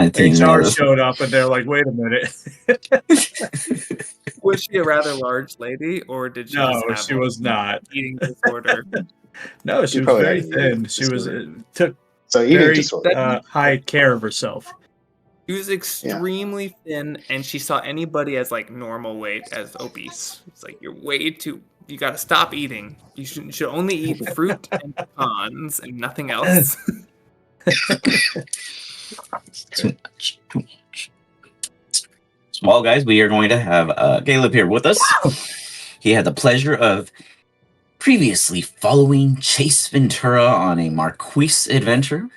HR showed up and they're like, wait a minute. Was she a rather large lady, or did she just have she was not. eating disorder? No, she was very thin. She was took very high care of herself. She was extremely thin, and she saw anybody as like normal weight as obese. It's like you're way too. You got to stop eating. You should only eat fruit and pecans and nothing else. Too much. Well, guys, we are going to have Caleb here with us. He had the pleasure of previously following Chase Ventura on a Marquise adventure,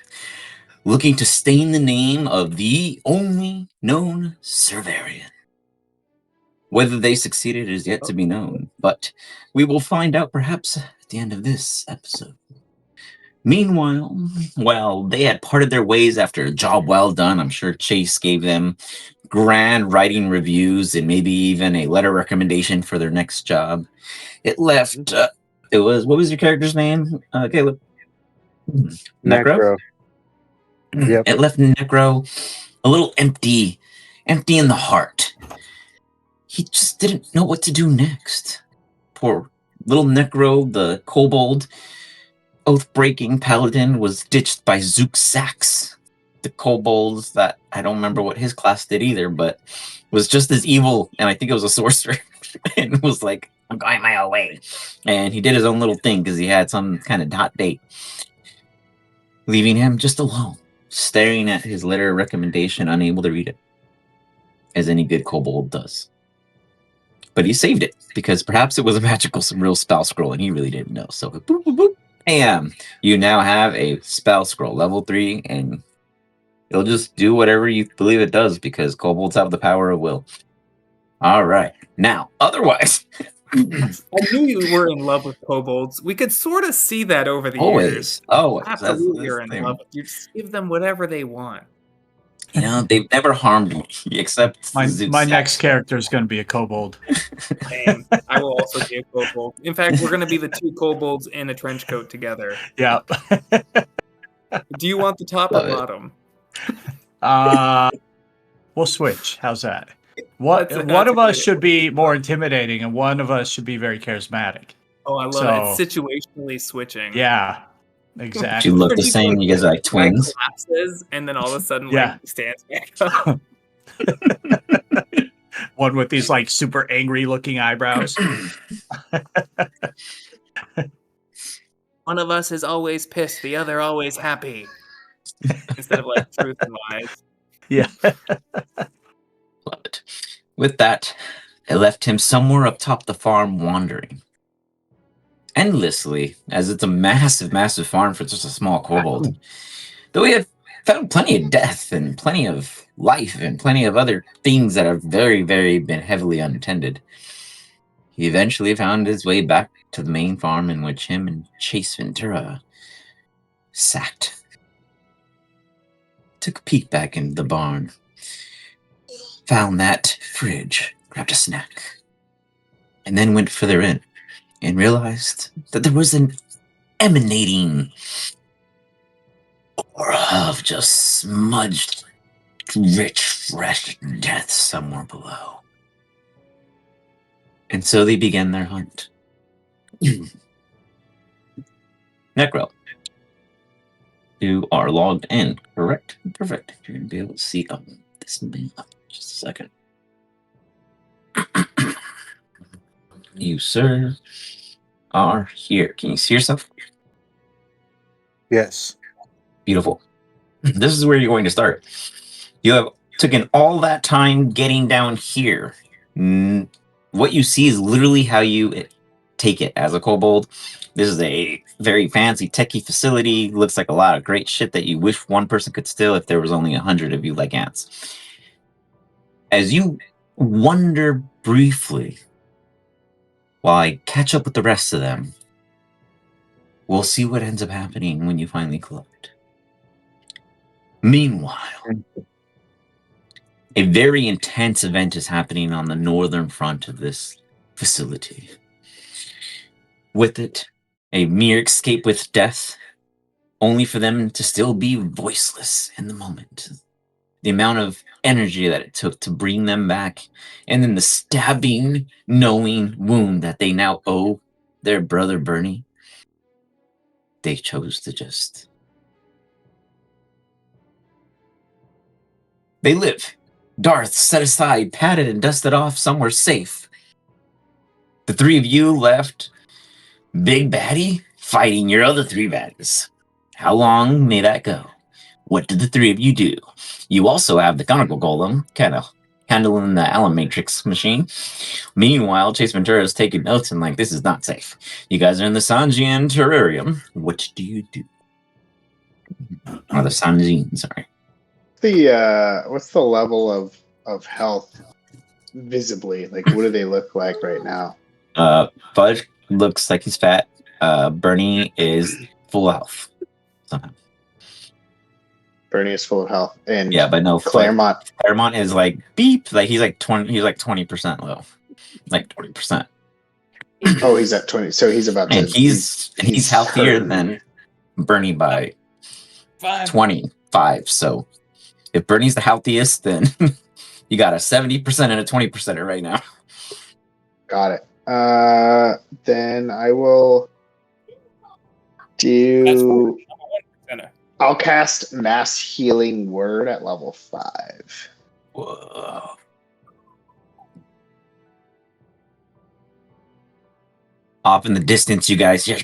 looking to stain the name of the only known Servarian. Whether they succeeded is yet to be known, but we will find out perhaps at the end of this episode. Meanwhile, while they had parted their ways after a job well done, I'm sure Chase gave them grand writing reviews and maybe even a letter recommendation for their next job. It left, what was your character's name, Caleb? Necro? Yep. It left Necro a little empty in the heart. He just didn't know what to do next. Poor little Necro, the kobold, oath-breaking paladin, was ditched by Zook Sax, the kobolds that I don't remember what his class did either, but was just as evil, and I think it was a sorcerer, and was like, I'm going my own way. And he did his own little thing because he had some kind of hot date, leaving him just alone, staring at his letter recommendation, unable to read it, as any good kobold does. But he saved it, because perhaps it was a magical, some real spell scroll, and he really didn't know. So, boop, boop, boop. Bam! You now have a spell scroll, level 3, and it'll just do whatever you believe it does, because kobolds have the power of will. All right. Now, otherwise... I knew you were in love with kobolds. We could sort of see that over the years. Always. Absolutely, you're in love. You just give them whatever they want. You know, they've never harmed me, except my next character is going to be a kobold. Same. I will also be a kobold. In fact, we're going to be the two kobolds in a trench coat together. Yeah. Do you want the top or bottom? We'll switch. How's that? One of us should be more intimidating, and one of us should be very charismatic. Oh, I love it. It's situationally switching. Yeah. Exactly. You look the same. You guys are like twins. Collapses, and then all of a sudden, stands back up. One with these like super angry looking eyebrows. One of us is always pissed, the other always happy. Instead of like truth and lies. Yeah. Love it. With that, it left him somewhere up top the farm wandering endlessly, as it's a massive, massive farm for just a small kobold. Though he had found plenty of death and plenty of life and plenty of other things that have very, very been heavily unattended, he eventually found his way back to the main farm in which him and Chase Ventura sat. Took a peek back into the barn, found that fridge, grabbed a snack, and then went further in and realized that there was an emanating aura of just smudged, rich, fresh death somewhere below. And so they began their hunt. Necro, you are logged in, correct? Perfect. You're going to be able to see this map. Just a second. You, sir, are here. Can you see yourself? Yes. Beautiful. This is where you're going to start. You have taken all that time getting down here. What you see is literally how you take it as a kobold. This is a very fancy, techie facility. Looks like a lot of great shit that you wish one person could steal if there was only 100 of you like ants. As you wonder briefly, while I catch up with the rest of them, we'll see what ends up happening when you finally collect. Meanwhile, a very intense event is happening on the northern front of this facility. With it, a mere escape with death, only for them to still be voiceless in the moment. the amount of energy that it took to bring them back, and then the stabbing, knowing wound that they now owe their brother Bernie, they chose to just... They live. Darth set aside, patted and dusted off somewhere safe. The three of you left Big Baddie fighting your other three baddies. How long may that go? What did the three of you do? You also have the conical golem, kind of handling the Allen Matrix machine. Meanwhile, Chase Ventura is taking notes and like, this is not safe. You guys are in the Sanjian terrarium. What do you do? Or the Sanjian, sorry. What's the level of health visibly? Like, what do they look like right now? Fudge looks like he's fat. Bernie is full health. Somehow. Bernie is full of health, and yeah, but no, Claremont is like beep. Like he's like 20% low, like 20%. Oh, he's at 20. So he's about and to. He's healthier than Bernie by 25. So if Bernie's the healthiest, then you got a 70% and a 20% right now. Got it. Then I will do. I'll cast Mass Healing Word at level 5. Whoa. Off in the distance, you guys hear.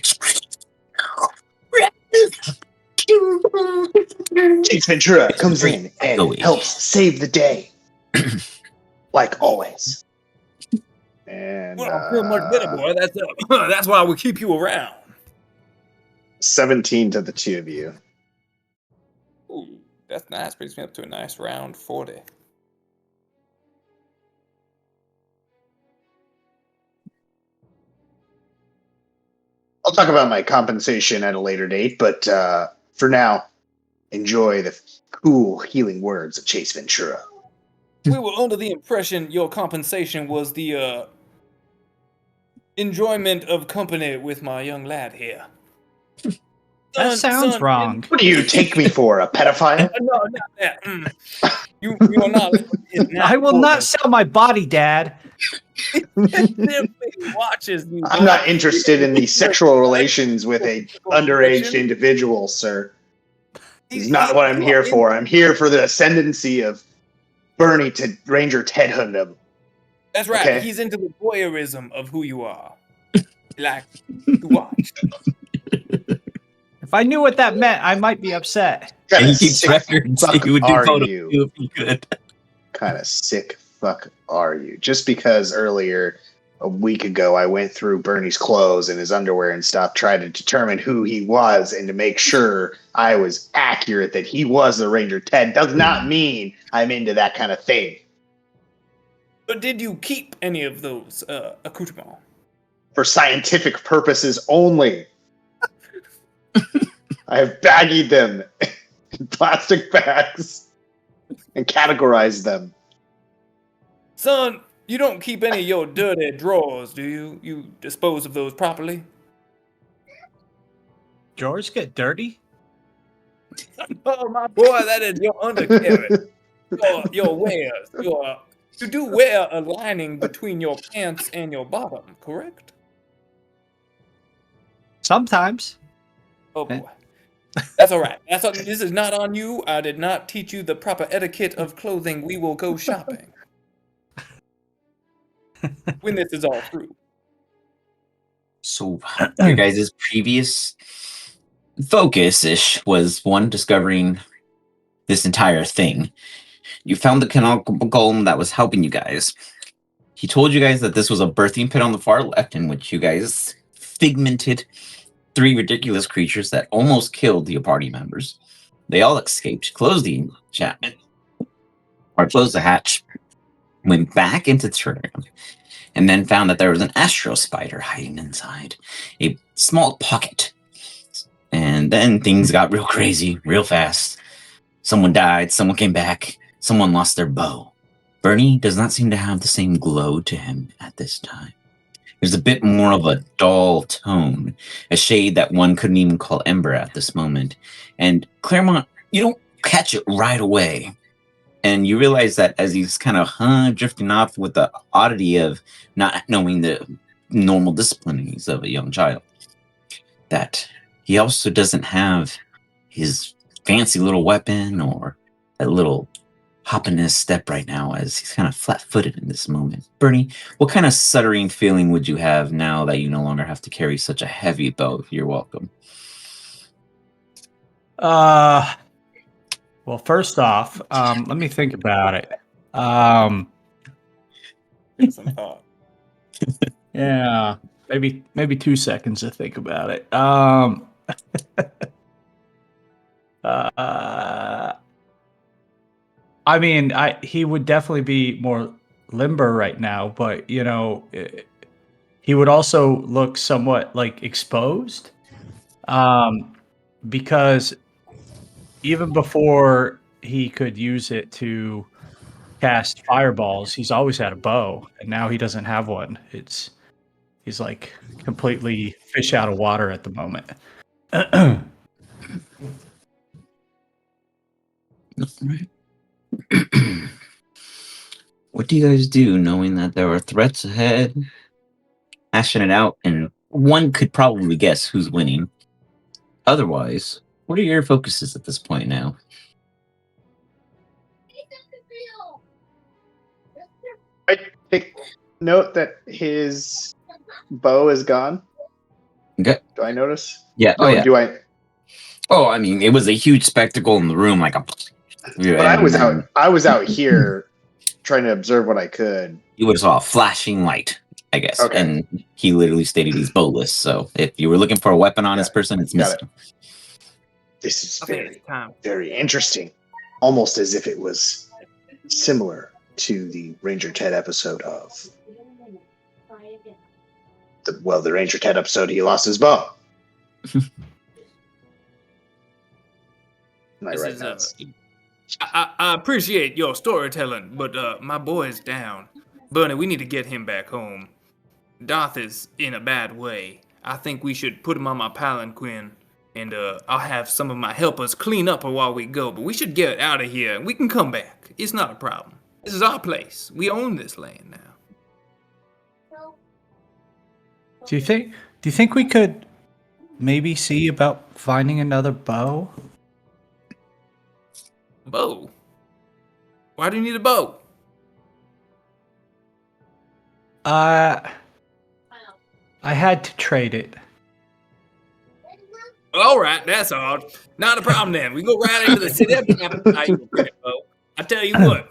Chase Ventura comes in and helps save the day, like always. And well, I feel much better, boy. That's why we keep you around. 17 to the two of you. Ooh, that's nice. Brings me up to a nice round 40. I'll talk about my compensation at a later date, but for now, enjoy the cool healing words of Chase Ventura. We were under the impression your compensation was the enjoyment of company with my young lad here. That sounds wrong. What do you take me for, a pedophile? No, not that. You are not. I will not sell my body, Dad. Watches you. I'm not interested in the sexual relations with a underage individual, sir. It's not what I'm here for. I'm here for the ascendancy of Bernie to Ranger Ted Hundham. That's right. Okay? He's into the voyeurism of who you are. Like to watch. If I knew what that meant, I might be upset. And he keeps records. He would do photo if he could. Kind of sick fuck are you? Just because earlier, a week ago, I went through Bernie's clothes and his underwear and stuff, tried to determine who he was and to make sure I was accurate that he was the Ranger Ted, does not mean I'm into that kind of thing. But did you keep any of those accoutrements? For scientific purposes only. I have baggied them in plastic bags and categorized them. Son, you don't keep any of your dirty drawers, do you? You dispose of those properly? Drawers get dirty? Oh, my boy, that is your undercarriage. your wares. You do wear a lining between your pants and your bottom, correct? Sometimes. Oh, boy. That's all right. This is not on you. I did not teach you the proper etiquette of clothing. We will go shopping. When this is all through. So, your guys' previous focus-ish was one, discovering this entire thing. You found the canonical golem that was helping you guys. He told you guys that this was a birthing pit on the far left in which you guys figmented 3 ridiculous creatures that almost killed your party members. They all escaped, closed the enchantment, or closed the hatch, went back into the terrarium, and then found that there was an astro spider hiding inside a small pocket. And then things got real crazy, real fast. Someone died, someone came back, someone lost their bow. Bernie does not seem to have the same glow to him at this time. There's a bit more of a dull tone, a shade that one couldn't even call ember at this moment. And Claremont, you don't catch it right away. And you realize that as he's kind of drifting off with the oddity of not knowing the normal disciplines of a young child, that he also doesn't have his fancy little weapon or that little hop in his step right now, as he's kind of flat-footed in this moment. Bernie, what kind of stuttering feeling would you have now that you no longer have to carry such a heavy bow? You're welcome. Well, first off, let me think about it. Some thought. Yeah, maybe 2 seconds to think about it. I mean, he would definitely be more limber right now, but he would also look somewhat like exposed, because even before he could use it to cast fireballs, he's always had a bow, and now he doesn't have one. He's like completely fish out of water at the moment. Right. What do you guys do, knowing that there are threats ahead? Hashing it out, and one could probably guess who's winning. Otherwise, what are your focuses at this point now? I take note that his bow is gone. Okay. Do I notice? Yeah. Oh, yeah. Do I? Oh, I mean, it was a huge spectacle in the room, like a. But I was out here trying to observe what I could. You would have saw a flashing light, I guess, Okay. and he literally stated he's bowless. So if you were looking for a weapon on this person, it's missing. This is I think it's time. very interesting. Almost as if it was similar to the Ranger Ted episode of the Ranger Ted episode. He lost his bow. I appreciate your storytelling, but my boy is down. Bernie, we need to get him back home. Darth is in a bad way. I think we should put him on my palanquin, and I'll have some of my helpers clean up while we go. But we should get out of here, and we can come back. It's not a problem. This is our place. We own this land now. Do you think we could maybe see about finding another bow? Bow? Why do you need a bow? I had to trade it. All right, that's odd. Not a problem then. We go right into the city. I tell you what,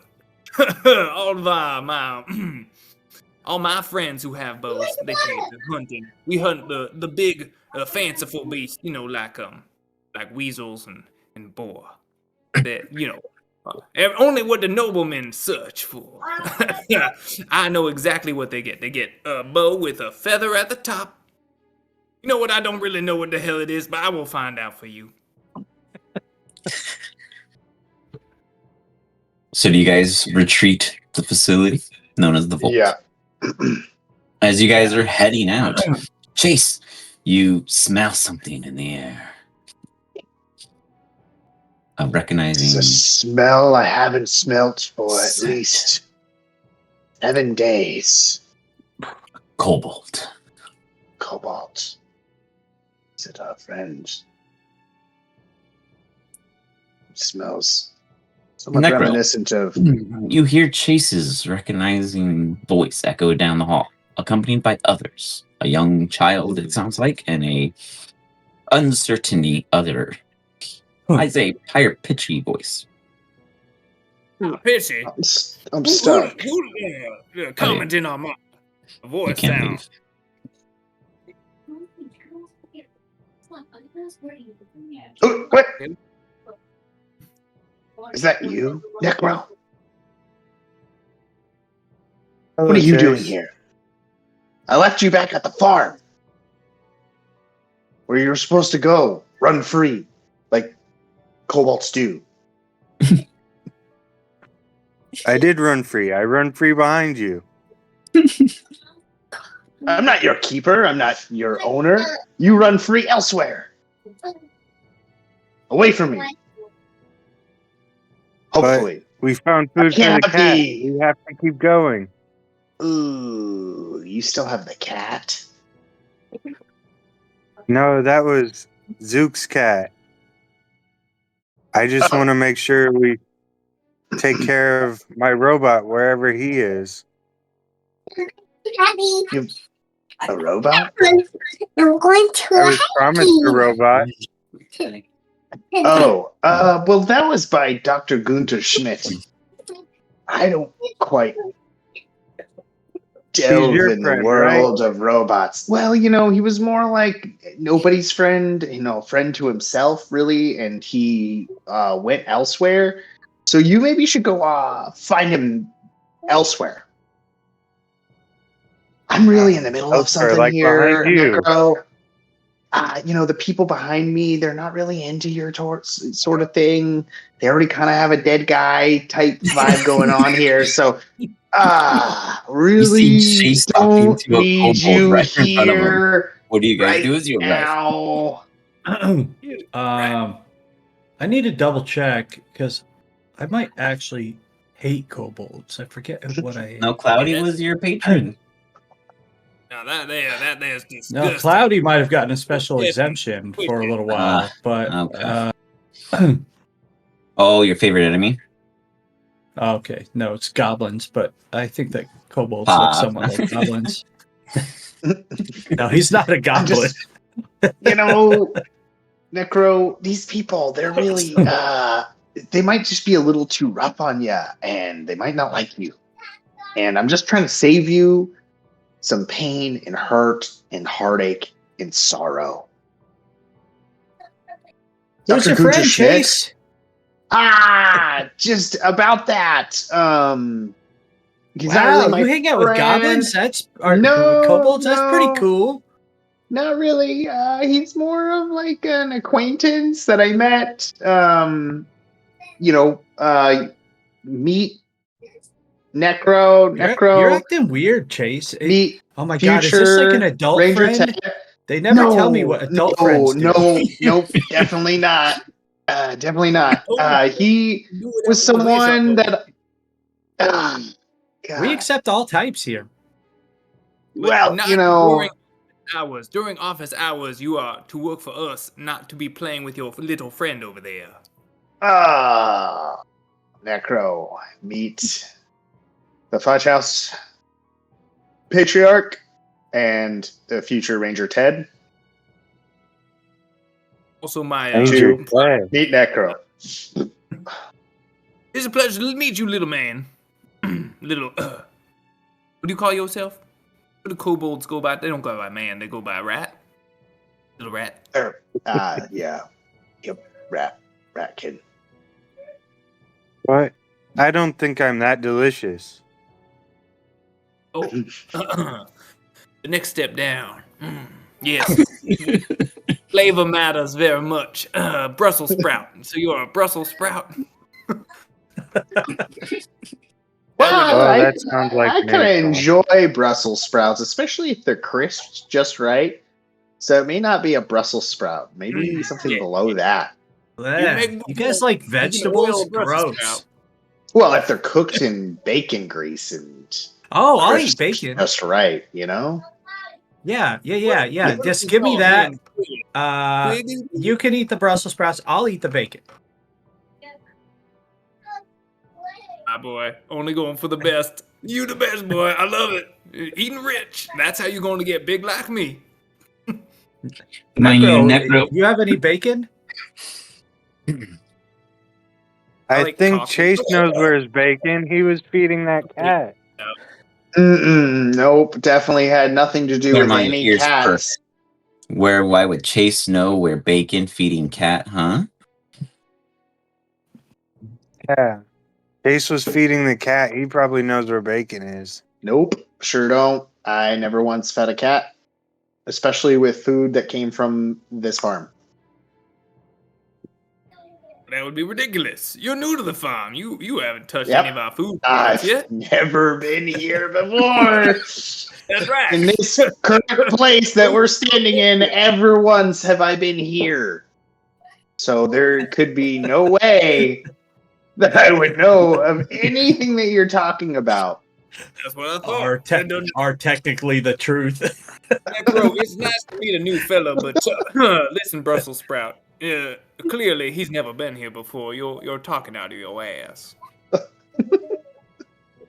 all my friends who have bows, they take to hunting. We hunt the big, fanciful beasts, like weasels and boar. That only what the noblemen search for. I know exactly what they get. They get a bow with a feather at the top. You know what? I don't really know what the hell it is, but I will find out for you. So do you guys retreat the facility known as the Vault? Yeah. As you guys are heading out, Chase, you smell something in the air. Recognizing It's a smell I haven't smelt for at least 7 days. Cobalt. Cobalt. Is it our friends? It smells somewhat Necro. reminiscent of. You hear Chase's recognizing voice echo down the hall, accompanied by others. A young child, it sounds like, and a uncertainty other. I'd say higher pitchy voice. Pitchy? I'm stuck. Who commenting on my voice You can't sound? leave. Oh, what? Is that you, Necro? What are you doing here? I left you back at the farm, where you were supposed to go, run free, like kobolds do. I did run free. I run free behind you. I'm not your keeper. I'm not your owner. You run free elsewhere. Away from me. Hopefully. We found food for the cat. Cappy! We have to keep going. Ooh, you still have the cat? No, that was Zook's cat. I just want to make sure we take care of my robot wherever he is. A robot? I'm going to I was promised a robot. Oh, well, that was by Dr. Gunther Schmidt. I don't quite delve your in the friend, world of robots. Well, he was more like nobody's friend, friend to himself, really, and he went elsewhere. So you maybe should go find him elsewhere. I'm really in the middle of Elsewhere, something like here, behind you. Necro. The people behind me, they're not really into your sort of thing. They already kind of have a dead guy type vibe going on here. So, really You see Chase talking don't to a need kobold you right in front of him. here What do you guys right do as you arrive? now. I need to double check because I might actually hate kobolds. I forget what I. No, Cloudy was your patron. Now that there's disgusting. No, Cloudy might have gotten a special exemption for a little while, but okay. Oh, your favorite enemy? okay, no, it's goblins, but I think that kobolds look somewhat like goblins. No, he's not a goblin. Necro, these people, they're really, they might just be a little too rough on you, and they might not like you. And I'm just trying to save you some pain and hurt and heartache and sorrow. Who's your friend, Chase? Just about that. He's not Wow, really my you hang out with friend. goblins? No, kobolds? That's no. pretty cool. Not really. He's more of like an acquaintance that I met. Meet Necro. You're acting weird, Chase. Meet Oh my god, is this like an adult Ranger friend? Ted. They never tell me what adult friends do. No, definitely not. Definitely not. He was someone that. We accept all types here. Well, during office hours, you are to work for us, not to be playing with your little friend over there. Necro, meet the FUDGEHOUSE patriarch and the future Ranger Ted. Also, my meet Necro. It's a pleasure to meet you, little man. What do you call yourself? What do kobolds go by? They don't go by man. They go by rat. Little rat. Yeah. Yep. Rat kid. What? I don't think I'm that delicious. Oh. The next step down. Yes. Flavor matters very much. Brussels sprout. So you're a Brussels sprout? Well, that sounds like I kind of enjoy Brussels sprouts, especially if they're crisped just right. So it may not be a Brussels sprout. Maybe something below that. You guys like vegetables? Gross. Well, if they're cooked in bacon grease and I'll eat bacon. Just right, Yeah. Just give me that. You can eat the Brussels sprouts. I'll eat the bacon. My boy, only going for the best. You the best, boy. I love it. Eating rich. That's how you're going to get big like me. Necro, you have any bacon? I think Chase knows where his bacon. He was feeding that cat. Nope, definitely had nothing to do with any cats. Why would Chase know where bacon feeding cat, huh? Yeah. Chase was feeding the cat. He probably knows where bacon is. Nope, sure don't. I never once fed a cat, especially with food that came from this farm. That would be ridiculous. You're new to the farm. You haven't touched any of our food I've yet. Never been here before. That's right. In this current place that we're standing in, ever once have I been here. So there could be no way that I would know of anything that you're talking about. That's what I thought. Are technically the truth. Necro, it's nice to meet a new fella, but listen, Brussels sprout. Clearly, he's never been here before. You're talking out of your ass.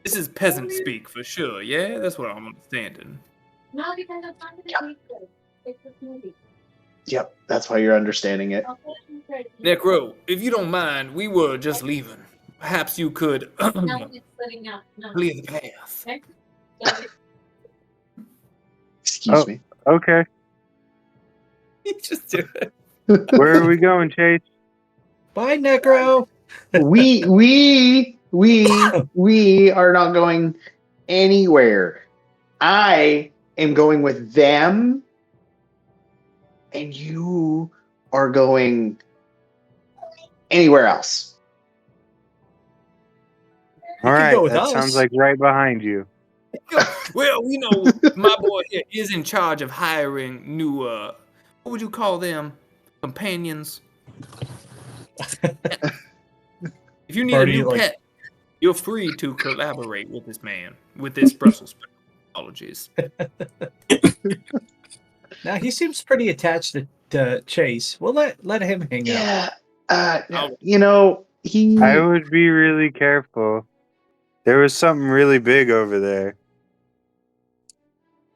This is peasant speak for sure. Yeah, that's what I'm understanding. Yep, that's why you're understanding it. Necro, if you don't mind, we were just leaving. Perhaps you could clear the path. Excuse me. Okay. Just do it. Where are we going, Chase? Bye, Necro. We are not going anywhere. I am going with them, and you are going anywhere else. All can right, go with that us. sounds like right behind you. Well, we know my boy here is in charge of hiring new, what would you call them? Companions? If you need Bertie, a new like- pet, you're free to collaborate with this man, with this Brussels sprout. Apologies. Now he seems pretty attached to Chase. We'll let him hang out. Yeah. You know, I would be really careful. There was something really big over there.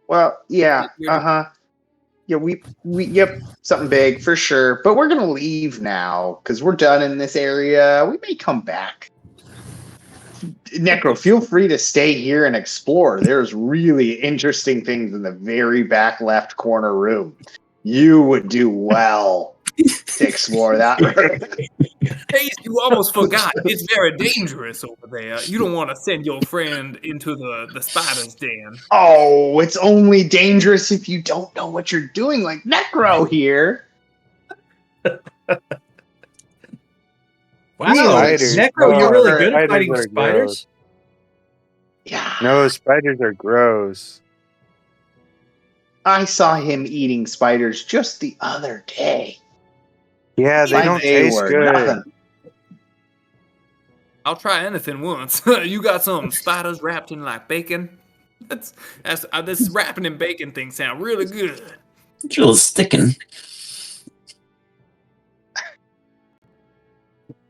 Well, yeah. Yeah, yep, something big for sure. But we're gonna leave now because we're done in this area. We may come back. Necro, feel free to stay here and explore. There's really interesting things in the very back left corner room. You would do well to explore that room. Hey, you almost forgot. It's very dangerous over there. You don't want to send your friend into the spider's den. Oh, it's only dangerous if you don't know what you're doing, like Necro here. Wow, Spiders. Necro, you're really good at Spiders fighting are spiders. gross. Yeah. No, spiders are gross. I saw him eating spiders just the other day. Yeah, they Like don't they taste were good. nothing. I'll try anything once. You got some spiders wrapped in like bacon? This wrapping in bacon thing sound really good. It's real sticking.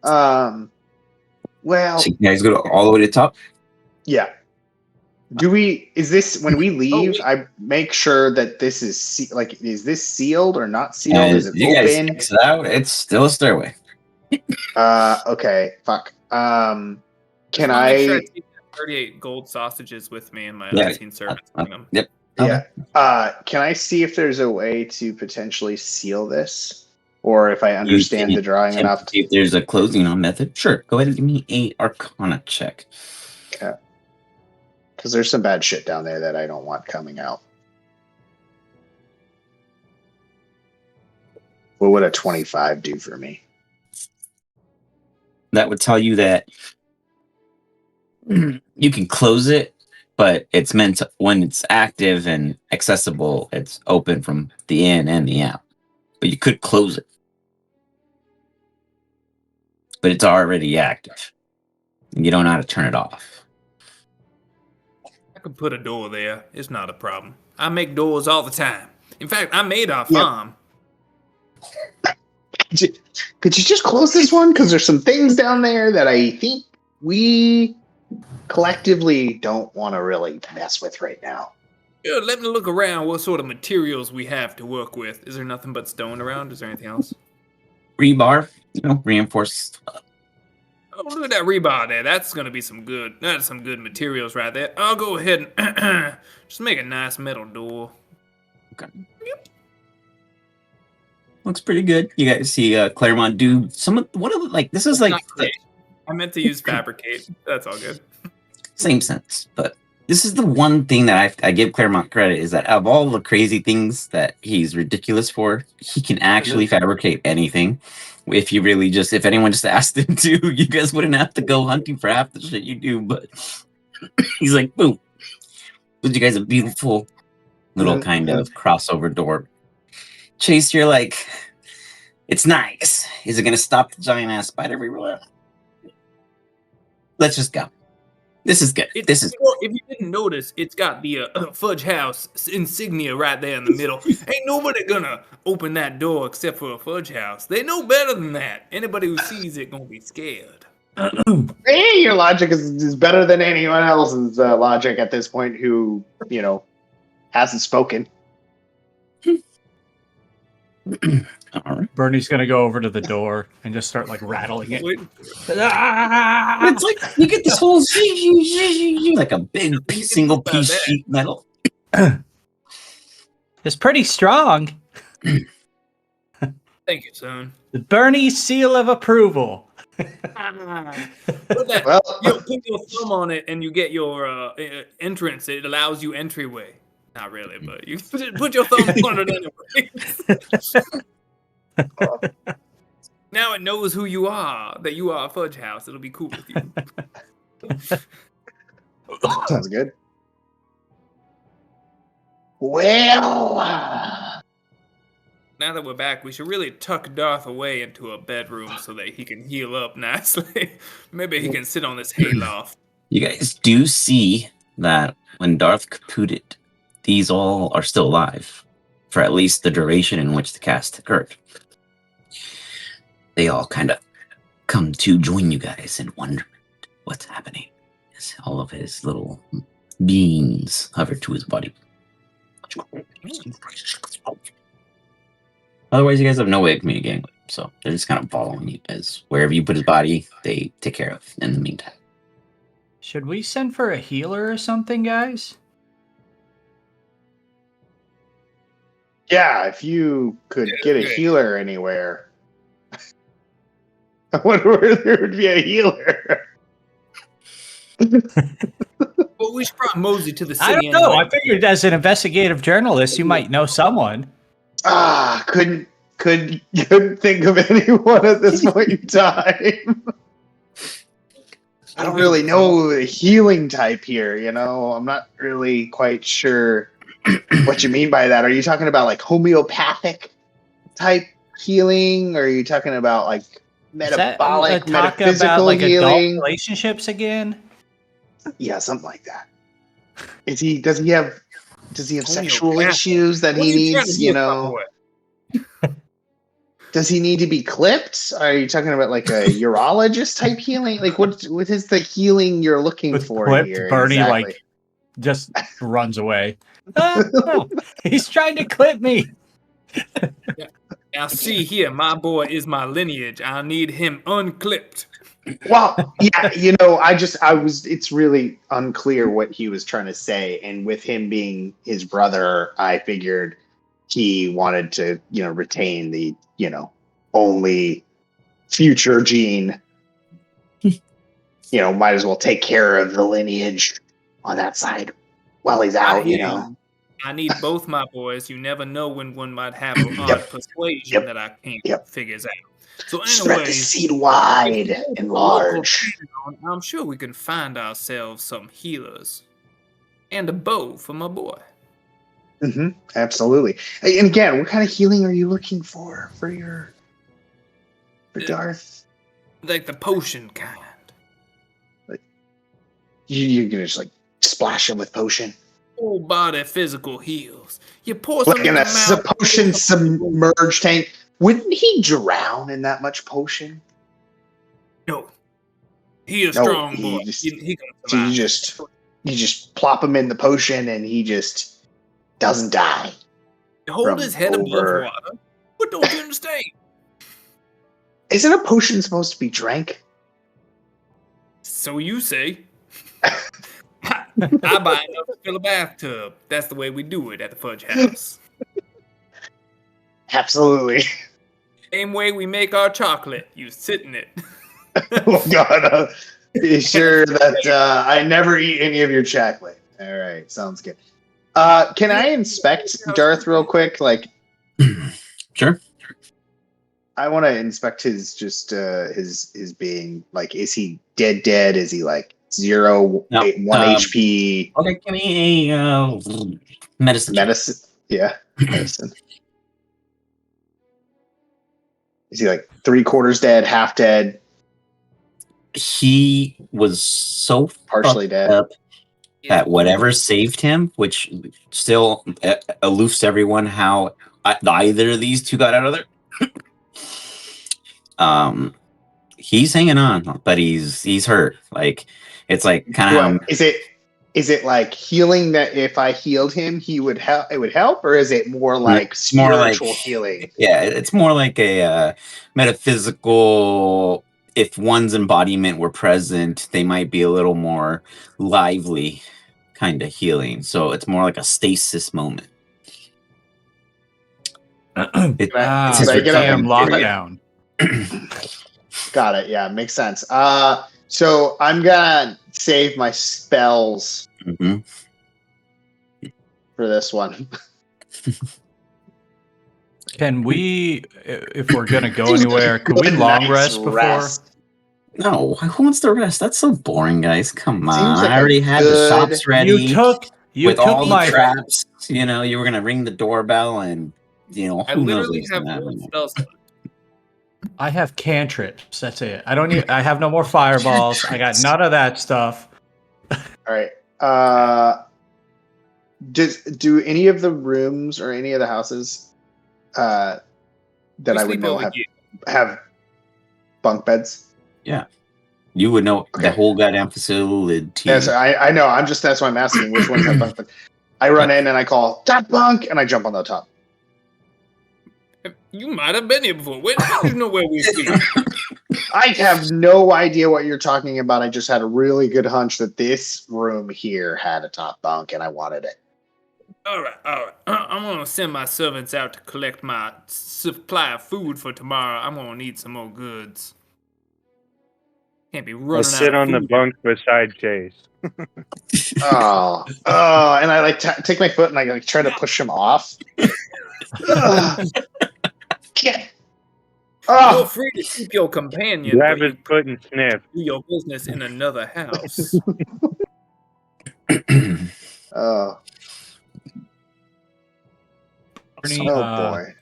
Well, So you guys go all the way to the top. yeah. Is this when we leave? wait. I make sure that this is is this sealed or not sealed? Is it you guys open? exit out. It's still a stairway. Okay. Fuck. Can Just wanna make sure I? I take that 38 gold sausages with me in my Yeah. unseen servants. Yep. Yeah. Can I see if there's a way to potentially seal this, or if I understand the drawing enough? See if there's a closing on method. Sure. Go ahead and give me a Arcana check. Okay. Because there's some bad shit down there that I don't want coming out. What would a 25 do for me? That would tell you that you can close it, but it's meant to, when it's active and accessible, it's open from the in and the out. But you could close it. But it's already active. And you don't know how to turn it off. I could put a door there. It's not a problem. I make doors all the time. In fact, I made our Yep. farm. Could you just close this one? Because there's some things down there that I think we collectively don't want to really mess with right now. Yeah, let me look around what sort of materials we have to work with. Is there nothing but stone around? Is there anything else? Rebar, reinforced. Oh, look at that rebar there. That's gonna be some good materials right there. I'll go ahead and just make a nice metal door. Okay. Looks pretty good. You guys see Claremont do this is like Not create. I meant to use fabricate. That's all good. same sense, but this is the one thing that I give Claremont credit is that of all the crazy things that he's ridiculous for, he can actually fabricate anything. If anyone just asked him to, you guys wouldn't have to go hunting for half the shit you do. But he's like, boom, gives you guys a beautiful little kind of crossover door. Chase, you're like, it's nice. Is it gonna stop the giant ass spider everywhere? Let's just go. This is good. If This is you didn't notice, it's got the Fudge House insignia right there in the middle. Ain't nobody gonna open that door except for a Fudge House. They know better than that. Anybody who sees it gonna be scared. Hey, your logic is better than anyone else's logic at this point who, hasn't spoken. all right. Bernie's gonna go over to the door and just start like rattling it. It's like you get this whole like a big single piece sheet metal. It's pretty strong. Thank you, son. The Bernie seal of approval. Put your thumb on it and you get your entrance. It allows you entryway. Not really, but you put your thumb on it anyway. Now it knows who you are, that you are a Fudge House. It'll be cool with you. Sounds good. Well, Now that we're back, we should really tuck Darth away into a bedroom so that he can heal up nicely. Maybe he can sit on this hayloft. You guys do see that when Darth kapooted, these all are still alive for at least the duration in which the cast occurred. They all kind of come to join you guys in wonderment what's happening as all of his little beings hover to his body. Otherwise, you guys have no way of communicating with him, so they're just kind of following you as wherever you put his body, they take care of in the meantime. Should we send for a healer or something, guys? yeah, if you could get a healer anywhere, I wonder where there would be a healer. Well, we should probably mosey to the city. I don't know. anyway. I figured as an investigative journalist, you might know someone. Couldn't think of anyone at this point in time. I don't really know the healing type here, I'm not really quite sure what you mean by that. Are you talking about like homeopathic type healing? Or are you talking about like metabolic, metaphysical about like healing? adult relationships again? Yeah, something like that. Does he have sexual Homeopathic. issues that What he are you trying needs, to do, my boy? Does he need to be clipped? Are you talking about like a urologist type healing? Like what is the healing you're looking With for clipped, here? Bernie exactly? like just runs away. Oh, he's trying to clip me. Now see here, my boy is my lineage. I need him unclipped. Well, yeah, it's really unclear what he was trying to say. And with him being his brother, I figured he wanted to, retain the, only future gene. Might as well take care of the lineage on that side while he's out, I need both my boys. You never know when one might have an odd persuasion that I can't figure out. So Spread anyway, the seed wide and large. I'm sure we can find ourselves some healers and a bow for my boy. Mm-hmm. Absolutely. And again, what kind of healing are you looking for Darth? Like the potion kind. You're gonna just like splash him with potion, Whole body physical heals. You pour some like in in a the mouth. potion submerged tank. Wouldn't he drown in that much potion? No, he a No, strong he boy. just- He can So you survive. just plop him in the potion and he just doesn't die. Hold from his head above over- water. What don't you understand? Isn't a potion supposed to be drank? So you say. I buy enough to fill a bathtub. That's the way we do it at the Fudge House. Absolutely. Same way we make our chocolate. You sit in it. Oh God! Be sure that I never eat any of your chocolate. All right, sounds good. Can I inspect Darth real quick? Like, Sure. I want to inspect his being. Like, is he dead? Is he like 0, No, 1 HP? Okay, give me a medicine. Medicine? Yeah, medicine. Is he like 3/4 dead, half dead? he was so Partially fucked dead. up that whatever saved him, which still aloofs everyone how either of these two got out of there. He's hanging on, but he's hurt. Like it's like kind of What is it like healing that if I healed him, he would help? It would help, or is it more like it's more like spiritual healing? yeah, it's more like a metaphysical. If one's embodiment were present, they might be a little more lively, kind of healing. So it's more like a stasis moment. It's his Can I get a- damn lockdown. Got it. Yeah, makes sense. So I'm gonna save my spells Mhm. for this one. Can we, if we're gonna go anywhere, can we long Nice rest before? rest. No, who wants to rest? That's so boring, guys. Come on. Seems like I already a had the good- shops ready. You with took all the my traps. You know, you were gonna ring the doorbell, and I who knows literally what's have gonna no happen. spells. I have cantrips. That's it. I don't need. I have no more fireballs. I got none of that stuff. All right. Do any of the rooms or any of the houses that We I would sleep know over here. have bunk beds? You would know the Okay. whole goddamn facility. Yes, I know. That's why I'm asking which ones have bunk beds. I run in and I call top bunk and I jump on the top. You might have been here before. Where do you know where we sleep? I have no idea what you're talking about. I just had a really good hunch that this room here had a top bunk and I wanted it. All right. I'm gonna send my servants out to collect my supply of food for tomorrow. I'm gonna need some more goods. Can't be running I sit out on of the food. bunk beside Chase. Oh, and I take my foot and I try to push him off. Get. Feel Oh, free to keep your companion, Grab but his you foot and sniff. do your business in another house. oh, Bernie, oh boy.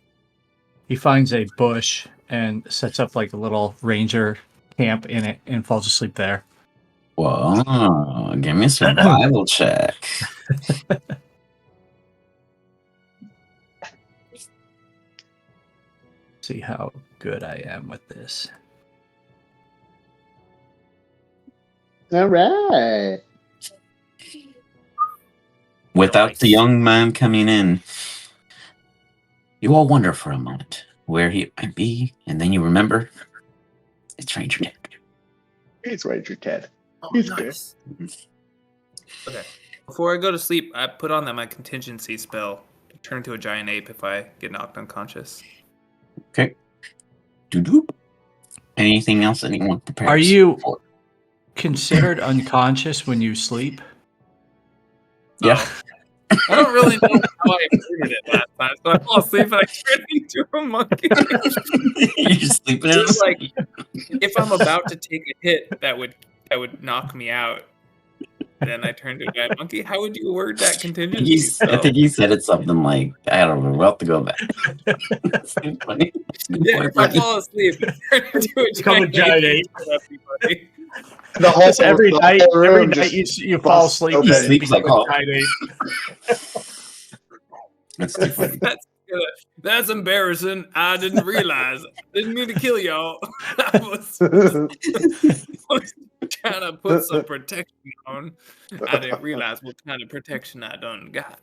he finds a bush and sets up like a little ranger camp in it and falls asleep there. Whoa, give me a survival check. See how good I am with this. All right. Without the Nice. young man coming in, you all wonder for a moment where he might be, and then you remember it's Ranger Ted. He's Ranger Ted. Oh, He's nice. Okay. Before I go to sleep, I put on my contingency spell to turn into a giant ape if I get knocked unconscious. Okay. Doo-doo. Anything else anyone prepares? Are you for? considered unconscious when you sleep? Yeah. Oh. I don't really know how I worded it last time, so I fall asleep and I turn into a monkey. You're just sleeping in It's a like if I'm about to take a hit that would knock me out, then I turn to a giant monkey. How would you word that contingency? I think he said it something like, I don't know, we'll have to go back. That's so funny. Yeah, if I fall asleep, turn into a Become a giant ape. for everybody. The whole Every the night, whole room every night just you fall busts asleep. open. He sleeps like become a Hulk. giant ape. That's too funny. That's embarrassing. I didn't realize. Didn't mean to kill y'all. I was trying to put some protection on. I didn't realize what kind of protection I done got.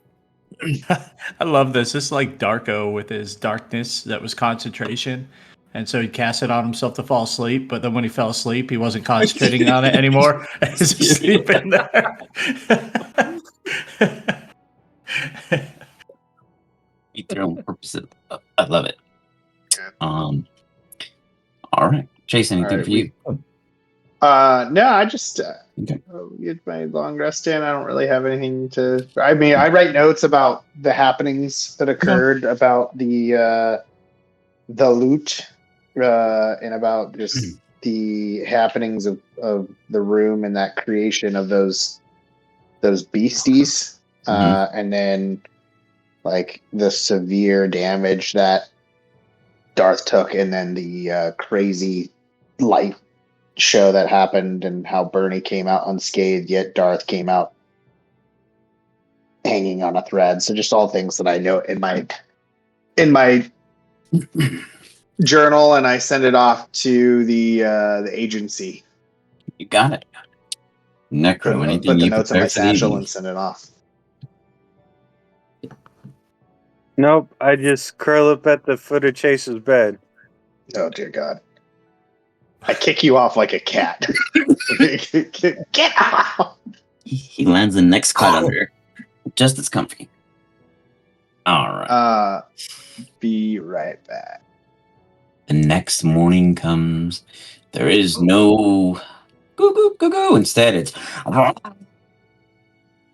I love this. This is like Darko with his darkness that was concentration. And so he cast it on himself to fall asleep, but then when he fell asleep, he wasn't concentrating on it anymore. He's just sleeping there. Eat their own purposes. I love it. Yeah. All right. Chase, anything All right, for you? No, I just Okay. get my long rest in. I don't really have anything to. I mean, I write notes about the happenings that occurred, about the loot, and about just the happenings of the room and that creation of those beasties, and then like the severe damage that Darth took, and then the crazy light show that happened and how Bernie came out unscathed, yet Darth came out hanging on a thread. So just all things that I know in my journal, and I send it off to the agency. You got it. Necro, anything Put the you notes in my prepared for the satchel evening? and send it off. Nope, I just curl up at the foot of Chase's bed. Oh dear God! I kick you off like a cat. Get out! He lands the next spot under, just as comfy. All right. Be right back. The next morning comes. There is no goo goo goo goo. Instead, it's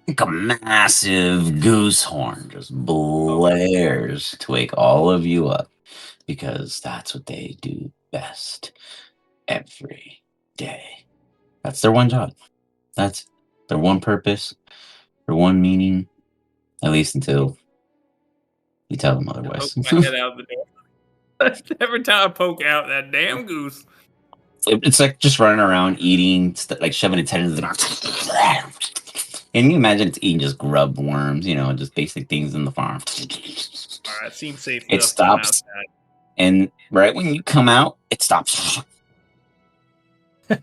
like a massive goose horn just blares to wake all of you up, because that's what they do best every day. That's their one job. That's their one purpose, their one meaning, at least until you tell them otherwise. Poke my head out the door. Every time I poke out that damn goose. It's like just running around eating, like shoving its head into the mouth. And you imagine it's eating just grub worms, just basic things in the farm. All right, seems safe It enough. That I'm stops, outside. and right when you come out, it stops. Oh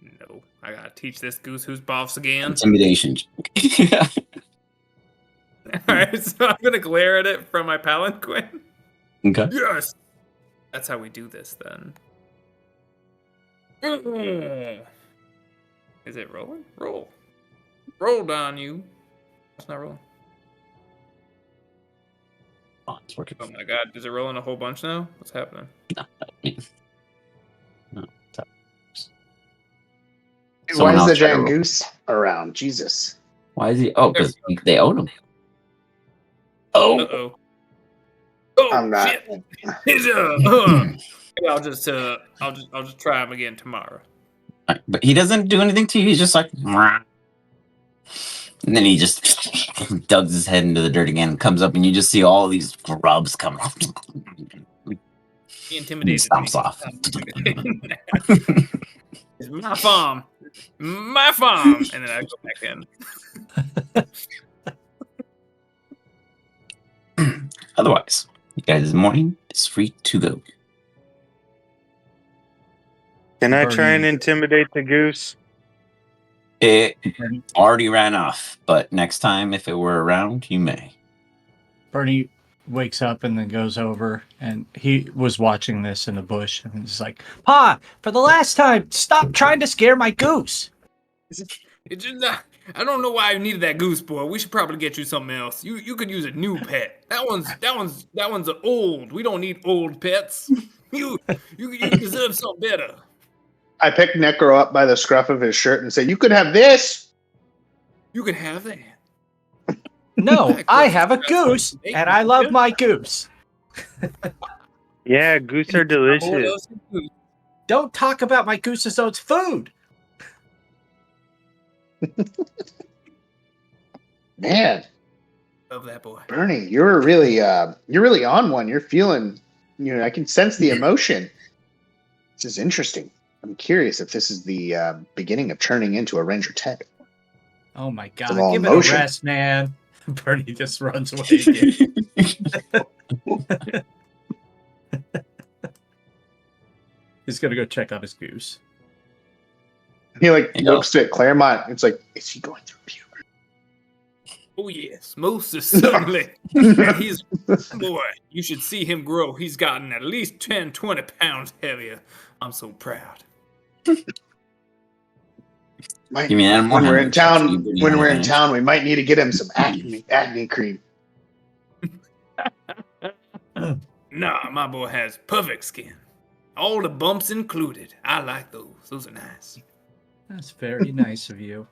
no! I gotta teach this goose who's boss again. Intimidation. All right, so I'm gonna glare at it from my palanquin. Okay. Yes, that's how we do this then. Is it rolling? Roll down, you. It's not rolling. Oh, it's working. Oh my god, is it rolling a whole bunch now? What's happening? No. Why is the giant goose around? Jesus. Why is he? Oh, because they own him. Oh. Uh-oh. Oh, I'm not. shit. He's Maybe I'll just try him again tomorrow. But he doesn't do anything to you. He's just like, "Mwah." And then he just digs his head into the dirt again and comes up, and you just see all these grubs come up. He intimidated And stomps off. It's my farm. My farm. And then I go back in. Otherwise, you guys' morning is free to go. Can I try and intimidate the goose? It already ran off, but next time, if it were around, you may. Bernie wakes up and then goes over, and he was watching this in the bush, and he's like, "Pa, for the last time, stop trying to scare my goose." It's just, I don't know why you needed that goose, boy. We should probably get you something else. You could use a new pet. That one's old. We don't need old pets. You deserve something better. I picked Necro up by the scruff of his shirt and said, "You could have this." You can have that. No, I have a goose, and I love my goose. Yeah, goose are delicious. Don't talk about my goose as though it's food. Man, Love that boy. Bernie, you're really on one. You're feeling, I can sense the emotion. This is interesting. I'm curious if this is the beginning of turning into a Ranger Ted. Oh my It's god, all give emotion. it a rest, man. Bernie just runs away again. He's gonna go check on his goose. He looks at Claremont. It's like, is he going through puberty? Oh yes, most certainly. He's boy. You should see him grow. He's gotten at least 10, 20 pounds heavier. I'm so proud. When we're in town, we might need to get him some acne cream. Nah, my boy has perfect skin. All the bumps included. I like those. Those are nice. That's very nice of you.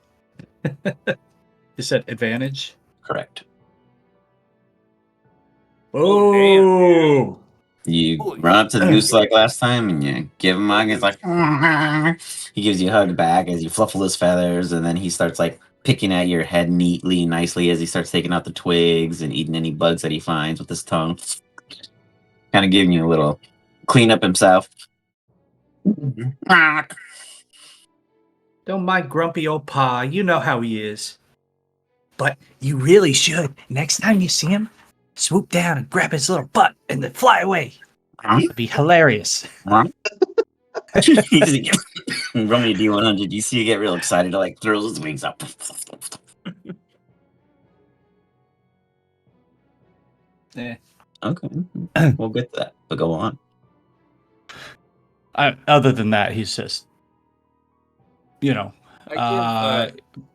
You said advantage? Correct. Oh, You run up to the goose like last time, and you give him a hug. It's like, he gives you a hug back as you fluffle his feathers, and then he starts picking at your head nicely as he starts taking out the twigs and eating any bugs that he finds with his tongue. Kind of giving you a little clean up himself. Don't mind grumpy old Pa. You know how he is. But you really should. Next time you see him, swoop down and grab his little butt and then fly away. It'd be hilarious. Run me a D100. You see you get real excited, like throws his wings up. Eh. Okay, we'll get to that. But go on. Other than that, he's just,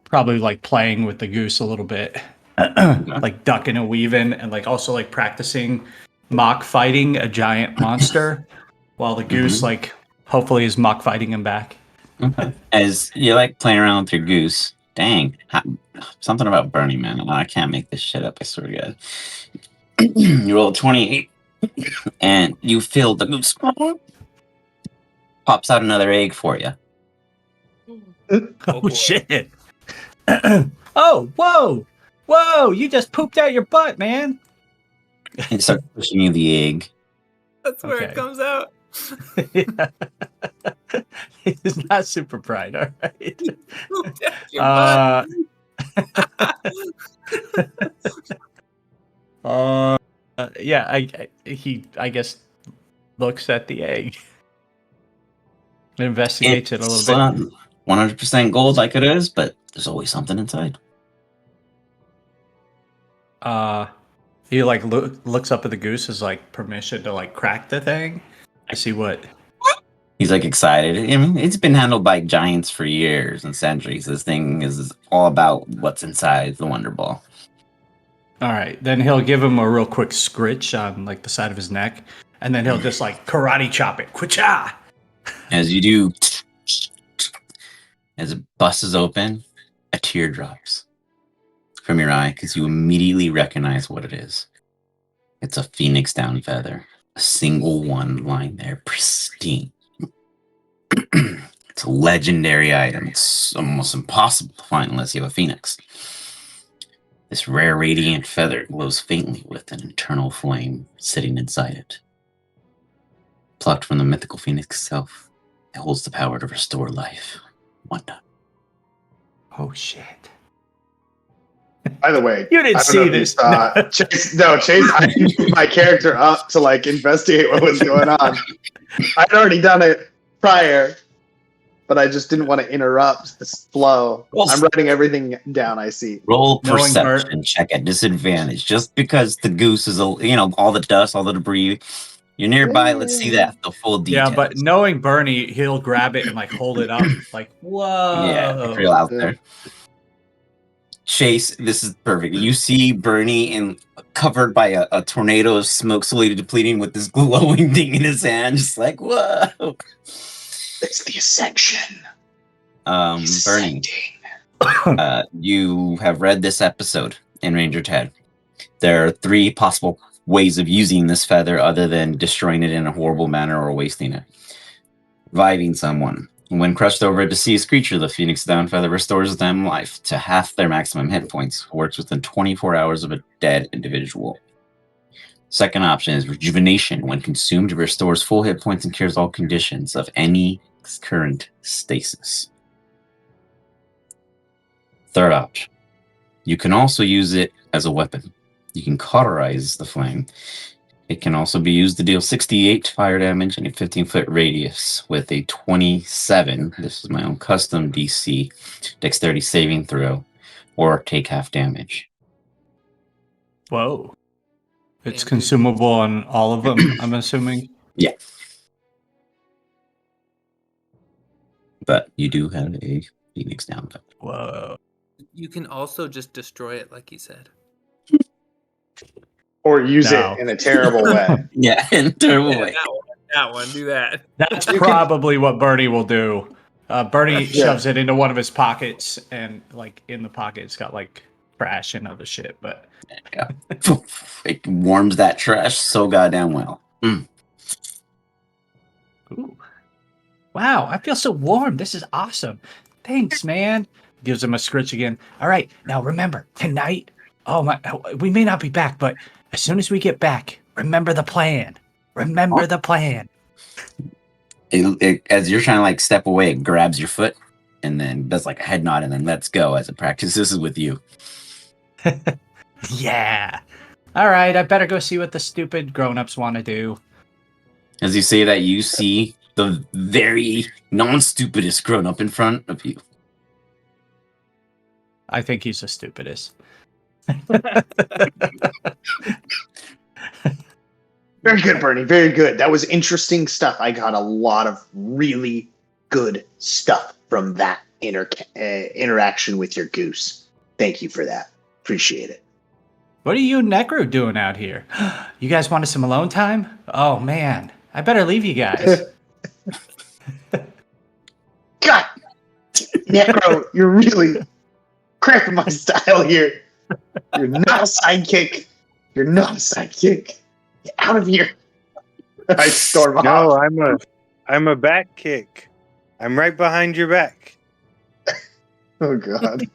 probably like playing with the goose a little bit, like ducking and weaving, and like also like practicing mock fighting a giant monster, while the goose like hopefully is mock fighting him back. Okay. As you like playing around with your goose, dang, something about Bernie, man. I can't make this shit up. I swear to God. You roll a 28, and you feel the goose pops out another egg for you. Oh shit! Oh, whoa! You just pooped out your butt, man. It starts pushing you the egg. That's where it comes out. He's not super bright, all right. Pooped out your butt. I guess looks at the egg, investigates it a little bit. 100% gold like it is, but there's always something inside. He like looks up at the goose as like permission to like crack the thing. I see what. He's like excited. I mean, it's been handled by giants for years and centuries. This thing is all about what's inside the Wonder Ball. All right, then he'll give him a real quick scritch on like the side of his neck, and then he'll just like karate chop it. Kwacha! As you do, as it busts open, a tear drops from your eye because you immediately recognize what it is. It's a phoenix down feather, a single one lying there, pristine. It's a legendary item. It's almost impossible to find unless you have a phoenix. This rare radiant feather glows faintly with an eternal flame sitting inside it. Plucked from the mythical phoenix itself, it holds the power to restore life. Wonder. Oh shit! By the way, You didn't I don't know see if you this. saw- Chase, I moved my character up to like investigate what was going on. I'd already done it prior, but I just didn't want to interrupt this flow. Well, I'm writing everything down I see. Roll Knowing perception check at disadvantage. Just because the goose is, all the dust, all the debris, you're nearby. Let's see that the full details. Yeah, but knowing Bernie, he'll grab it and like hold it up, like whoa. Yeah, real out there. Chase, this is perfect. You see Bernie covered by a tornado of smoke slowly depleting with this glowing thing in his hand, just like whoa. It's the ascension. Bernie, you have read this episode in Ranger Ted. There are 3 possible ways of using this feather other than destroying it in a horrible manner or wasting it. Reviving someone. When crushed over a deceased creature, the Phoenix Down feather restores them life to half their maximum hit points. Works within 24 hours of a dead individual. Second option is rejuvenation. When consumed, it restores full hit points and cures all conditions of any current stasis. Third option. You can also use it as a weapon. You can cauterize the flame. It can also be used to deal 68 fire damage in a 15-foot radius with a 27, this is my own custom DC, dexterity saving throw, or take half damage. Whoa. It's consumable on all of them, I'm assuming. Yeah. But you do have a Phoenix Down feather. Whoa. You can also just destroy it, like he said. Or use No. it in a terrible way. Yeah, in a terrible Yeah, way. that one, do that. That's probably what Bernie will do. Bernie Yeah. shoves it into one of his pockets, and like in the pocket, it's got like trash and other shit. But Yeah. It warms that trash so goddamn well. ooh. Wow, I feel so warm. This is awesome. Thanks, man. Gives him a scritch again. All right, now remember tonight. Oh my, we may not be back, but as soon as we get back, remember the plan. Remember the plan. as you're trying to like step away, it grabs your foot and then does like a head nod and then lets go as it practices with you. Yeah. All right, I better go see what the stupid grown-ups want to do. As you say that, you see the very non-stupidest grown up in front of you. I think he's the stupidest. Very good, Bernie. Very good. That was interesting stuff. I got a lot of really good stuff from that interaction with your goose. Thank you for that. Appreciate it. What are you and Necro doing out here? You guys wanted some alone time? Oh, man. I better leave you guys. God, Necro, you're really cramping my style here. You're not a sidekick. You're not a sidekick. Get out of here. I storm off. No, I'm a back kick. I'm right behind your back. Oh, God.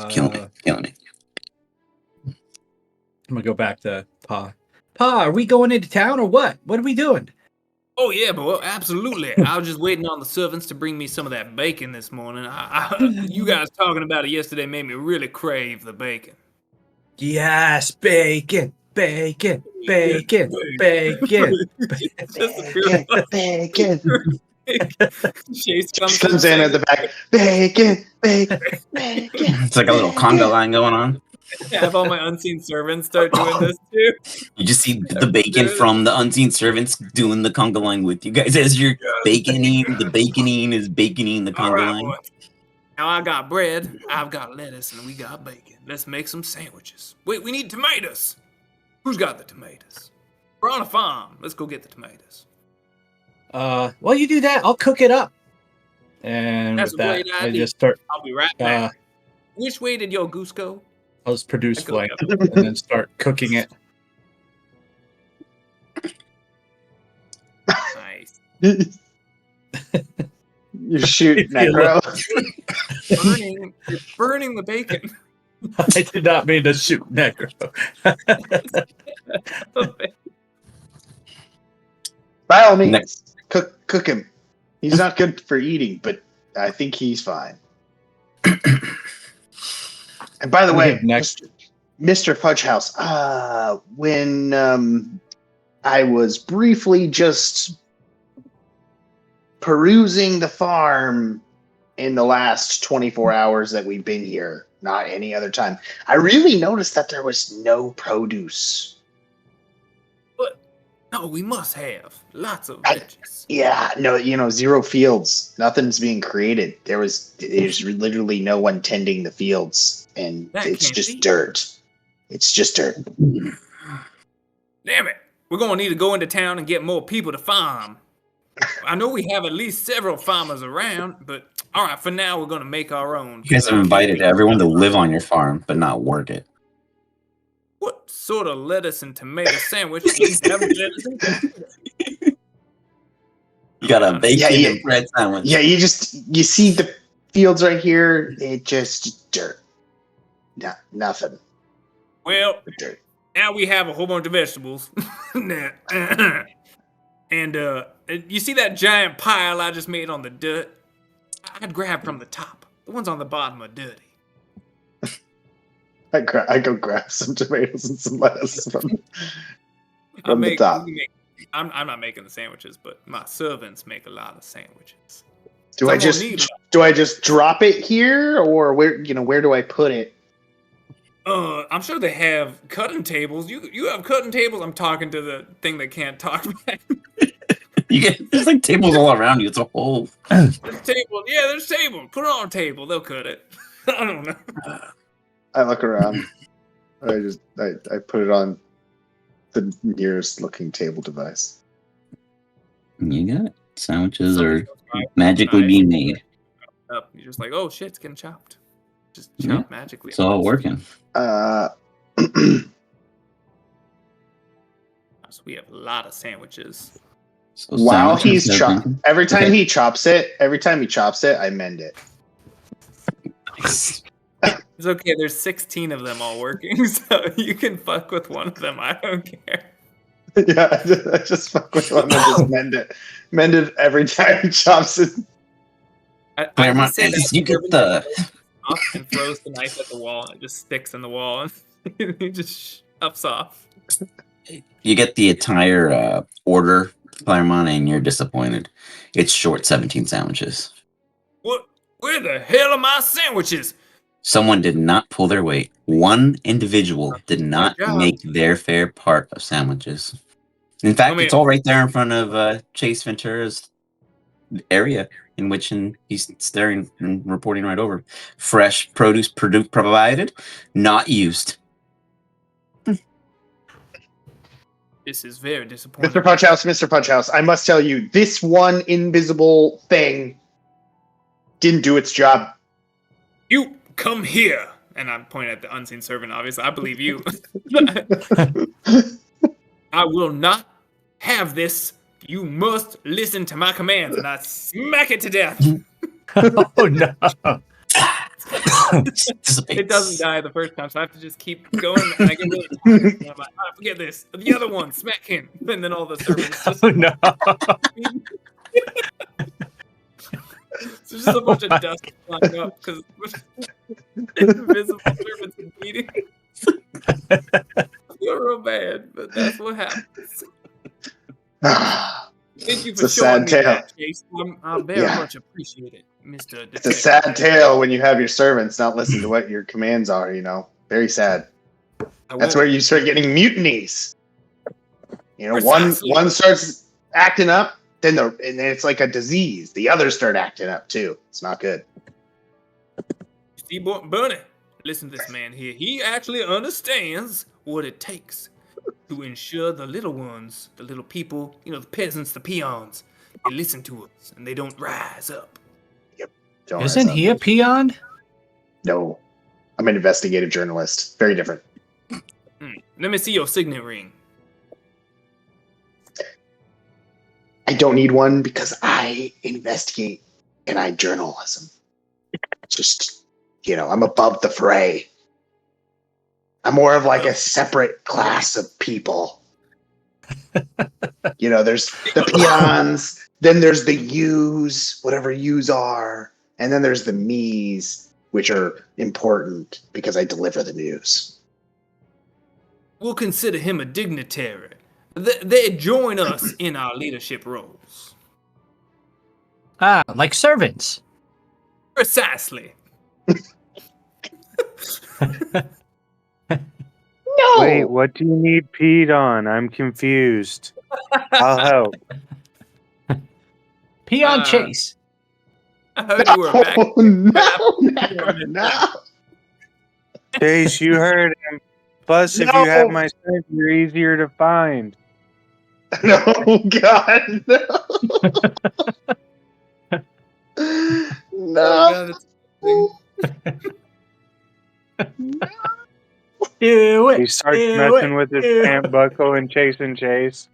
Killing it. I'm gonna go back to Pa. Pa, are we going into town or what? What are we doing? Oh yeah, but absolutely. I was just waiting on the servants to bring me some of that bacon this morning. You guys talking about it yesterday made me really crave the bacon. Yes, bacon, bacon, bacon, bacon. Bacon. Chase Comes in at the back. Bacon, bacon, bacon. It's like a little conga line going on. Have all my unseen servants start doing this too. You just see the bacon from the unseen servants doing the conga line with you guys as you're baconing. The baconing is baconing the All conga right, line. boys. Now I got bread, I've got lettuce, and we got bacon. Let's make some sandwiches. Wait, we need tomatoes. Who's got the tomatoes? We're on a farm. Let's go get the tomatoes. Well, you do that. I'll cook it up. And That's with a that, great I idea. just start. I'll be right back. Which way did your goose go? I'll just produce I cook flank it up. and then start cooking it. Nice. You're shooting Necro. You're burning the bacon. I did not mean to shoot Necro. By all means, cook him. He's not good for eating, but I think he's fine. And by the way, Mr. Fudgehouse, when I was briefly just perusing the farm in the last 24 hours that we've been here, not any other time, I really noticed that there was no produce. But no, we must have lots of veggies. Yeah, no, zero fields. Nothing's being created. There's literally no one tending the fields, and it's just dirt. It's just dirt. Damn it. We're going to need to go into town and get more people to farm. I know we have at least several farmers around, but all right, for now, we're going to make our own. You guys have invited everyone to live on your farm, but not work it. What sort of lettuce and tomato sandwich do you have? Lettuce and tomato? You got a bacon and bread sandwich. Yeah, you see the fields right here. It just dirt. Nothing. Well, Dirt. now we have a whole bunch of vegetables. And you see that giant pile I just made on the dirt? I'd grab from the top. The ones on the bottom are dirty. I go grab some tomatoes and some lettuce from the top. I'm not making the sandwiches, but my servants make a lot of sandwiches. Do I just drop it here, or where do I put it? I'm sure they have cutting tables. You have cutting tables. I'm talking to the thing that can't talk back. There's like tables all around you. It's a whole. There's table. Yeah, there's table. Put it on a table. They'll cut it. I don't know. I look around. I put it on the nearest looking table device. You got it. Sandwiches are magically being made. You're just like, oh shit, it's getting chopped. Just chop magically. It's all working. So we have a lot of sandwiches. So While sandwiches he's every time he chops it, I mend it. Nice. It's okay. There's 16 of them all working, so you can fuck with one of them. I don't care. Yeah, I just fuck with one and just mend it every time he chops it. I Claremont, just say that you get the off and throws the knife at the wall, and it just sticks in the wall, and he just shuts off. you get the entire order, Claremont, and you're disappointed. It's short 17 sandwiches. What? Where the hell are my sandwiches? Someone did not pull their weight. One individual did not job. make their fair part of sandwiches. In fact, it's all right there in front of Chase Ventura's area in which he's staring and reporting right over. Fresh produce provided, not used. This is very disappointing. Mr. Punchhouse, I must tell you, this one invisible thing didn't do its job. You come here, and I'm pointing at the unseen servant. Obviously, I believe you. I will not have this. You must listen to my commands, and I smack it to death. Oh no! It doesn't die the first time, so I have to just keep going, and I get really tired. And I'm like, I forget this. The other one, smack him, and then all the servants just. Oh no! So just a bunch of dust flying up because invisible servants are beating. I feel real bad, but that's what happens. Thank you for It's a showing sad me tale. that, Chase. I very much appreciate it, Mr. Detective. It's a sad tale when you have your servants not listen to what your commands are, Very sad. That's where you start getting mutinies. Precisely. One starts acting up, and then it's like a disease. The others start acting up too. It's not good. See, Bernie, listen to this man here. He actually understands what it takes to ensure the little ones, the little people, the peasants, the peons, they listen to us and they don't rise up. Don't Isn't rise he up. a peon? No, I'm an investigative journalist. Very different. Let me see your signet ring. I don't need one because I investigate and I journalism. Just, I'm above the fray. I'm more of like a separate class of people. There's the peons, then there's the yous, whatever yous are, and then there's the me's, which are important because I deliver the news. We'll consider him a dignitary. They join us in our leadership roles. Ah, like servants. Precisely. No! Wait, what do you need peed on? I'm confused. I'll help. Peon Chase. I heard you were back. No. Chase, you heard him. Plus, if you have my scent, you're easier to find. No, God, no. No. He starts messing with his pant buckle and Chase.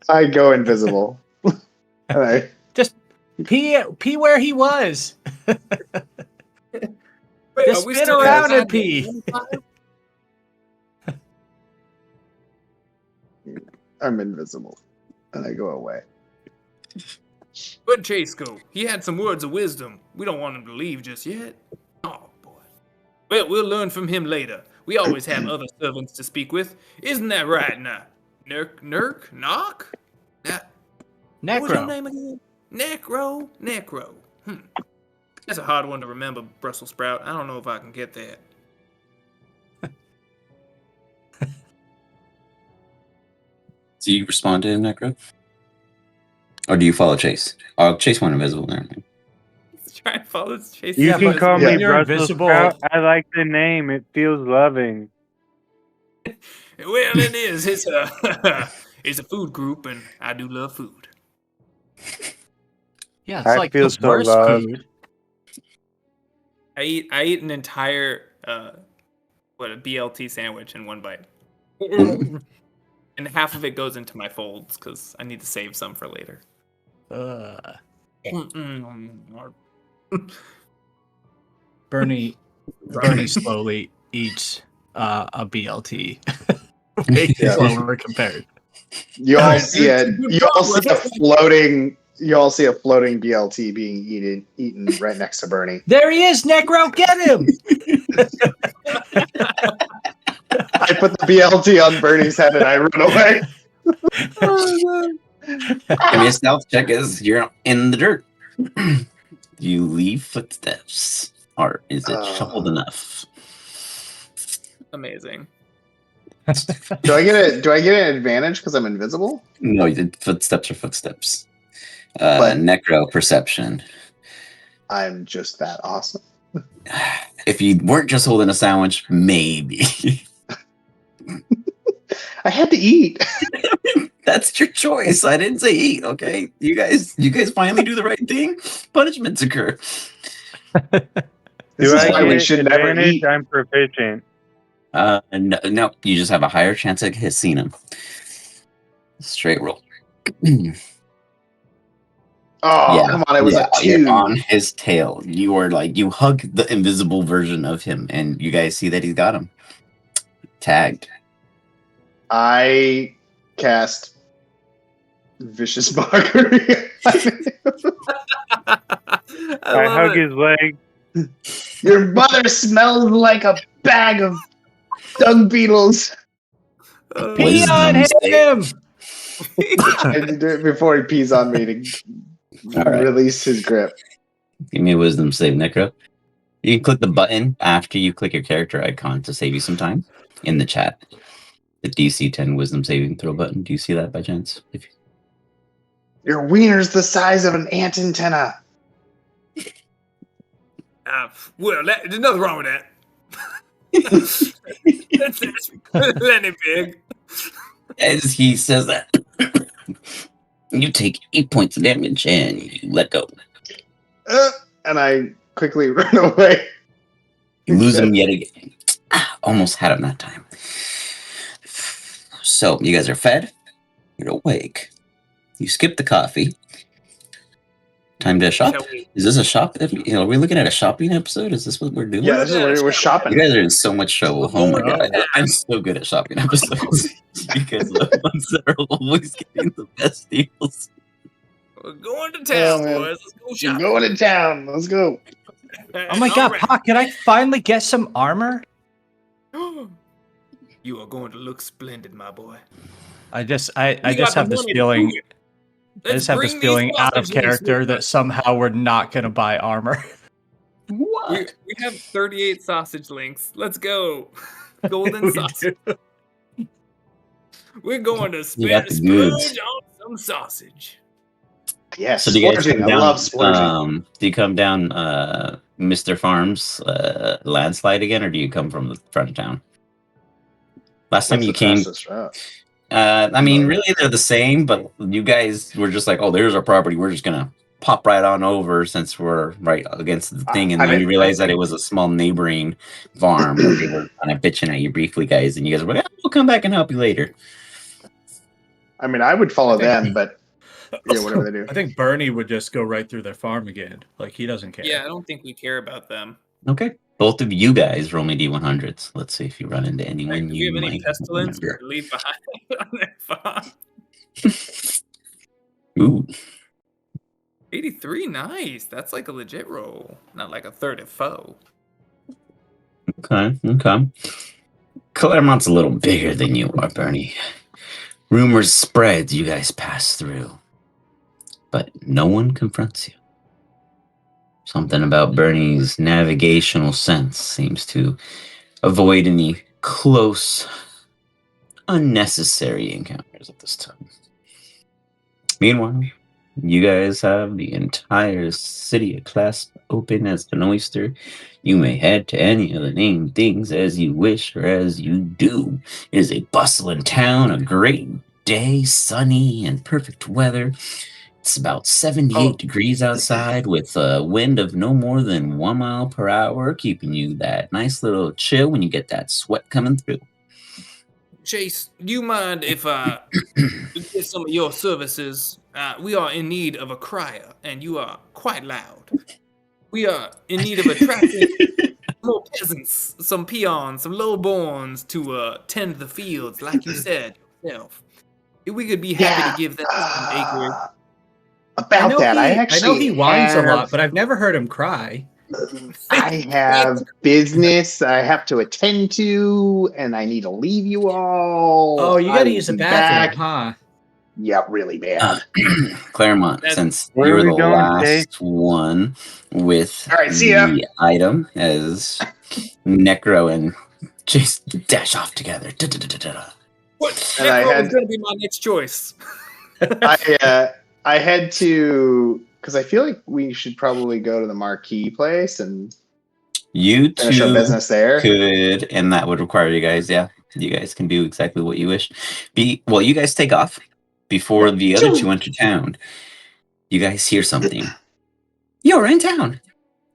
I go invisible. All right. Just pee where he was. Just spin around and pee. I'm invisible. And I go away. Where'd Chase go? He had some words of wisdom. We don't want him to leave just yet. Oh, boy. Well, we'll learn from him later. We always have other servants to speak with. Isn't that right now? Knock? What was your name again? Necro. That's a hard one to remember, Brussels sprout. I don't know if I can get that. Do you respond to him, Necro? Or do you follow Chase? Chase went invisible. Never mind. Let's try and follow Chase. You can call me you're Brussels invisible. sprout. I like the name. It feels loving. Well, it is. It's a food group, and I do love food. Yeah, it's I like feel the so worst loved. food. I eat an entire a BLT sandwich in one bite. And half of it goes into my folds because I need to save some for later. Bernie, Bernie slowly eats a BLT. Way Yeah. slower compared. You all see It's a a good you all see a progress. floating BLT being eaten right next to Bernie. There he is, Necro. Get him. I put the BLT on Bernie's head and I run away. Give me a stealth check as you're in the dirt. You leave footsteps, or is it shuffled enough? Amazing. Do I get an advantage because I'm invisible? No, the footsteps are footsteps. But- Necro perception. I'm just that awesome. If you weren't just holding a sandwich, maybe. I had to eat. That's your choice. I didn't say eat. Okay, you guys finally do the right thing. Punishments occur. This Do is I why we get should never advantage? eat. I'm proficient. No, you just have a higher chance of seeing him. Straight roll. Oh, Yeah, come on. It was a you're 2. on his tail. You are like, you hug the invisible version of him, and you guys see that he's got him tagged. I cast Vicious Mockery. I I love hug it. his leg. Your mother smells like a bag of dung beetles. Pee on Wisdom save. him. I had to do it before he pees on me to All right. release his grip. Give me a wisdom save, Necro. You can click the button after you click your character icon to save you some time in the chat. The DC 10 wisdom saving throw button. Do you see that by chance? Your wiener's the size of an ant antenna. Well, there's nothing wrong with that. That's plenty big. As he says that, you take 8 points of damage and you let go. And I quickly run away. You lose him yet again. Almost had him that time. So, you guys are fed. You're awake. You skip the coffee. Time to shop. Shall we- Is this a shop? Are we looking at a shopping episode? Is this what we're doing? Yeah, this is where we're shopping. You guys are in so much trouble. Oh my We're god. going I'm so good at shopping episodes. Because the ones that are always getting the best deals. We're going to town, Oh, man. boys. Let's go We're shopping. going to town. Let's go. Oh my god, Pa, can I finally get some armor? You are going to look splendid, my boy. I just We got have the this money to feeling. do it. I just have this bring these feeling out of sausage links character with that us. somehow we're not gonna buy armor. We have 38 sausage links. Let's go. Golden sausage. We're going to You got the splurge goods. on some sausage. Yes, So do you guys splurging. come I down? love splurging. Do you come down Mr. Farm's landslide again, or do you come from the front of town? Last time What's you the came, fastest route? I mean, really they're the same, but you guys were just like, "Oh, there's our property. We're just gonna pop right on over since we're right against the thing." And I then you didn't- realized that it was a small neighboring farm that they were kind of bitching at you briefly, guys. And you guys were like, "We'll come back and help you later." I mean, I would follow I think- them, but yeah, whatever they do. I think Bernie would just go right through their farm again. Like he doesn't care. Yeah, I don't think we care about them. Okay, both of you guys roll me d100s. Let's see if you run into anyone Do you we have any might pestilence we remember. could leave behind on their farm? Ooh. 83, nice. That's like a legit roll, not like a 30 foe. Okay. Claremont's a little bigger than you are, Bernie. Rumors spread you guys pass through, but no one confronts you. Something about Bernie's navigational sense seems to avoid any close, unnecessary encounters at this time. Meanwhile, you guys have the entire city of Clasp open as an oyster. You may head to any of the named things as you wish or as you do. It is a bustling town, a great day, sunny and perfect weather. It's about 78 degrees outside with a wind of no more than 1 mile per hour, keeping you that nice little chill when you get that sweat coming through. Chase, do you mind if get some of your services? We are in need of a crier, and you are quite loud. We are in need of attracting. more peasants, some peons, some lowborns to tend the fields, like you said yourself. We could be happy to give them some acres. About that, I actually I know he whines a lot, have, but I've never heard him cry. I have business I have to attend to, and I need to leave you all. Oh, you I got to will use the be bathroom, back. huh? Yeah, really bad. Claremont, That's- since What you are were we the doing, Chase? last one with All right, see ya. the item, as Necro and Chase dash off together. Da-da-da-da-da. What? And I Necro was had- going to be my next choice. I had to, because I feel like we should probably go to the marquee place and You finish our two business there. could, and that would require you guys, yeah. You guys can do exactly what you wish. Well, you guys take off before the other two enter town. You guys hear something. You're in town.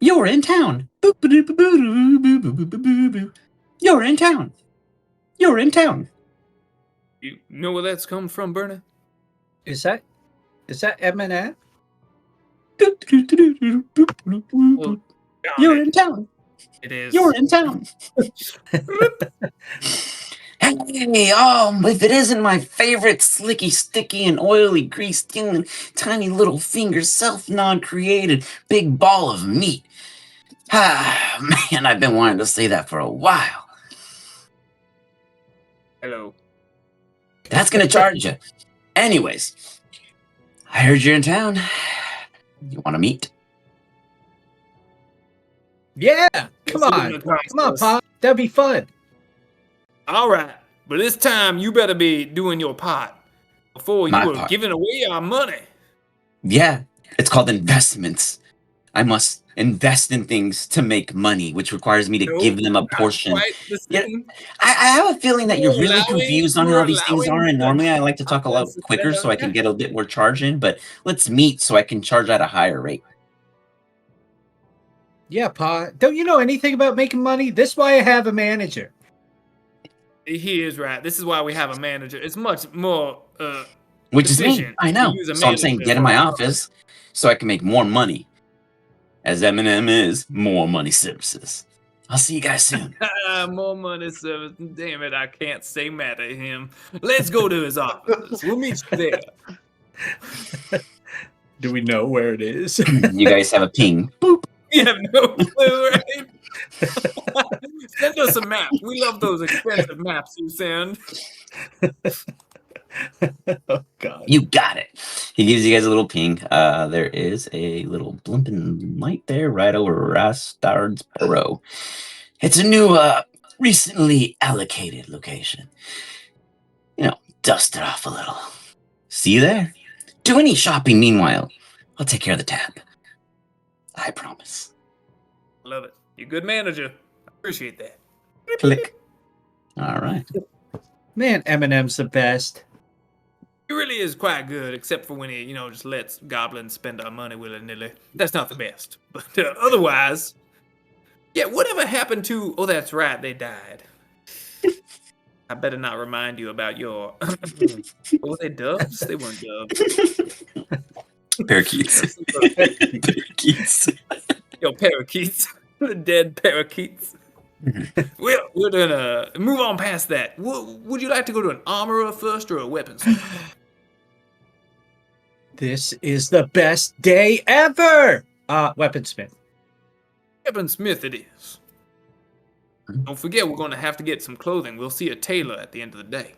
You're in town. Boop-a-doop-a-boo-doo-boo-boo-boo-boo-boo. You're in town. You're in town. You know where that's come from, Bernie? Is that Eminem? Boop-a-doop-a-doo-boop-a-doop-a-doo-boop. You're in town. It is. You're in town. Hey, if it isn't my favorite slicky, sticky, and oily, grease-stealing, tiny little finger, self-non-created big ball of meat. Ah, man, I've been wanting to say that for a while. Hello. That's gonna charge you. Anyways, I heard you're in town. You want to meet? Yeah, come Let's on, do the come on, contest. Pop. That'd be fun. All right, but this time you better be doing your part before My you are part. giving away our money. Yeah, it's called investments. I must invest in things to make money, which requires me to Nope, give them a not portion. quite the Yeah, same. I have a feeling that you're really Allowing- confused on you're how these things are, allowing and the normally I like to talk a lot contest quicker so I can instead get a bit more charge in, but let's meet so I can charge at a higher rate. Yeah, Pa. Don't you know anything about making money? This is why I have a manager. He is right. This is why we have a manager. It's much more Which is me. efficient I to know. use a So I'm saying manager get in for my our office so I can make more money. As Eminem is, more money services. I'll see you guys soon. more money service. Damn it, I can't stay mad at him. Let's go to his office. We'll meet you there. Do we know where it is? You guys have a ping. Boop. You have no clue, right? Send us a map. We love those expensive maps you send. Oh God. You got it. He gives you guys a little ping. There is a little blimping light there right over Rastard's Burrow. It's a new, recently allocated location. Dust it off a little. See you there. Do any shopping meanwhile. I'll take care of the tab. I promise. Love it. You're a good manager. I appreciate that. Click. All right. Man, Eminem's the best. He really is quite good, except for when he, just lets goblins spend our money willy-nilly. That's not the best. But otherwise, yeah, whatever happened to... Oh, that's right, they died. I better not remind you about your... were they doves? They weren't doves. Parakeets. Parakeets. Yo, parakeets. The dead parakeets. Well, we're gonna move on past that. Would you like to go to an armorer first or a weapons? This is the best day ever. Weaponsmith. Weaponsmith it is. Don't forget, we're going to have to get some clothing. We'll see a tailor at the end of the day.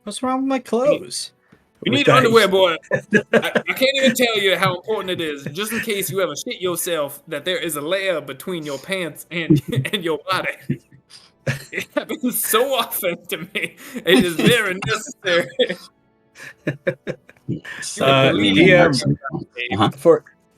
What's wrong with my clothes? You need underwear, boy. I can't even tell you how important it is, just in case you ever shit yourself, that there is a layer between your pants and your body. It happens so often to me. It is very necessary.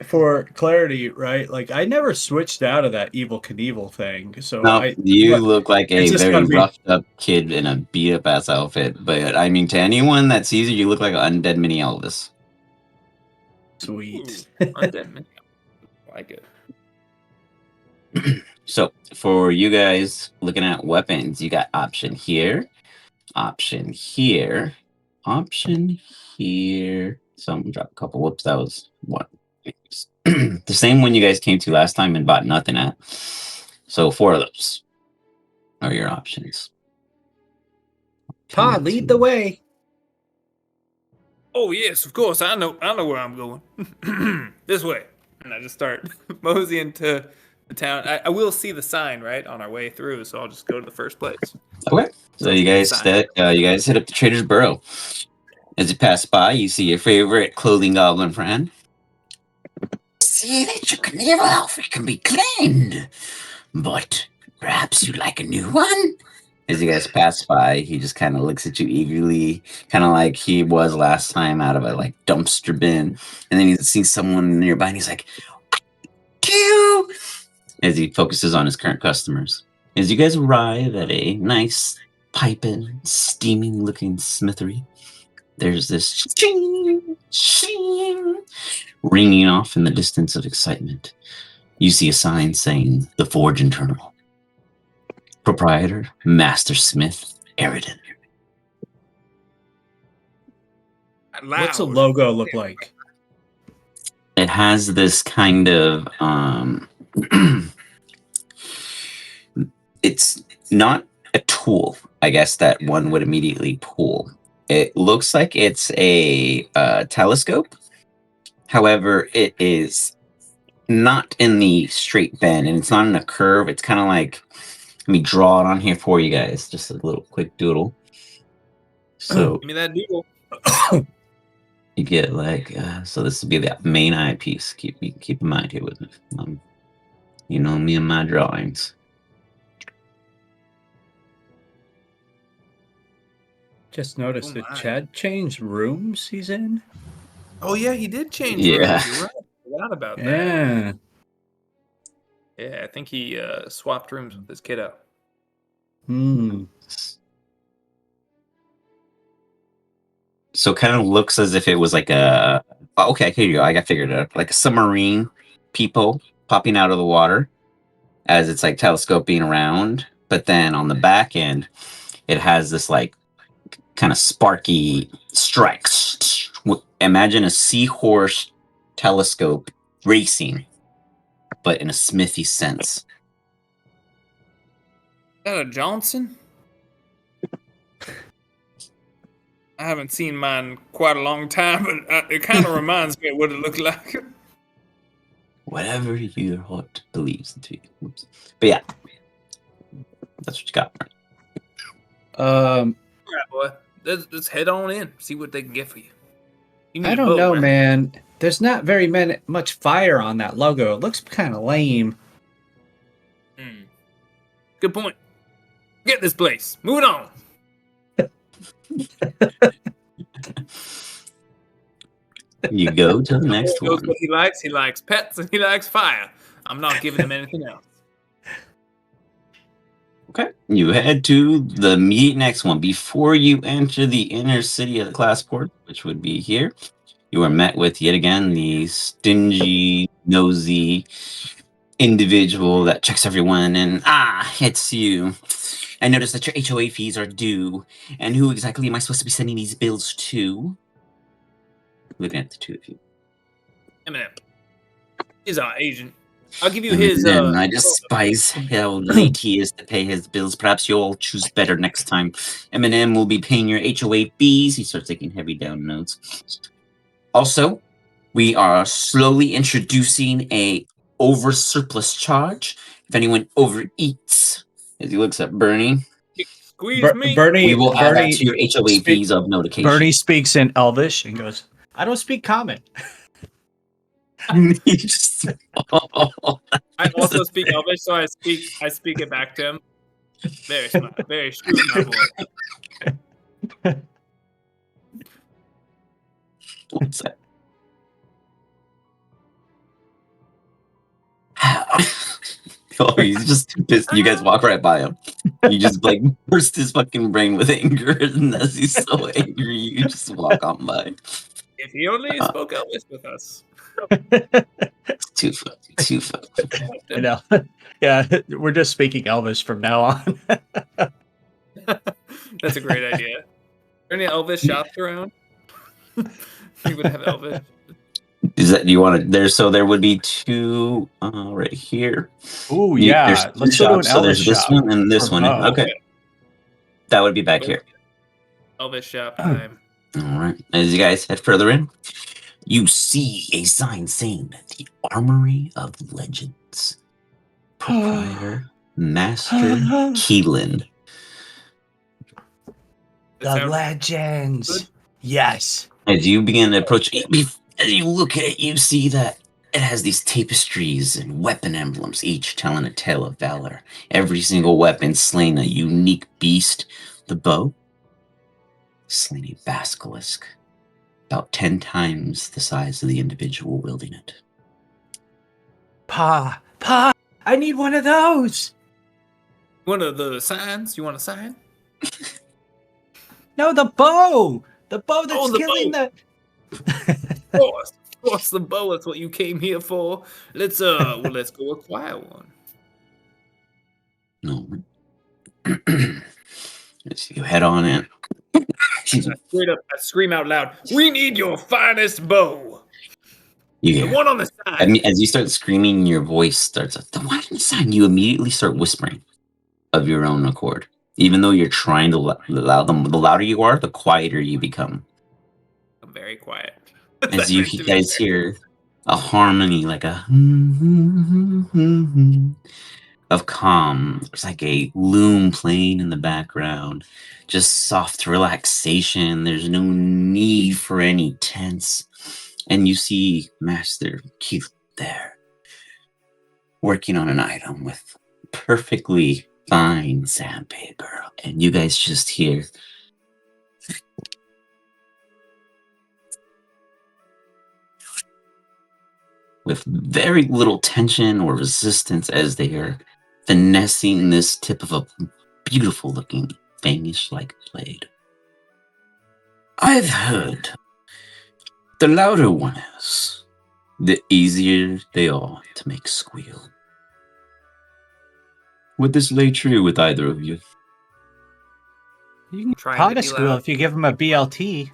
For clarity, right? Like I never switched out of that Evil Knievel thing. So No, you look like a it's just very gonna be- roughed up kid in a beat up ass outfit. But I mean, to anyone that sees you, you look like an undead mini Elvis. Sweet. Undead man. I like it. So for you guys looking at weapons, you got option here, option here, option here. So I'm gonna drop a couple. Whoops, that was one. The same one you guys came to last time and bought nothing at. So 4 of those are your options. Todd, lead the way. Oh yes, of course. I know where I'm going. This way. And I just start moseying to the town. I will see the sign right on our way through, so I'll just go to the first place. Okay. So you guys Sign. you guys hit up the Trader's Burrow. As you pass by, you see your favorite clothing goblin friend. See that your clear outfit can be cleaned, but perhaps you'd like a new one? As you guys pass by, he just kind of looks at you eagerly, kind of like he was last time out of a like dumpster bin. And then he sees someone nearby and he's like, "Q!" As he focuses on his current customers. As you guys arrive at a nice, piping, steaming looking smithery, there's this ching, ching, ringing off in the distance of excitement. You see a sign saying the Forge Internal. Proprietor, Master Smith, Eridan. What's the logo look like? It has this kind of it's not a tool, I guess, that one would immediately pull. It looks like it's a telescope. However, it is not in the straight bend, and it's not in a curve. It's kind of like, let me draw it on here for you guys. Just a little quick doodle. So Give me that doodle. you get like, so this would be the main eyepiece. Keep in mind here with me. You know me and my drawings. Just noticed that Chad changed rooms he's in. Oh yeah, he did change Yeah. rooms. You're right. I forgot about that. Yeah. Yeah, I think he swapped rooms with his kiddo. So it kind of looks as if it was like a... Oh, okay, here you go. I got figured it out. Like a submarine people popping out of the water as it's like telescoping around. But then on the back end, it has this like kind of sparky strikes. Imagine a seahorse telescope racing, but in a Smithy sense. Is that a Johnson? I haven't seen mine quite a long time, but it kind of reminds me of what it looked like. Whatever your heart believes into. Oops. But yeah, that's what you got. All right, boy. Let's head on in. See what they can get for you. I don't know, man. There's not very much fire on that logo. It looks kind of lame. Good point. Get this place. Move it on. You go to the next one. What he likes. He likes pets and he likes fire. I'm not giving him anything else. Okay. You head to the immediate next one. Before you enter the inner city of the Classport, which would be here, you are met with yet again the stingy, nosy individual that checks everyone and it's you. I noticed that your HOA fees are due. And who exactly am I supposed to be sending these bills to? Looking at the two of you. Eminem. He's our agent. I'll give you his. I despise how late he is to pay his bills. Perhaps you'll choose better next time. Eminem will be paying your HOA fees. He starts taking heavy down notes. Also, we are slowly introducing a over surplus charge. If anyone overeats, as he looks at Bernie, Squeeze me. Bernie, we will add that to your HOA fees of notification. Bernie speaks in Elvish and goes, "I don't speak common." I also speak Elvish, so I speak it back to him. Very smart, very shrewd, my boy. What's that? Oh, he's just too pissed. You guys walk right by him. You just like burst his fucking brain with anger, and as he's so angry, you just walk on by. If he only spoke Elvish with us. Too funny. I know. Yeah, we're just speaking Elvish from now on. That's a great idea. Are there any Elvish shops around? We would have Elvish. Is that, do you want to, there, so there would be two right here. Ooh, There's yeah. two Let's go to an shops, so Elvis there's this shop. one and this for one. bow. Okay. That would be back here. Elvis shop time. All right. As you guys head further in, you see a sign saying the Armory of Legends. Proprietor, Master Keelan. That The sound legends. good? Yes. As you begin to approach, as you look at it, you see that it has these tapestries and weapon emblems, each telling a tale of valor. Every single weapon slaying a unique beast. The bow, slain a basilisk, about 10 times the size of the individual wielding it. Pa, I need one of those. One of the signs? You want a sign? No, the bow. The bow that's Oh, the killing bow. Of course, the bow is what you came here for. Let's let's go acquire one. No. As you head on in. Excuse me. Straight up, I scream out loud. We need your finest bow. You The hear. one on the side. I mean, as you start screaming, your voice starts. The one on the side, you immediately start whispering of your own accord. Even though you're trying to the louder you are, the quieter you become. I'm very quiet. As you guys hear a harmony, like a of calm. There's like a loom playing in the background. Just soft relaxation. There's no need for any tense. And you see Master Keith there, working on an item with perfectly fine sandpaper. And you guys just hear with very little tension or resistance as they are finessing this tip of a beautiful looking fangish-like blade. I've heard the louder one is, the easier they are to make squeal. Would this lay true with either of you? You can Trying try to to be school loud. if you give him a BLT.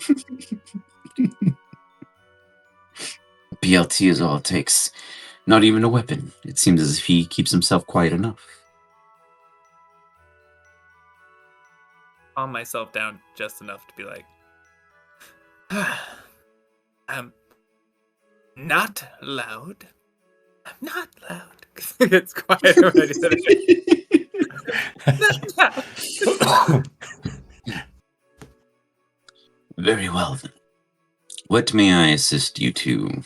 BLT is all it takes. Not even a weapon. It seems as if he keeps himself quiet enough. Calm myself down just enough to be like, I'm not loud. I'm not loud. It's quiet already. Very well then. What may I assist you to,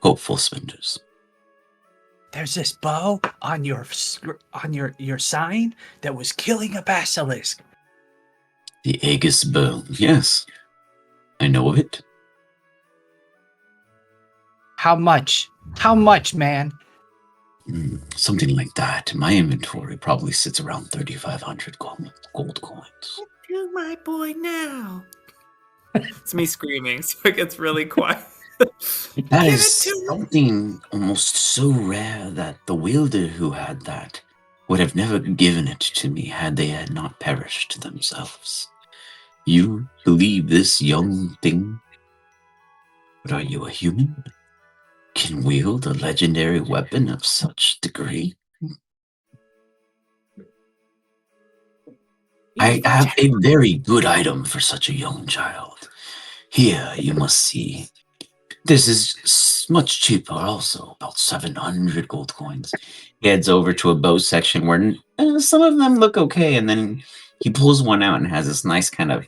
hopeful spenders? There's this bow on your sign that was killing a basilisk. The Aegis bow. Yes, I know of it. How much? How much, man? Something like that. My inventory probably sits around 3,500 gold coins. To my boy now. It's me screaming, so it gets really quiet. That Give is it to me. something almost so rare that the wielder who had that would have never given it to me had they had not perished themselves. You believe this young thing? But are you a human? Can wield a legendary weapon of such degree? I have a very good item for such a young child. Here, you must see. This is much cheaper also, about 700 gold coins. He heads over to a bow section where some of them look okay, and then he pulls one out and has this nice kind of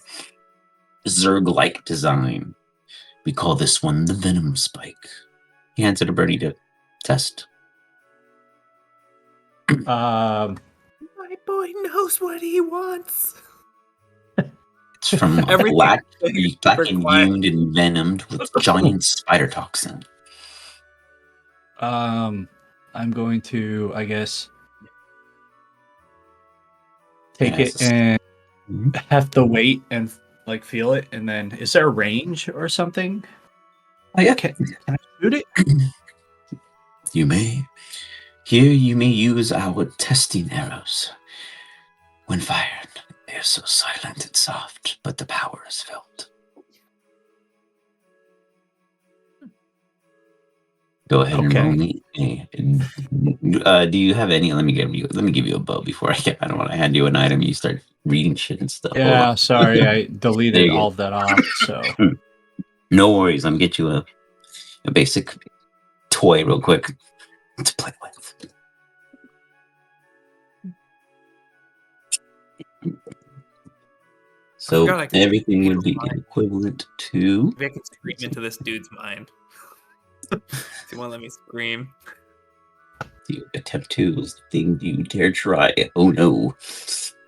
Zerg-like design. We call this one the Venom Spike. He hands it to Bernie to test. My boy knows what he wants. It's from Everything black is and super quiet. imbued and venomed with giant spider toxin. I'm going to, I guess, take Yes. it and have the weight and like feel it, and then is there a range or something? Oh, yeah. Can I shoot it? You may. Here you may use our testing arrows. When fired, they are so silent and soft, but the power is felt. Go ahead and roll Okay. me. Do you have any? Let me give you a bow before I get. I don't want to hand you an item. You start reading shit and stuff. Hold Yeah, on. sorry, I There deleted you go. all of that off. So No worries. I'm gonna get you a basic toy real quick to play with. So forgot I could everything read would be online. equivalent to. Maybe I can scream into this dude's mind. Do you want to let me scream? You attempt to is the thing you dare try. Oh no.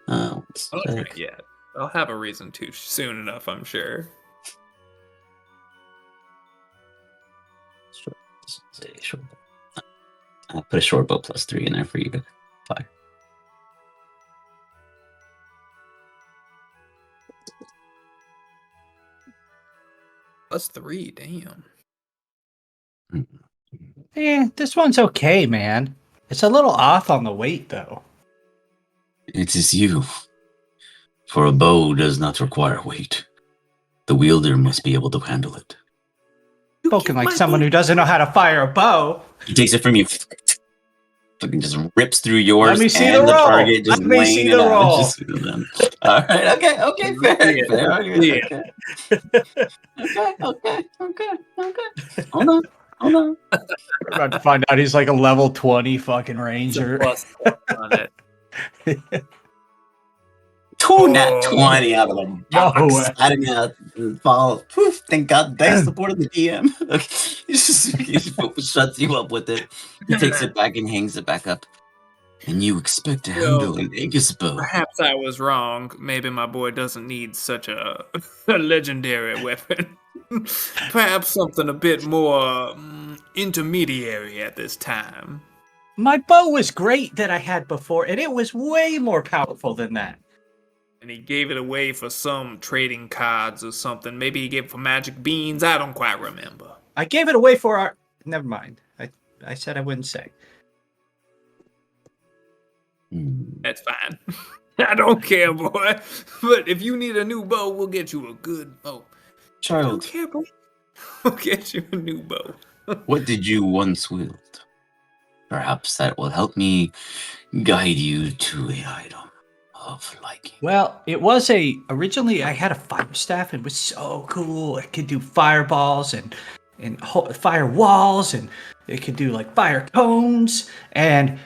I'm not trying yet. I'll have a reason to soon enough, I'm sure. Short. I'll put a short bow +3 in there for you to fire. +3, damn. this one's okay, man. It's a little off on the weight, though. It is you. For a bow does not require weight. The wielder must be able to handle it. Spoken like someone who doesn't know how to fire a bow. He takes it from you. Fucking just rips through yours. Let me see and the roll. target, just Let me laying see it the out. roll. Just, all right. Okay. Fair. Okay. Hold on. We're about to find out he's like a level 20 fucking ranger. +4 on it. Two nat 20 out of the No box. way. I didn't have to fall. Poof, thank God. Thanks support of the DM. Okay. He just shuts you up with it. He takes it back and hangs it back up. And you expect to handle an Aegis bow. Perhaps I was wrong. Maybe my boy doesn't need such a legendary weapon. Perhaps something a bit more intermediary at this time. My bow was great that I had before, and it was way more powerful than that. And he gave it away for some trading cards or something. Maybe he gave it for magic beans. I don't quite remember. I gave it away for our... Never mind. I said I wouldn't say. That's fine. I don't care, boy. But if you need a new bow, we'll get you a good bow. I Child, don't care, boy. We'll get you a new bow. what did you once wield? Perhaps that will help me guide you to a item of liking. Well, it was originally I had a fire staff. It was so cool. It could do fireballs and fire walls, and it could do like fire cones. And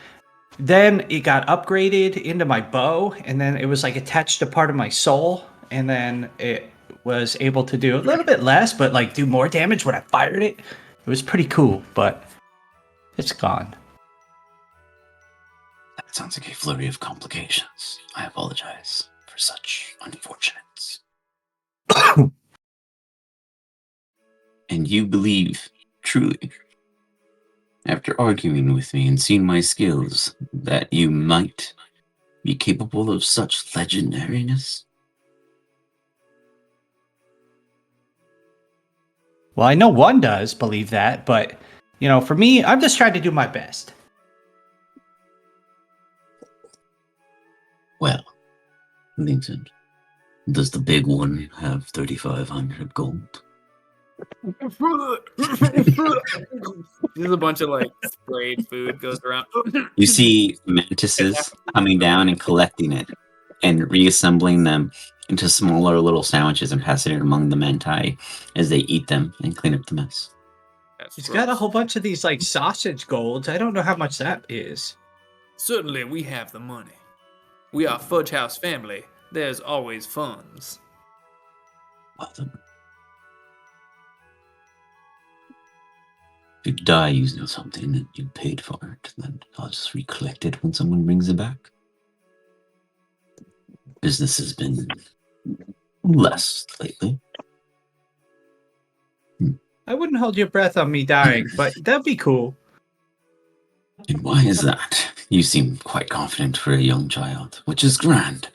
then it got upgraded into my bow, and then it was like attached to part of my soul, and then it was able to do a little bit less, but like do more damage when I fired it. It was pretty cool, but it's gone. That sounds like a flurry of complications. I apologize for such unfortunates. And you believe, truly, after arguing with me and seeing my skills, that you might be capable of such legendariness? Well, I know one does believe that, but, for me, I'm just trying to do my best. Well, Vincent, does the big one have 3,500 gold? There's a bunch of like sprayed food goes around. You see mantises coming down and collecting it and reassembling them into smaller little sandwiches and passing it among the manti as they eat them and clean up the mess. He's got a whole bunch of these like sausage golds. I don't know how much that is. Certainly, we have the money. We are FUDGEHOUSE family. There's always funds. If you die using something that you paid for it, then I'll just recollect it when someone brings it back. Business has been less lately. I wouldn't hold your breath on me dying, but that'd be cool. And why is that? You seem quite confident for a young child, which is grand.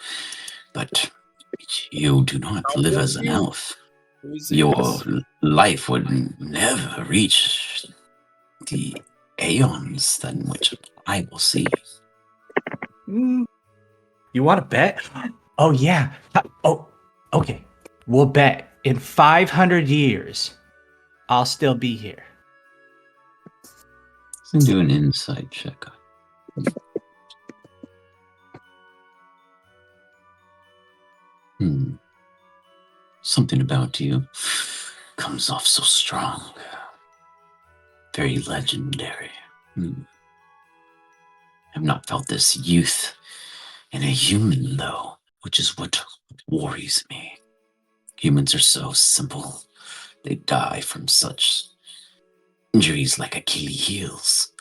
But you do not live as an elf. Your life would never reach the aeons than which I will see. You want to bet? Oh, yeah. Oh, okay. We'll bet in 500 years, I'll still be here. Let's do an insight check. Something about you comes off so strong. Very legendary. I've not felt this youth in a human, though, which is what worries me. Humans are so simple. They die from such injuries like Achilles' heels.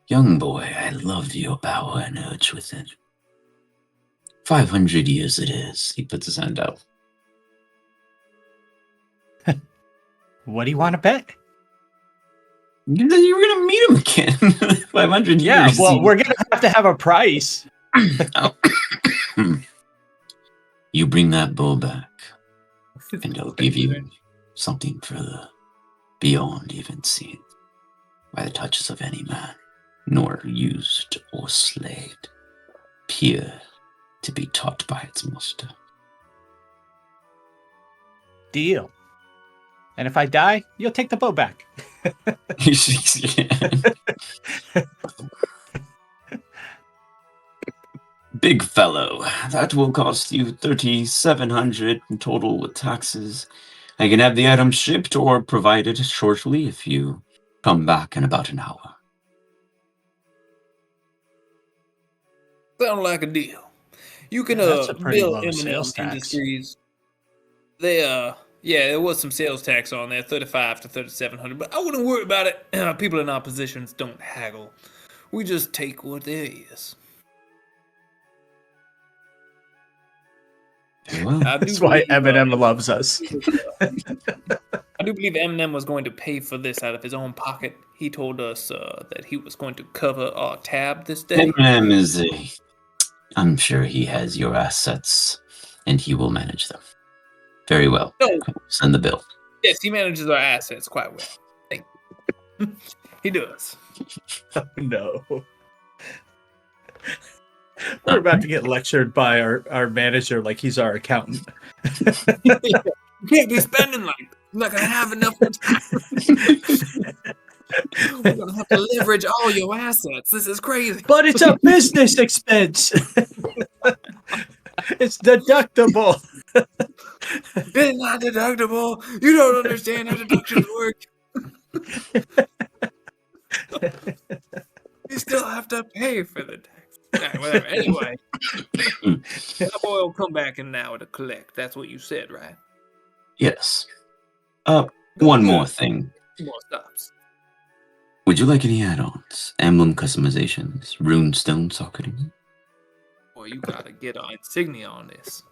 Young boy, I love your power and urge within. 500 years it is. He puts his hand out. What do you want to bet? You were gonna meet him again. 500 Yeah, years. well, we're gonna have to have a price. Oh. You bring that bow back, and I'll give you something for the beyond even seen by the touches of any man, nor used or slayed, pure to be taught by its master. Deal. And if I die, you'll take the bow back. He shakes your hand. Big fellow, that will cost you 3,700 in total with taxes. I can have the item shipped or provided shortly if you come back in about an hour. Sound like a deal. You can That's a pretty bill low M&M sales tax. Industries. They yeah, there was some sales tax on there, 3,500 to 3,700, but I wouldn't worry about it. People in our positions don't haggle. We just take what there is. Very well. That's why Eminem loves us. I do believe Eminem was going to pay for this out of his own pocket. He told us that he was going to cover our tab this day. Eminem is I'm sure he has your assets, and he will manage them. Very well. No. Send the bill. Yes, he manages our assets quite well. Thank you. He does. No. We're about to get lectured by our manager like he's our accountant. You can't be spending like you're not gonna have enough time. We're gonna have to leverage all your assets. This is crazy. But it's a business expense. It's deductible. It's not deductible. You don't understand how deductions work. You still have to pay for the tax. Right, whatever. Anyway, that boy will come back in an hour to collect. That's what you said, right? Yes. One more thing. 2 more stops. Would you like any add-ons? Emblem customizations? Runestone socketing? Boy, you gotta get an insignia on this.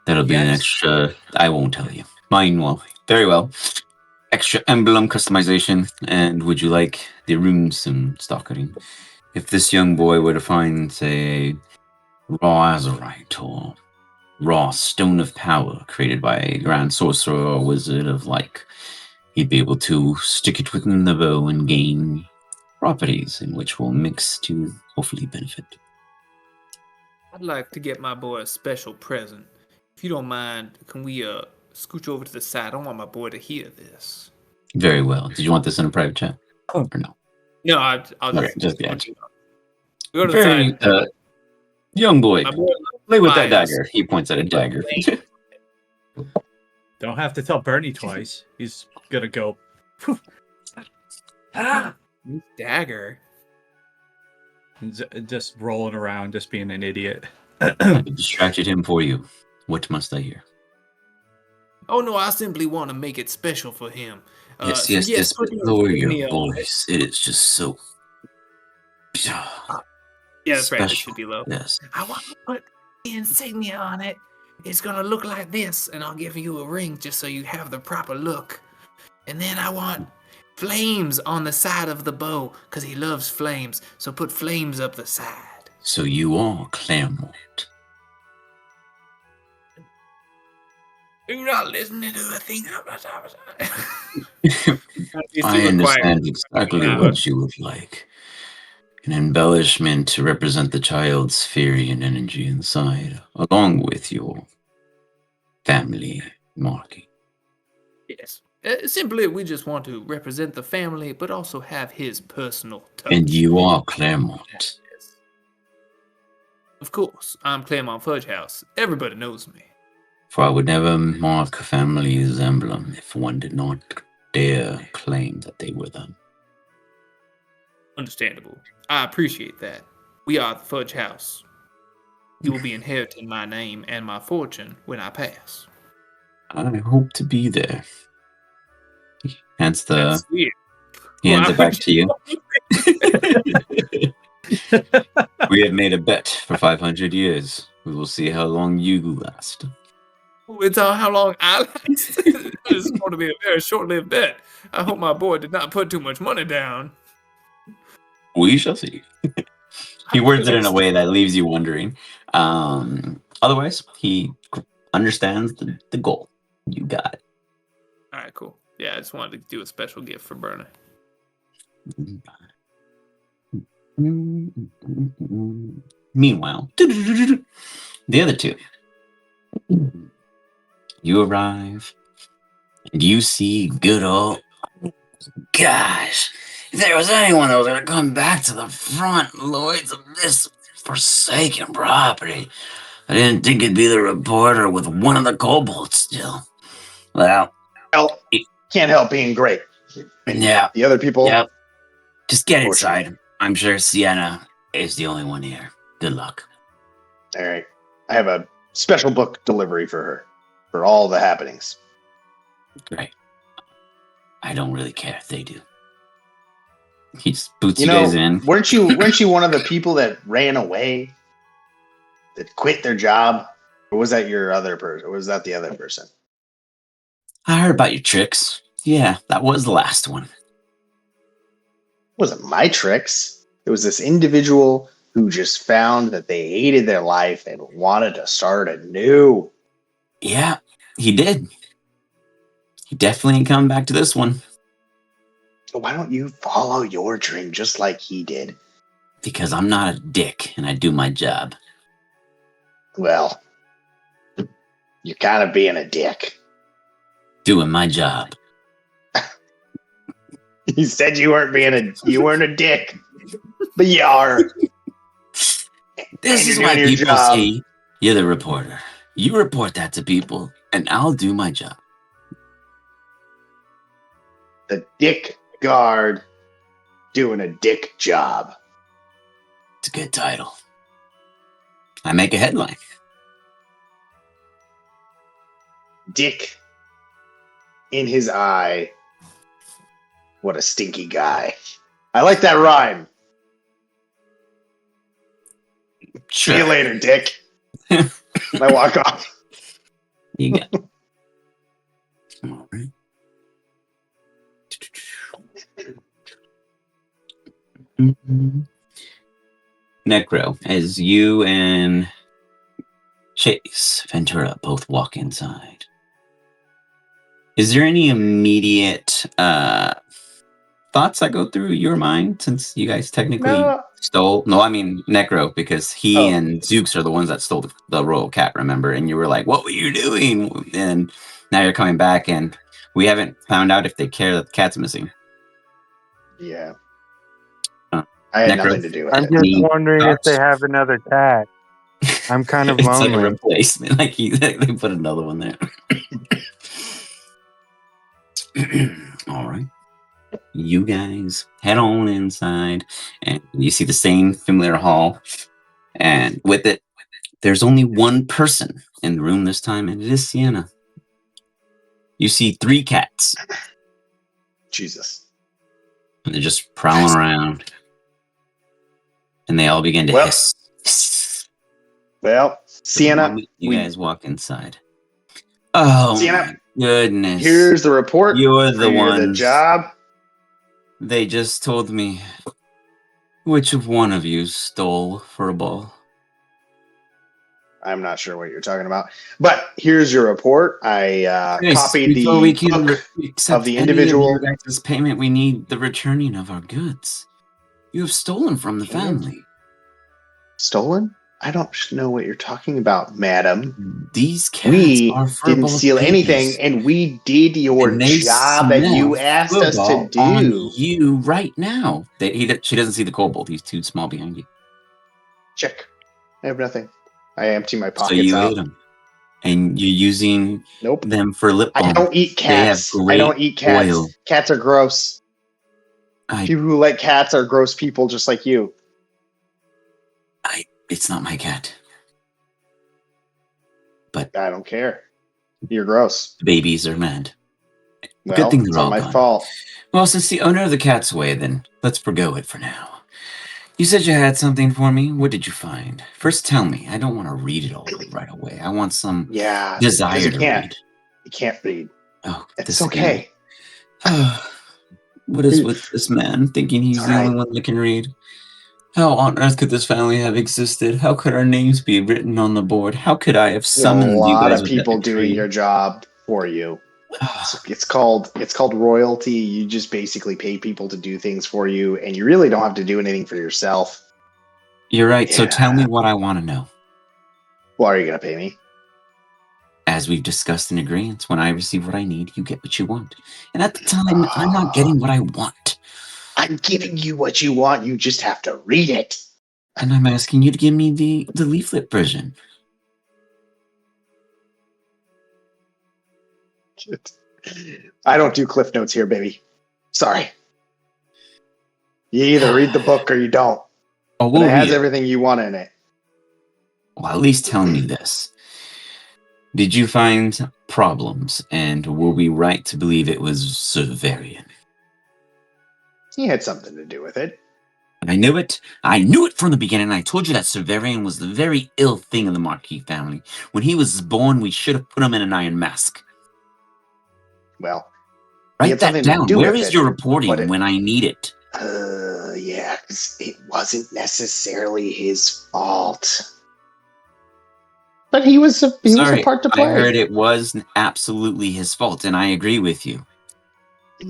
That'll be an Yes. extra... I won't tell you. Mine will. Very well. Extra emblem customization. And would you like the runestone socketing? If this young boy were to find, say, raw azerite or raw stone of power created by a grand sorcerer or wizard of like, he'd be able to stick it within the bow and gain properties in which will mix to hopefully benefit. I'd like to get my boy a special present. If you don't mind, can we scooch over to the side? I don't want my boy to hear this. Very well. Did you want this in a private chat? Or no? No, I'll Okay, just the I'll answer. go to the Very, side. young boy, My boy play with that fires. dagger. He points at a dagger. Don't have to tell Bernie twice. He's gonna go. Dagger. Just rolling around, just being an idiot. I distracted him for you. What must I hear? Oh no, I simply want to make it special for him. Yes, but lower your voice. It is just so... Yeah, that's right. It special. should be low. Yes. I want to put the insignia on it. It's gonna look like this, and I'll give you a ring just so you have the proper look. And then I want flames on the side of the bow, because he loves flames. So put flames up the side. So you are Claremont. You're not listening to a thing. I understand exactly what you would like. An embellishment to represent the child's fury and energy inside, along with your family marking. Yes. Simply, we just want to represent the family, but also have his personal touch. And you are Claremont. Yes. Of course, I'm Claremont FUDGEHOUSE. Everybody knows me. For I would never mark a family's emblem if one did not dare claim that they were them. Understandable. I appreciate that. We are the FUDGEHOUSE. You will be inheriting my name and my fortune when I pass. I hope to be there. He hands That's sweet. it back to you. We have made a bet for 500 years. We will see how long you last. It's how long I last. This is going to be a very short-lived bet. I hope my boy did not put too much money down. We shall see. He words it in a way that leaves you wondering. Otherwise, he understands the goal. You got it. All right, cool. Yeah, I just wanted to do a special gift for Bernie. Meanwhile, the other two. You arrive, and you see good old... Gosh, if there was anyone that was going to come back to the front lords of this forsaken property, I didn't think it'd be the reporter with one of the kobolds still. Well, can't help being great. Yeah. The other people... Yep. Just get inside. I'm sure Sienna is the only one here. Good luck. All right. I have a special book delivery for her, for all the happenings. Great. I don't really care if they do. He just boots you guys in. Weren't you one of the people that ran away? That quit their job? Or was that your other person? Or was that the other person? I heard about your tricks. Yeah, that was the last one. It wasn't my tricks. It was this individual who just found that they hated their life and wanted to start anew. Yeah, he did. He definitely ain't coming back to this one. So why don't you follow your dream just like he did? Because I'm not a dick and I do my job. Well, you're kind of being a dick. Doing my job. You said you weren't a dick, but you are. This is why people say you're the reporter. You report that to people, and I'll do my job. The dick guard doing a dick job. It's a good title. I make a headline. Dick in his eye. What a stinky guy. I like that rhyme. Sure. See you later, Dick. I walk off. You got it. All right. Necro, as you and Chase Ventura both walk inside, is there any immediate thoughts that go through your mind, since you guys technically stole? No, I mean Necro, because he and Zooks are the ones that stole the royal cat, remember? And you were like, what were you doing? And now you're coming back, and we haven't found out if they care that the cat's missing. Yeah. I had nothing to do with I'm it. just wondering if they have another cat. I'm kind of It's lonely. like a replacement. Like they put another one there. All right. You guys head on inside, and you see the same familiar hall. And with it, there's only one person in the room this time, and it is Sienna. You see 3 cats. Jesus. And they're just prowling around. And they all begin to hiss. Well, Sienna, You guys walk inside. Oh, Sienna, my goodness. here's the report. You're the one. The job. They just told me which of one of you stole for a ball. I'm not sure what you're talking about. But here's your report. I copied the book of the individual. This payment, we need the returning of our goods. You have stolen from the family. Stolen? I don't know what you're talking about, madam. These cats We are didn't furball steal anything, babies, and we did your and they job that smell you asked us to furball on do. you right now. She doesn't see the kobold. He's too small behind you. Check. I have nothing. I empty my So pockets you out. ate them, and you're using Nope. them for lip I balm. don't eat They have cats. I great don't eat cats. oil. Cats are gross. People who like cats are gross people just like you. It's not my cat. But I don't care. You're gross. the babies are mad. Well, Good thing they're it's not all my gone. fault. Well, since the owner of the cat's away, then let's forgo it for now. You said you had something for me. What did you find? First, tell me. I don't want to read it all right away. I want some Yeah, desire because you to can't. read. You can't read. Oh, It's this okay. again. What is with this man thinking he's It's the all only right. one that can read? How on earth could this family have existed? How could our names be written on the board? How could I have There's a summoned you lot guys of with people that doing tree? your job for you. It's called royalty. You just basically pay people to do things for you, and you really don't have to do anything for yourself. You're right. So Yeah. tell me what I want to know. Well, are you gonna pay me? As we've discussed in agreement, when I receive what I need, you get what you want. And at the time, I'm not getting what I want. I'm giving you what you want. You just have to read it. And I'm asking you to give me the leaflet version. I don't do cliff notes here, baby. Sorry. You either read the book or you don't. Oh, But we'll it has read it. everything you want in it. Well, at least tell me this. Did you find problems, and were we right to believe it was Severian? He had something to do with it. I knew it. I knew it from the beginning. I told you that Severian was the very ill thing in the Marquis family. When he was born, we should have put him in an iron mask. Well, he Write had that something to down. do Where with is it, your but reporting it- when I need it? Yeah, 'cause it wasn't necessarily his fault. But he was a part to play. I heard it was absolutely his fault, and I agree with you.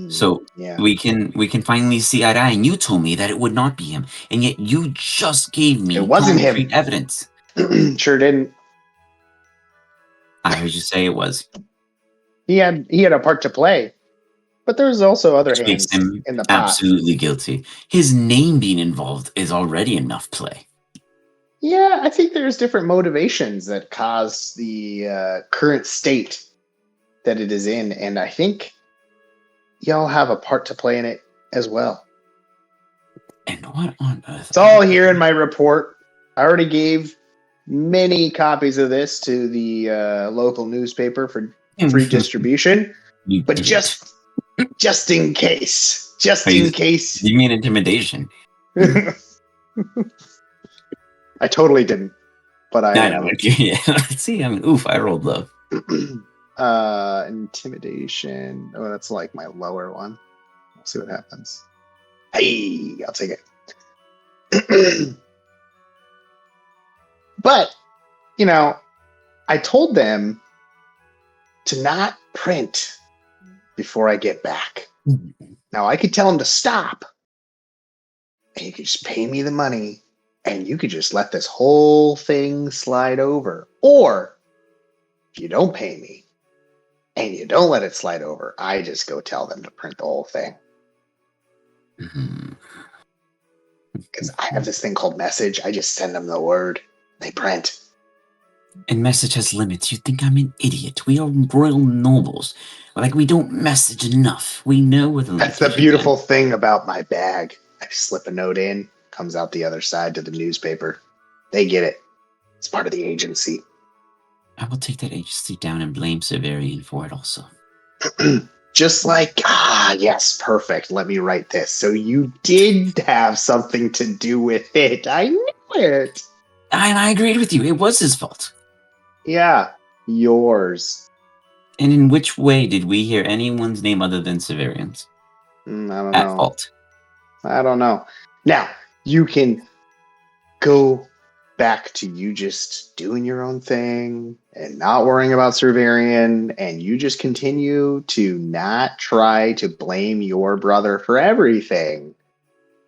So yeah, we can finally see eye to eye. And you told me that it would not be him, and yet you just gave me it wasn't concrete him. evidence. Sure didn't. I heard you say it was. He had a part to play, but there's also other Which makes hands him in the pot. absolutely guilty. His name being involved is already enough play. Yeah, I think there's different motivations that cause the current state that it is in, and I think y'all have a part to play in it as well. And what on earth? It's all here in my report. I already gave many copies of this to the local newspaper for free distribution, You but did. just in case, You mean intimidation? I totally didn't, but I know. Yeah. See, I mean, oof, I rolled low. Intimidation. Oh, that's like my lower one. We'll see what happens. Hey, I'll take it. But, I told them to not print before I get back. Now, I could tell them to stop, and you could just pay me the money, and you could just let this whole thing slide over. Or, if you don't pay me, and you don't let it slide over, I just go tell them to print the whole thing. Because I have this thing called message. I just send them the word. They print. And message has limits. You think I'm an idiot. We are royal nobles. Like, we don't message enough. We know where the That's the beautiful thing about my bag. I just slip a note in, comes out the other side to the newspaper. They get it. It's part of the agency. I will take that agency down and blame Severian for it also. Just like, yes, perfect. Let me write this. So you did have something to do with it. I knew it. And I agreed with you. It was his fault. Yeah, yours. And in which way did we hear anyone's name other than Severian's? I don't At know. fault. I don't know. Now, you can go back to you just doing your own thing and not worrying about Serverian, and you just continue to not try to blame your brother for everything.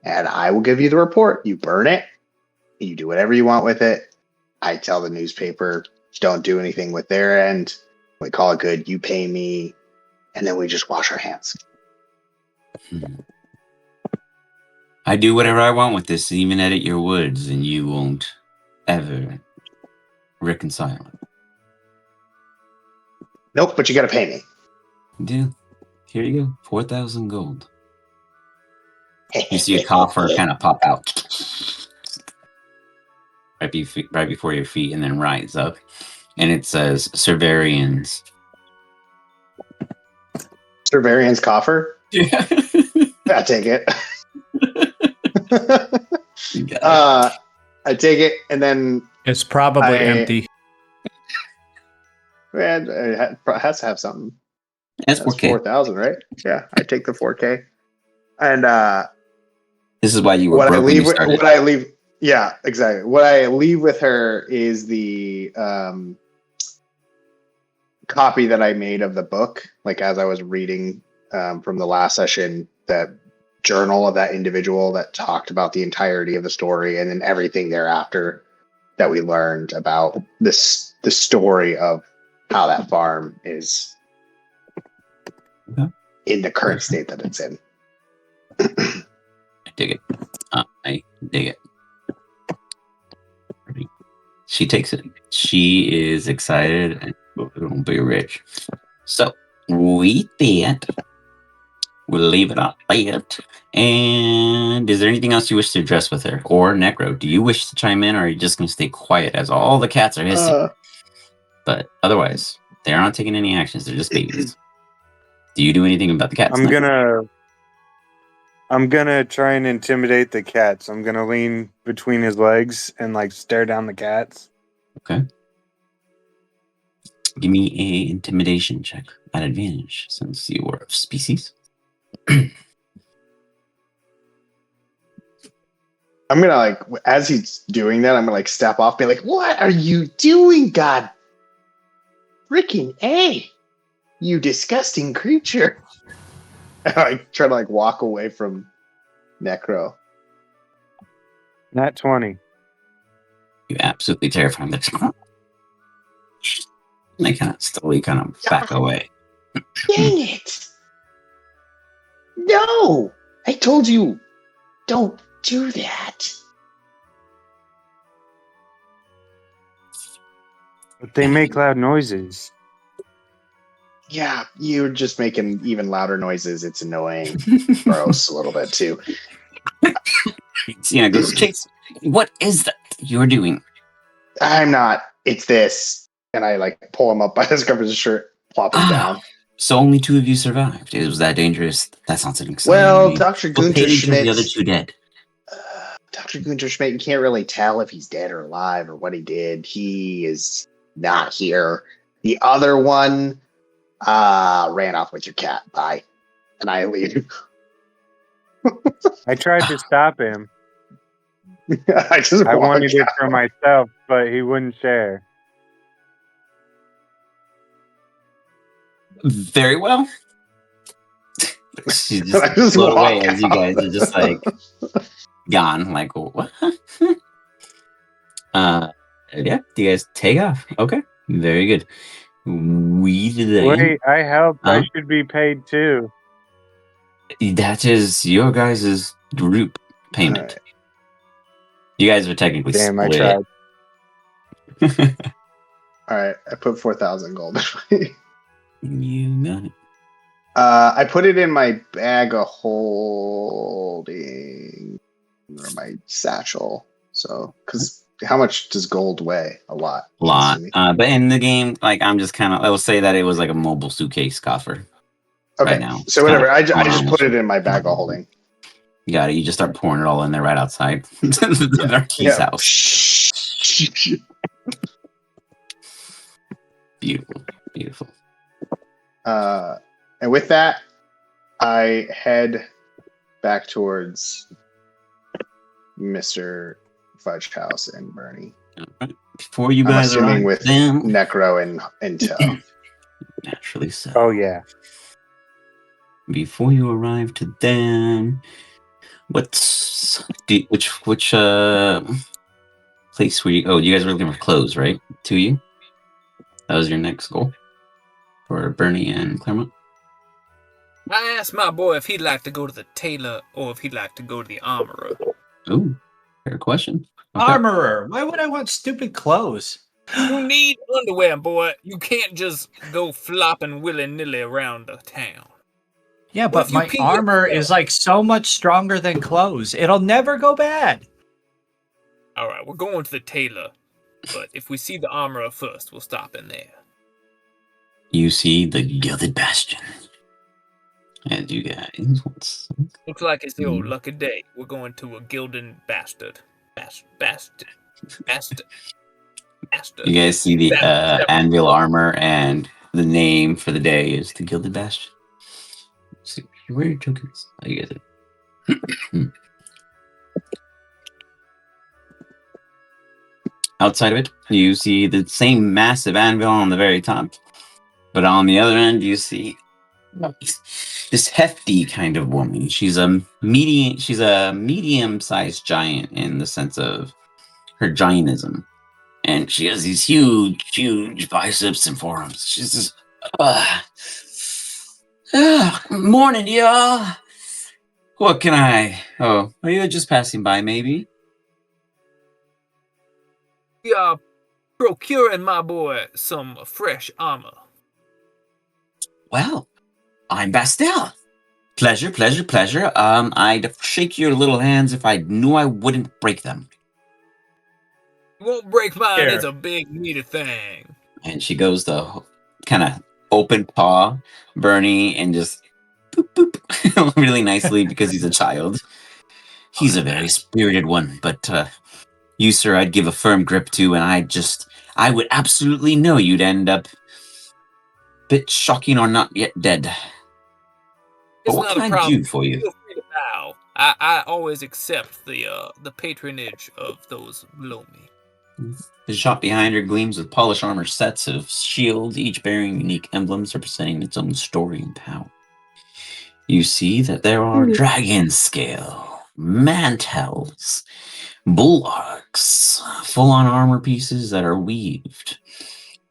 And I will give you the report. You burn it, you do whatever you want with it, I tell the newspaper, don't do anything with their end. We call it good. You pay me, and then we just wash our hands. I do whatever I want with this, even edit your words, and you won't ever reconcile it. Nope, but you got to pay me. Dude, here you go. 4,000 gold. You see a coffer kind of pop out right before your feet and then rise up. And it says Servarians. Servarian's coffer? Yeah. I take it. You got it. I take it, and then It's probably empty. man, it has to have something. That's That's 4K. 4,000, right? Yeah, I take the 4K. And This is why you were what I broke when leave you started. what I leave yeah, exactly. What I leave with her is the copy that I made of the book, like as I was reading from the last session, that journal of that individual that talked about the entirety of the story, and then everything thereafter that we learned about the story of how that farm is in the current state that it's in. I dig it. I dig it. She takes it. She is excited and will be rich. So, with that, we'll leave it at that. And is there anything else you wish to address with her? Or Necro, do you wish to chime in, or are you just going to stay quiet as all the cats are hissing? But otherwise, they're not taking any actions. They're just babies. Do you do anything about the cats? I'm gonna try and intimidate the cats. I'm gonna lean between his legs and like stare down the cats. Okay. Give me a intimidation check at advantage since you were of species. I'm gonna like, as he's doing that, I'm gonna like step off, be like, "What are you doing, God freaking A, you disgusting creature!" And I try to like walk away from Necro. Nat 20. You absolutely terrify them. They kind of slowly back away. Dang it! No, I told you, don't do that. But they make loud noises. Yeah, you're just making even louder noises. It's annoying. Gross a little bit too. Sienna goes, Chase, what is that you're doing? I'm not. It's this. And I like pull him up by the scruff of his shirt, plop him down. So only 2 of you survived. It was that dangerous. That sounds like exciting. Well, Dr. What Gunter page are Schmidt. the other 2 dead? Dr. Gunter Schmidt, you can't really tell if he's dead or alive or what he did. He is not here. The other one ran off with your cat. Bye. And I leave. I tried to stop him. I I wanted it for myself, but he wouldn't share. Very well. She I just just float walk away as you out. guys are just like gone. Like, what? Yeah, you guys take off. Okay, very good. We then. Wait, I helped. Huh? I should be paid too. That is your guys' group payment. Alright. You guys are technically Damn, I split. tried. All right, I put 4,000 gold. You got it. I put it in my bag of holding, or my satchel. So, because how much does gold weigh? A lot. A lot. But in the game, like, I'm just I will say that it was like a mobile suitcase coffer. Okay, Right now. so whatever. I just almost- put it in my bag of holding. You got it. You just start pouring it all in there right outside the Marquis house. Beautiful. Beautiful. And with that, I head back towards Mr. Fudge House and Bernie. Before you I'm guys assuming arrive, with then, Necro and Toe. naturally so. Oh yeah. Before you arrive to them, which place where you... Oh, you guys were looking for clothes, right? To you? That was your next goal? For Bernie and Claremont? I asked my boy if he'd like to go to the tailor or if he'd like to go to the armorer. Ooh, fair question. Okay. Armorer. Why would I want stupid clothes? You need underwear, boy. You can't just go flopping willy-nilly around the town. Yeah, What but if you my pee armor yourself? is like so much stronger than clothes. It'll never go bad. All right, we're going to the tailor, but if we see the armorer first, we'll stop in there. You see the Gilded Bastion. And you guys... Looks like it's the old lucky day. We're going to a gilded bastard. Bastard. You guys see the anvil armor, and the name for the day is the Gilded Bastion. So, where are your tokens? Oh, you guys are... Outside of it, you see the same massive anvil on the very top, but on the other end, you see this hefty kind of woman. She's a medium-sized giant in the sense of her giantism. And she has these huge biceps and forearms. She's just, morning, y'all. What can I... Oh, are you just passing by, maybe? We are procuring my boy some fresh armor. Well, I'm Bastel. Pleasure. I'd shake your little hands if I knew I wouldn't break them. You won't break mine. Here. It's a big, meaty thing. And she goes to kind of open paw Bernie and just boop, boop, really nicely because he's a child. He's a very spirited one, but you, sir, I'd give a firm grip to, and I would absolutely know you'd end up bit shocking or not yet dead. But It's what not can a I problem. do for you? Feel free to bow. I always accept the patronage of those below me. The shop behind her gleams with polished armor sets of shields, each bearing unique emblems representing its own story and power. You see that there are dragon scale, mantels, bulwarks, full-on armor pieces that are weaved.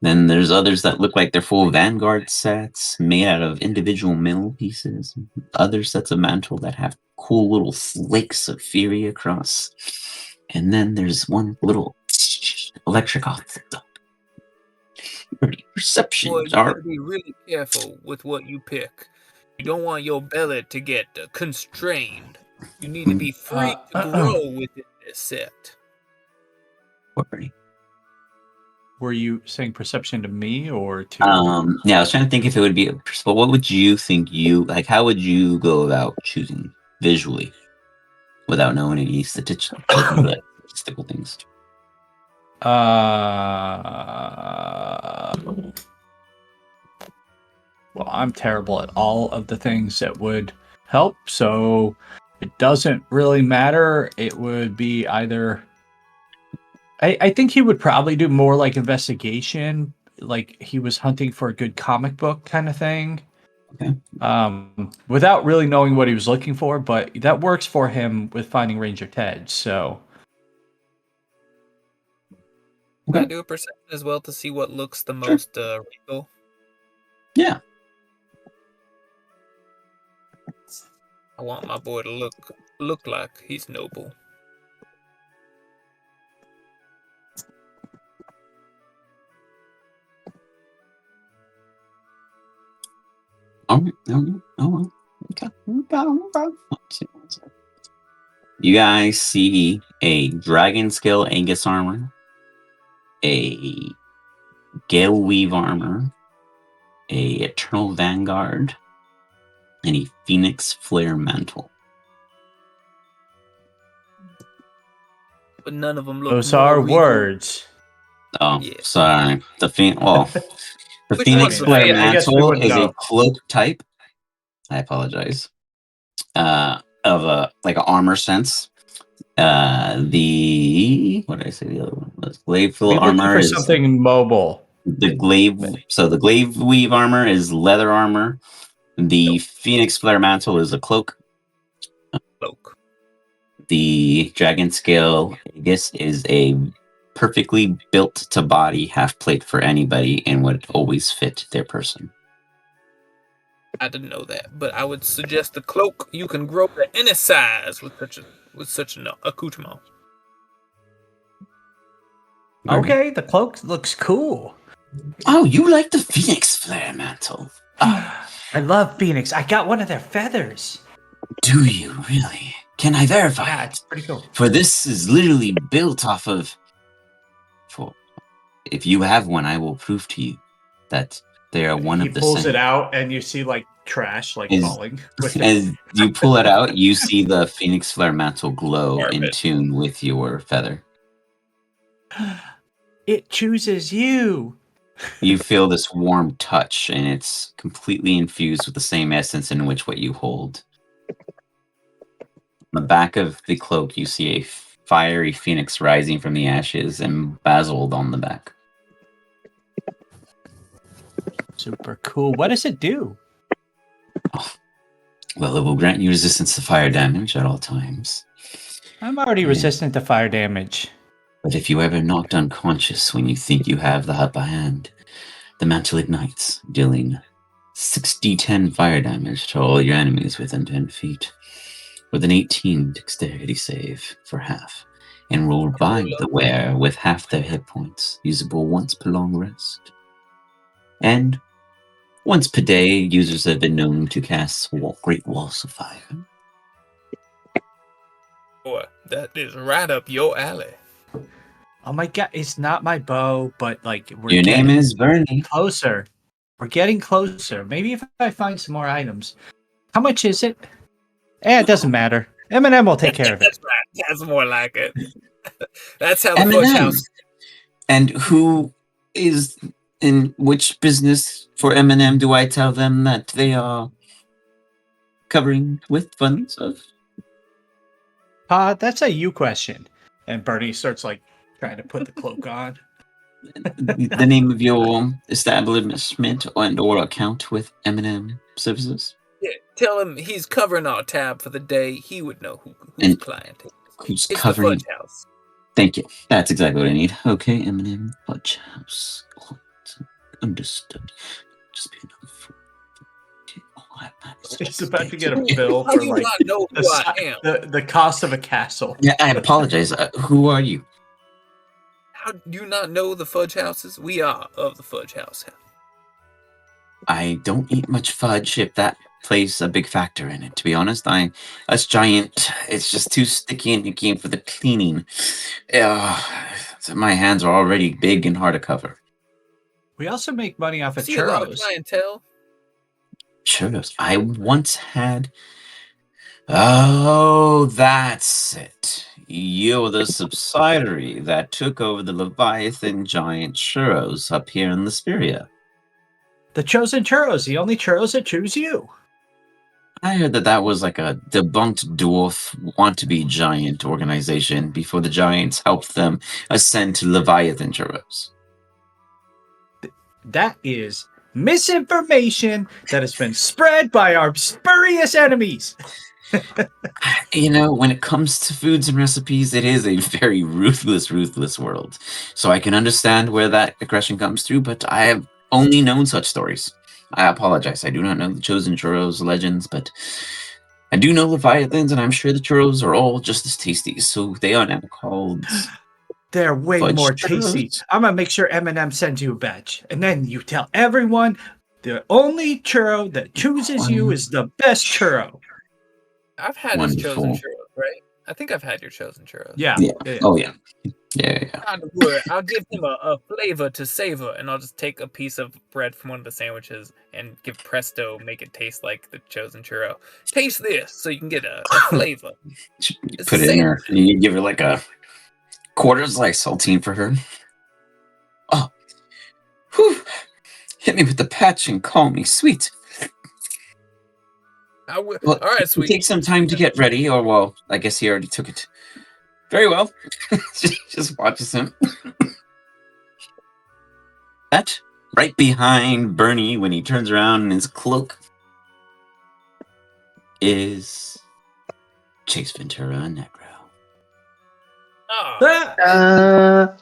Then there's others that look like they're full vanguard sets made out of individual metal pieces. Other sets of mantle that have cool little flakes of fury across. And then there's one little electric off. Perceptions Boy, you are... gotta be really careful with what you pick. You don't want your belly to get constrained. You need to be free to grow within this set. Were you saying perception to me or to... Yeah, I was trying to think if it would be... But what would you think how would you go about choosing visually without knowing any statistical things? Well, I'm terrible at all of the things that would help, so it doesn't really matter. It would be either... I think he would probably do more like investigation, like he was hunting for a good comic book kind of thing. Okay. Without really knowing what he was looking for, but that works for him with finding Ranger Ted, so... Can I do a perception as well to see what looks the most regal? Yeah. I want my boy to look like he's noble. Oh, okay. You guys see a dragon scale Angus armor, a Gale Weave armor, a Eternal Vanguard, and a Phoenix Flare mantle. But none of them look Those more are regal. words. Oh, Yeah. sorry. The Which Phoenix one's Flare the- I guess we mantle wouldn't is a know. cloak type. I apologize. Of a like an armor sense. What did I say? The other one was glaive We're looking armor for is something mobile. the glaive. So the glaive weave armor is leather armor. The Phoenix Flare mantle is a cloak. Cloak. The dragon scale Aegis is a perfectly built to body half plate for anybody and would always fit their person. I didn't know that, but I would suggest the cloak. You can grow to any size with such an accoutrement. Okay, the cloak looks cool. Oh, you like the Phoenix Flare mantle? Oh, I love Phoenix. I got one of their feathers. do you really? Can I verify Yeah, it? it's pretty cool. For this is literally built off of. If you have one, I will prove to you that they are one He of the pulls same. it out, and you see like trash like Is- falling. With it. As you pull it out, you see the Phoenix Flare mantle glow in Carpet. tune with your feather. It chooses you. You feel this warm touch, and it's completely infused with the same essence in which what you hold. On the back of the cloak, you see a fiery phoenix rising from the ashes, embezzled on the back. Super cool. What does it do? Well, it will grant you resistance to fire damage at all times. I'm already Yeah. resistant to fire damage. But if you ever knocked unconscious when you think you have the upper hand, the mantle ignites, dealing 6d10 fire damage to all your enemies within 10 feet, with an 18 dexterity save for half, and will revive the wearer with half their hit points, usable once per long rest. And once per day, users have been known to cast Great Walls of Fire. Boy, that is right up your alley. Oh my god, it's not my bow, but like we're Your name getting is Bernie. closer. We're getting closer. Maybe if I find some more items. How much is it? It doesn't matter. M&M will take care of it. That's right. That's more like it. That's how the M&M. Fudge House. And who is in which business for M&M do I tell them that they are covering with funds of? That's a you question. And Bernie starts like trying to put the cloak on. The name of your establishment and or account with M&M Services? Yeah, tell him he's covering our tab for the day. He would know whose And client is. who's It's covering? the Fudge House. Thank you. That's exactly what I need. Okay, M&M Fudge House. Understood. Just be another fool. He's about to get a bill How for do you like not know who I am? the cost of a castle. Yeah, I apologize. Who are you? How do you not know the Fudge Houses? We are of the Fudge House. I don't eat much fudge if that plays a big factor in it. To be honest, us giant, it's just too sticky and icky for the cleaning. My hands are already big and hard to cover. We also make money off of See a lot of churros. clientele. Churros. I once had. Oh, that's it. You're the subsidiary that took over the Leviathan Giant Churros up here in Lesperia. The chosen churros, the only churros that choose you. I heard that was like a debunked dwarf want-to-be giant organization before the giants helped them ascend to Leviathan Churros. That is misinformation that has been spread by our spurious enemies. You know, when it comes to foods and recipes, it is a very ruthless world. So I can understand where that aggression comes through, but I have only known such stories. I apologize. I do not know the chosen churros legends, but I do know Leviathans, and I'm sure the churros are all just as tasty. So they are now called. They're way Fudge more tasty. churros? I'm gonna make sure M&M sends you a badge, and then you tell everyone the only churro that chooses you is the best churro. I've had his chosen churros, right? I think I've had your chosen churros. Yeah. Oh yeah. Yeah. Not a word. I'll give him a flavor to savor, and I'll just take a piece of bread from one of the sandwiches and give Presto, make it taste like the chosen churro. Taste this, so you can get a flavor. You put it in her. You give her like a quarter slice saltine for her. Oh, whew. Hit me with the patch and call me sweet. I will. Well, All right, sweet. Take some time to get ready, or well, I guess he already took it. Very well. Just watches him. That right behind Bernie when he turns around in his cloak is Chase Ventura and Negro. Oh, Ah!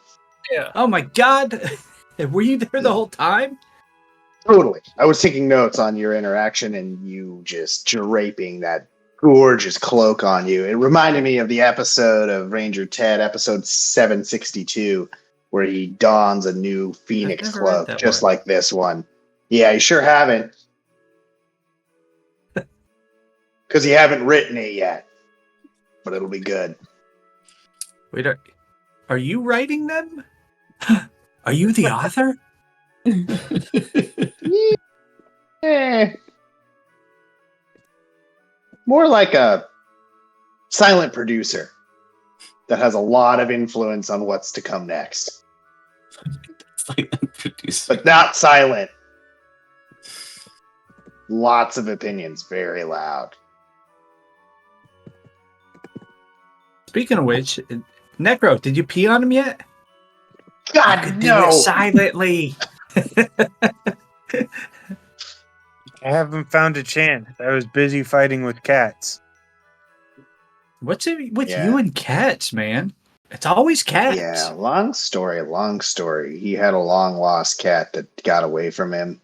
Yeah. Oh my god! Were you there the whole time? Totally. I was taking notes on your interaction and you just draping that gorgeous cloak on you. It reminded me of the episode of Ranger Ted, episode 762, where he dons a new Phoenix never read cloak, that just one. like this one. Yeah, you sure haven't. Because you haven't written it yet. But it'll be good. Wait, are you writing them? Are you the author? Eh. More like a silent producer that has a lot of influence on what's to come next. Silent producer. But not silent. Lots of opinions, very loud. Speaking of which, Necro, did you pee on him yet? God, Do no! it silently. I haven't found a chance. I was busy fighting with cats. What's it with Yeah. you and cats, man? It's always cats. Yeah, long story. He had a long lost cat that got away from him.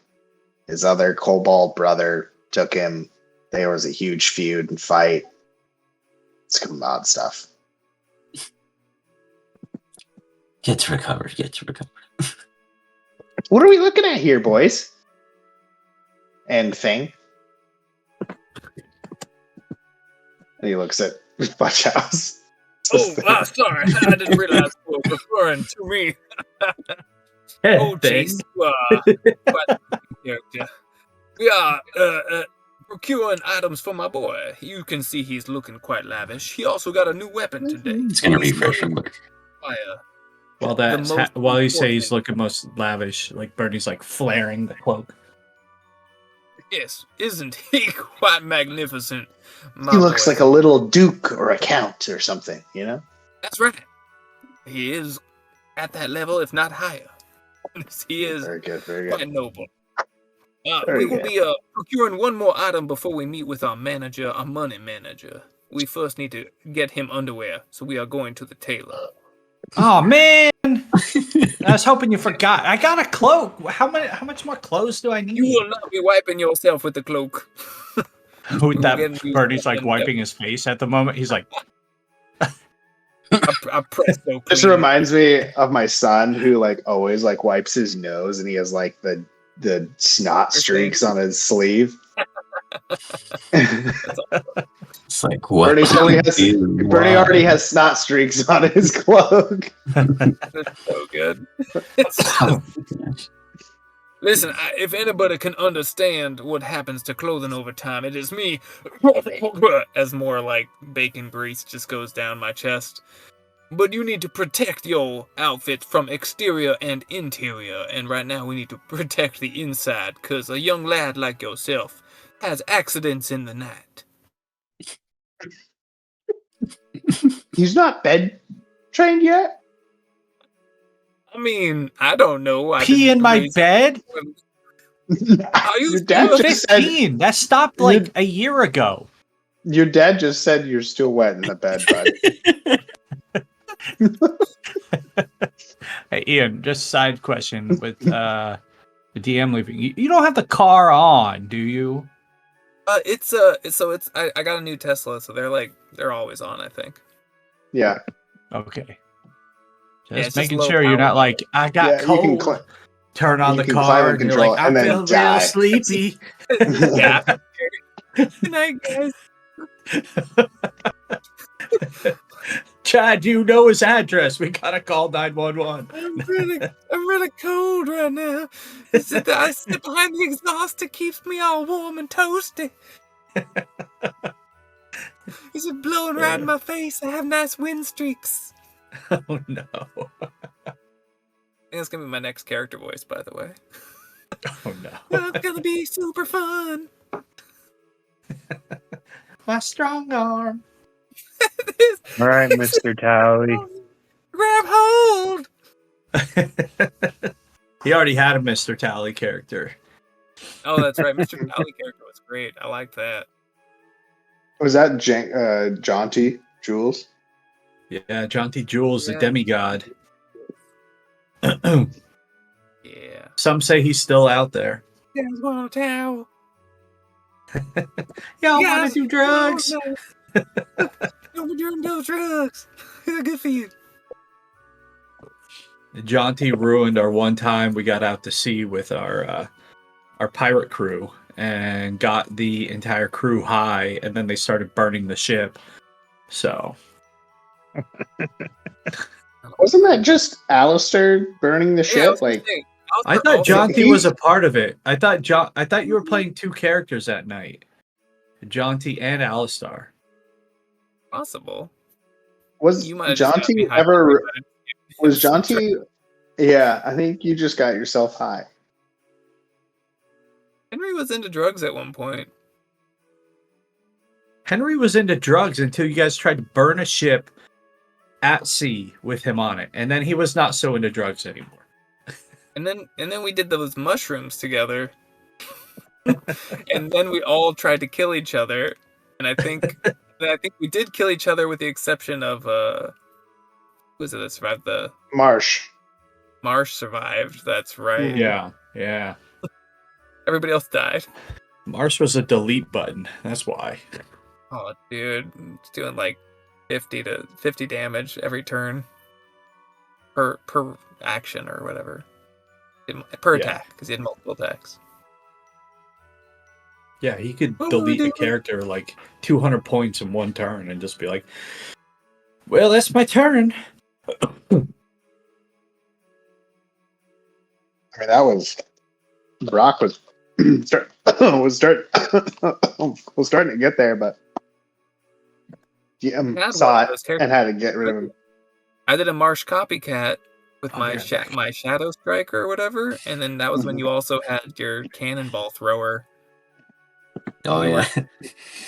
His other kobold brother took him. There was a huge feud and fight. It's some odd stuff. Gets recovered. What are we looking at here, boys? And Thing. And he looks at FUDGEHOUSE. Oh, sorry. I didn't realize you were referring to me. Oh, Thing. jeez. Character. We are procuring items for my boy. You can see he's looking quite lavish. He also got a new weapon today. It's gonna refresh him. Fire. While while you say he's looking most lavish, like Bernie's like flaring the cloak. Yes, isn't he quite magnificent? He looks like a little duke or a count or something, you know? That's right. He is at that level, if not higher. He is Very good, very quite good. noble. Very We will good. be procuring one more item before we meet with our manager, our money manager. We first need to get him underwear, so we are going to the tailor. Oh man! I was hoping you forgot. I got a cloak. How much more clothes do I need? You will not be wiping yourself with the cloak. With that, Again, you- Bernie's like wiping his face at the moment. He's like, I press so This clean. reminds me of my son who like always like wipes his nose and he has like the snot streaks on his sleeve. It's like what? Bernie already has snot streaks on his cloak. That's so good. Oh, gosh. Listen, if anybody can understand what happens to clothing over time, it is me. As more like bacon grease just goes down my chest. But you need to protect your outfit from exterior and interior, and right now we need to protect the inside, because a young lad like yourself has accidents in the night. He's not bed trained yet. I mean, I don't know. pee in my bed? Are you Your dad still just said 15. That stopped like a year ago. your dad just said you're still wet in the bed, bud. Hey, Ian, just side question with the DM leaving. You don't have the car on, do you? I got a new Tesla, so they're always on, I think. Yeah. Okay. Yeah, Just it's just making low sure you're power. not like, I got Yeah, you can cold. Turn on you the can car climate and you're control like, it I and then feel die. real sleepy. Yeah. Good night, guys. Chad, you know his address. We gotta call 911. I'm really cold right now. I sit behind the exhaust. It keeps me all warm and toasty. Is it blowing right in my face? I have nice wind streaks. Oh no. I think that's gonna be my next character voice, by the way. Oh no. It's gonna be super fun. My strong arm. All right, Mr. Tally. Grab hold. He already had a Mr. Tally character. Oh, that's right. Mr. Tally character was great. I like that. Was that Jaunty Jules? Yeah, John T. Jules, the Yeah. demigod. Yeah. Some say he's still out there. Yeah, I want to tell. Y'all Yeah, want to do drugs? Don't be doing those drugs. They're good for you. Jaunty ruined our one time we got out to sea with our pirate crew and got the entire crew high, and then they started burning the ship. So Wasn't that just Alistair burning the Yeah, I was ship? gonna Like, say, I Alistair thought also- Jaunty was a part of it. I thought you were playing two characters that night, Jaunty and Alistar. possible. was You might have just got Jaunty behind ever? everybody. Was Jaunty? Yeah, I think you just got yourself high. Henry was into drugs at one point. Henry was into drugs until you guys tried to burn a ship at sea with him on it, and then he was not so into drugs anymore. And then we did those mushrooms together. And then we all tried to kill each other. And I think we did kill each other with the exception of who was it that survived? The Marsh. Marsh survived, that's right. Yeah. Everybody else died. Mars was a delete button. That's why. Oh dude. It's doing like 50 damage every turn. Per action or whatever. Per attack, because he had multiple attacks. Yeah, he could What delete were a we doing? character like 200 points in one turn and just be like, well, that's my turn. I mean, that was Brock was was starting to get there, but Had one saw of those it characters. and had to get rid of him. I did a Marsh copycat with Oh, my yeah. my Shadow Striker or whatever, and then that was when you also had your Cannonball Thrower. Oh we yeah.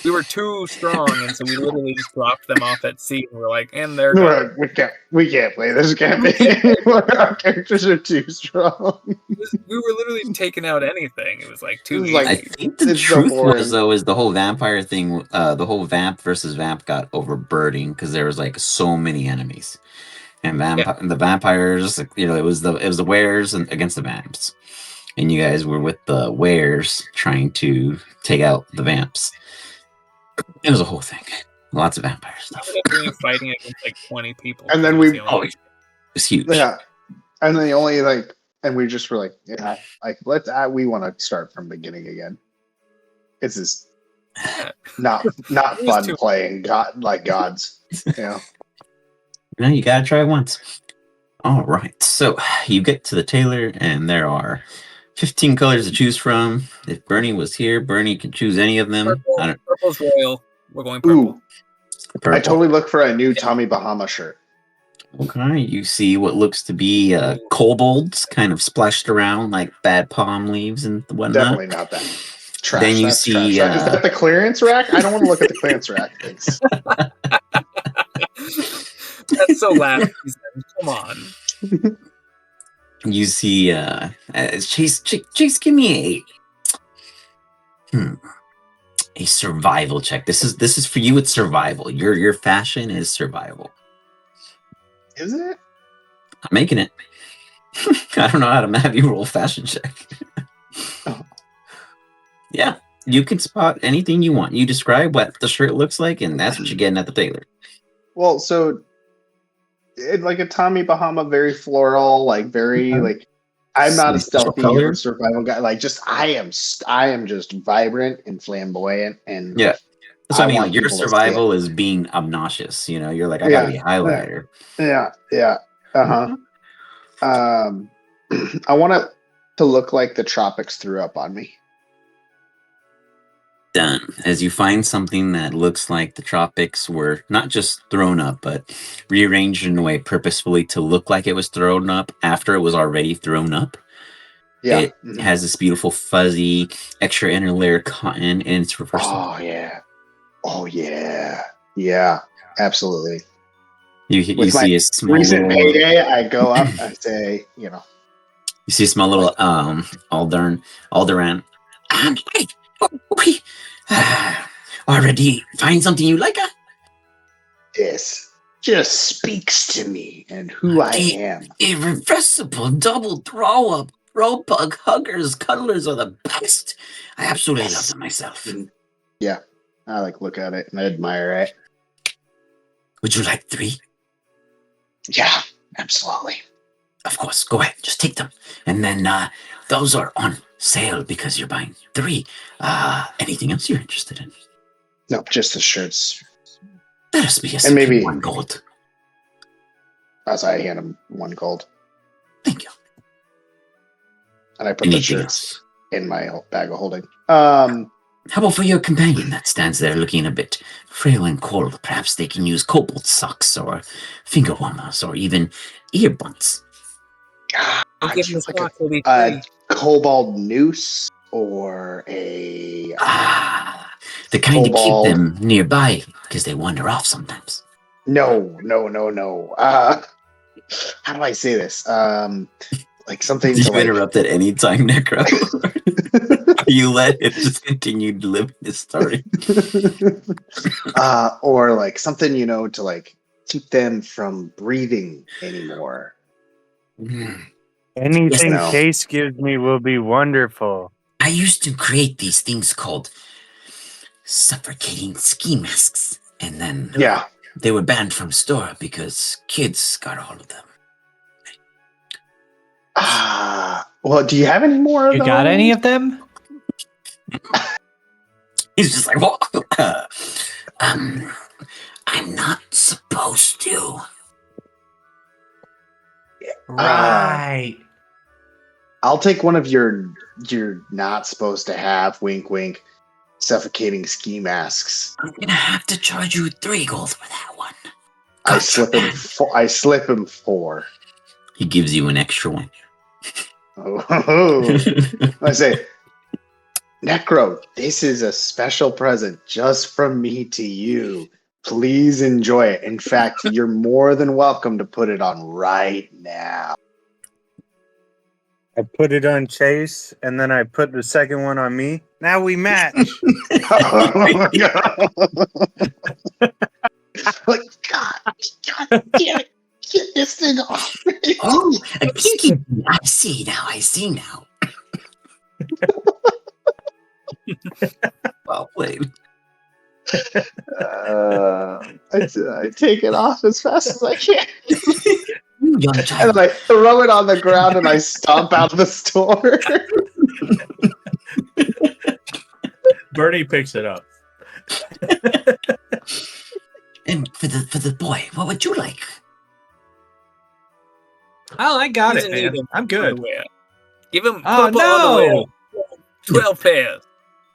We were too strong, and so we literally just dropped them off at sea, and we're like, and they're We're gone. like, we can't play this campaign anymore. Our characters are too strong. We were literally taking out anything. It was like too It was easy. like- I think the It's so truth boring. was though is the whole vampire thing, the whole vamp versus vamp got overburdened because there was like so many enemies, and the vampires, you know, it was the wares and against the vamps, and you guys were with the wares trying to take out the vamps. It was a whole thing, lots of vampire stuff. We ended up fighting against like 20 people. And then It was we- the only- It was huge. Yeah, and then the only and we just were like, yeah, like let's. We want to start from beginning again. This is not It was fun too- playing gods. Yeah. No, you gotta try once. All right, so you get to the tailor, and there are 15 colors to choose from. If Bernie was here, Bernie could choose any of them. Purple. Purple's royal. We're going purple. Ooh, I totally look for a new Tommy Bahama shirt. Okay, you see what looks to be kobolds kind of splashed around like bad palm leaves and whatnot. Definitely not that. Trash. Then you That's see, trash. Is that the clearance rack? I don't want to look at the clearance rack things. That's so last season. Come on. You see, Chase, give me a survival check. This is for you. It's survival. Your fashion is survival. Is it? I'm making it. I don't know how to have you roll fashion check. Oh. Yeah, you can spot anything you want. You describe what the shirt looks like, and that's what you're getting at the tailor. Well, so like a Tommy Bahama, very floral, like very like. I'm not a stealthy color? or survival guy. Like, just I am just vibrant and flamboyant, and Yeah. That's what I mean. want Like, your people to see survival is being obnoxious. You know, you're like, I gotta be a highlighter. Yeah. I want it to look like the tropics threw up on me. Done. As you find something that looks like the tropics were not just thrown up, but rearranged in a way purposefully to look like it was thrown up after it was already thrown up. Yeah. It has this beautiful fuzzy extra inner layer cotton, and it's reversible. Oh yeah. Yeah. Absolutely. You With my see a small Recent little, payday, I go up. I say, you see a small little Alderan. Already find something you like? Yes. just speaks to me and who I am. Irreversible double throw up. Road bug huggers, cuddlers are the best. I absolutely love them myself. Yeah, I look at it and I admire it. Would you like 3? Yeah, absolutely. Of course, go ahead. Just take them. And then those are on sale because you're buying 3. Anything else you're interested in? No, just the shirts. Let us be a And maybe 1 gold. As I hand him 1 gold. Thank you. And I put Anything the shirts else? in my bag of holding. How about for your companion that stands there looking a bit frail and cold? Perhaps they can use cobalt socks or finger warmers or even earbuds. I'll give him a like sock. He'll be a free. cobalt noose or a The kind to keep Cobalt. them nearby because they wander off sometimes. no. How do I say this? Like something Did to you like interrupt at any time, Necro? You let it just continue living this story. or like something, to like keep them from breathing anymore. Anything No. Case gives me will be wonderful. I used to create these things called suffocating ski masks, and then Yeah. they were banned from store because kids got all of them. Well, do you have any more of You those? got any of them? He's just like, well, I'm not supposed to. Right. I'll take one of your not supposed to have, wink wink, suffocating ski masks. I'm gonna have to charge you 3 gold for that one. I slip him 4. He gives you an extra one. Oh. I say, Necro, this is a special present just from me to you. Please enjoy it. In fact, you're more than welcome to put it on right now. I put it on Chase, and then I put the second one on me. Now we match. Oh my God. Like, God damn it. Get this thing off. Oh, a kinky. I see now. Well played. I take it off as fast as I can. You young And child. then I throw it on the ground and I stomp out of the store. Bernie picks it up. And for the boy, what would you like? Oh, I got He's it, in need man. of I'm good. underwear. Give him Oh, purple underwear. no. 12 pairs.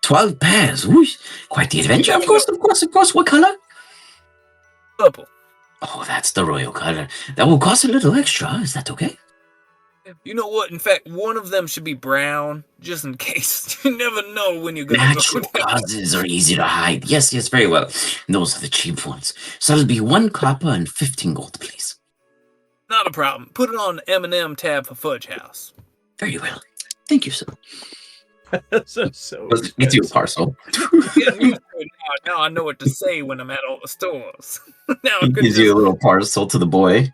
12 pairs. Ooh, quite the adventure. Of course. What color? Purple. Oh, that's the royal color. That will cost a little extra. Is that okay? You know what? In fact, one of them should be brown, just in case. You never know when you're going to Natural go down. causes are easy to hide. Yes, very well. Those are the cheap ones. So it'll be 1 copper and 15 gold, please. Not a problem. Put it on the M&M tab for Fudge House. Very well. Thank you, sir. so Get you a parcel. Getting used to it now I know what to say when I'm at all the stores. Now I He could gives you a just... little parcel to the boy,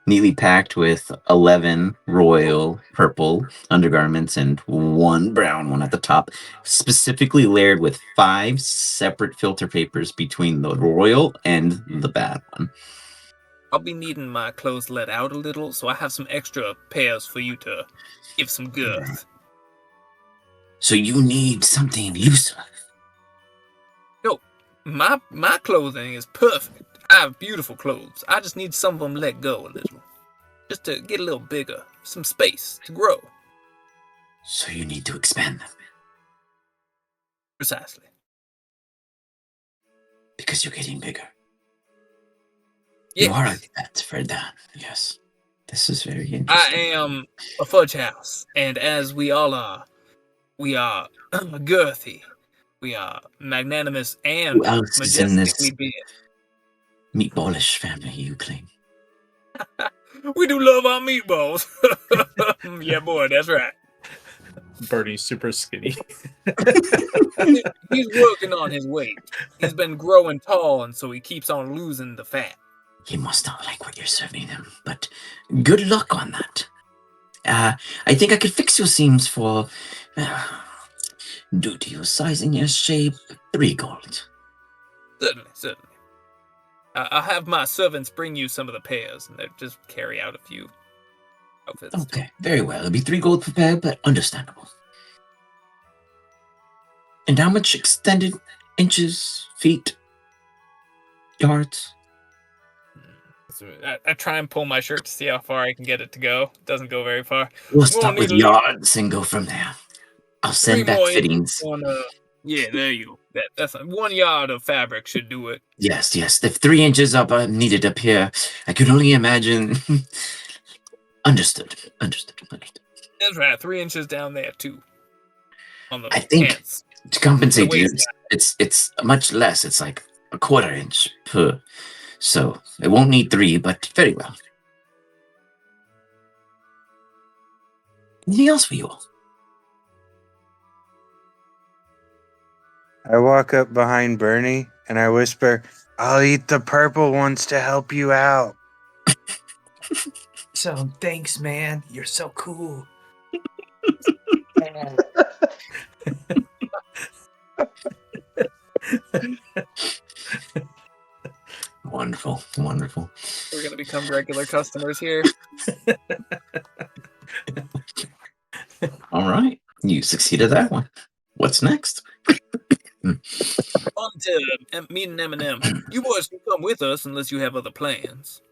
neatly packed with 11 royal purple undergarments and 1 brown one at the top, specifically layered with 5 separate filter papers between the royal and the bad one. I'll be needing my clothes let out a little, so I have some extra pairs for you to give some girth. So you need something looser. No, my clothing is perfect. I have beautiful clothes. I just need some of them let go a little. Just to get a little bigger. Some space to grow. So you need to expand them. Precisely. Because you're getting bigger. Yes. You are a vet for that. Yes. This is very I interesting. am a Fudge House, and as we all are, we are girthy. We are magnanimous and Who else is in this majestically big. meatballish family you claim? We do love our meatballs. Yeah, boy, that's right. Bernie's super skinny. He's working on his weight. He's been growing tall, and so he keeps on losing the fat. He must not like what you're serving him, but good luck on that. I think I could fix your seams for, due to your size and your shape, 3 gold. Certainly. I'll have my servants bring you some of the pairs, and they'll just carry out a few outfits. Okay, very well. It'll be 3 gold per pair, but understandable. And how much extended inches, feet, yards? So I try and pull my shirt to see how far I can get it to go. It doesn't go very far. We'll start with yards and go from there. I'll send back fittings. Yeah, there you go. That's 1 yard of fabric should do it. Yes. If 3 inches up needed up here, I could only imagine. Understood. That's right. 3 inches down there too. On the I think pants. to compensate you, it's much less. It's like a 1/4 inch per. So it won't need 3, but very well. Anything else for you all? I walk up behind Bernie and I whisper, "I'll eat the purple ones to help you out." So thanks, man. You're so cool. Wonderful. We're gonna become regular customers here. All right, you succeeded that one. What's next? On to meeting Eminem. You boys can come with us unless you have other plans.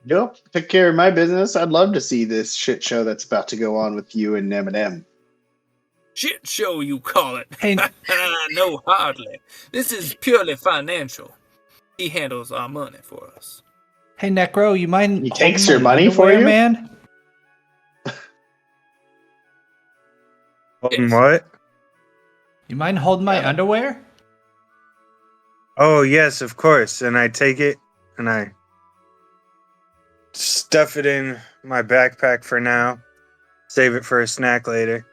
Nope. Take care of my business. I'd love to see this shit show that's about to go on with you and Eminem. Shit show, you call it? Hey. No, hardly. This is purely financial. He handles our money for us. Hey, Necro, you mind? He takes holding your my money for underwear, you? man. Yes. What? You mind holding my underwear? Oh, yes, of course. And I take it and I stuff it in my backpack for now. Save it for a snack later.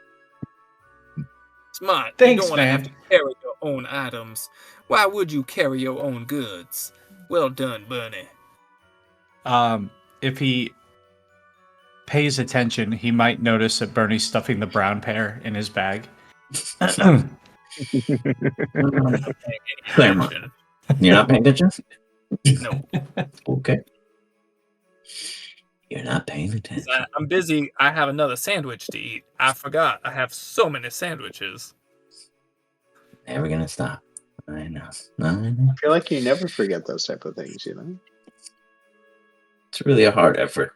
Smart. Thanks, you don't want to have man. to carry your own items. Why would you carry your own goods? Well done, Bernie. If he pays attention, he might notice that Bernie's stuffing the brown pair in his bag. Claremont. You're not paying attention? No. Okay. You're not paying attention. I'm busy. I have another sandwich to eat. I forgot. I have so many sandwiches. Never gonna stop. I know. I feel like you never forget those type of things, you know? It's really a hard effort.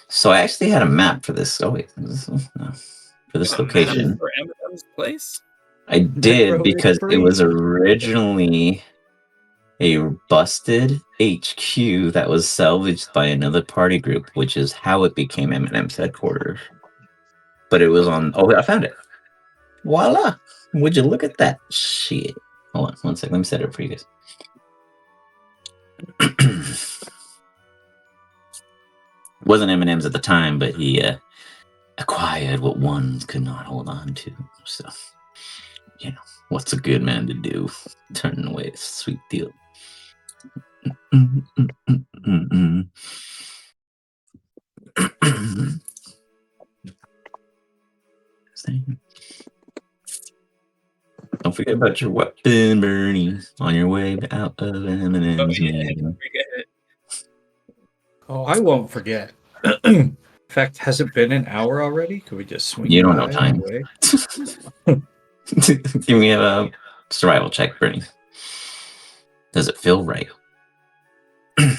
So I actually had a map for this. Oh wait, for this location. For Eminem's place? I did because it was originally a busted HQ that was salvaged by another party group, which is how it became Eminem's headquarters. But it was on. Oh, I found it. Voila! Would you look at that shit? Hold on, 1 second. Let me set it up for you guys. Wasn't Eminem's at the time, but he acquired what ones could not hold on to. So, you know, what's a good man to do? Turning away a sweet deal. Don't forget about your weapon, Bernie, on your way out of Eminem's meeting. Forget it. Oh, I won't forget. In fact, has it been an hour already? Could we just swing? You don't know by time. away? Give me a survival check, Bernie. Does it feel right? I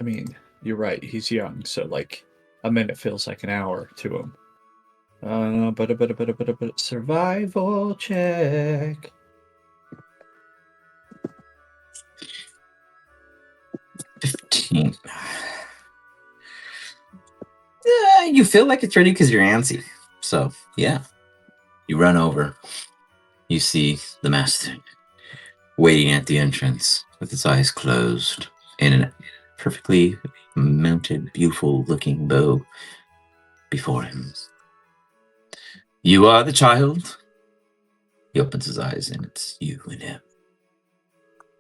mean, you're right. He's young, so like a minute feels like an hour to him. But survival check. 15. You feel like it's ready because you're antsy. So, yeah. You run over. You see the master waiting at the entrance with his eyes closed in a perfectly mounted, beautiful looking bow before him. You are the child. He opens his eyes and it's you and him.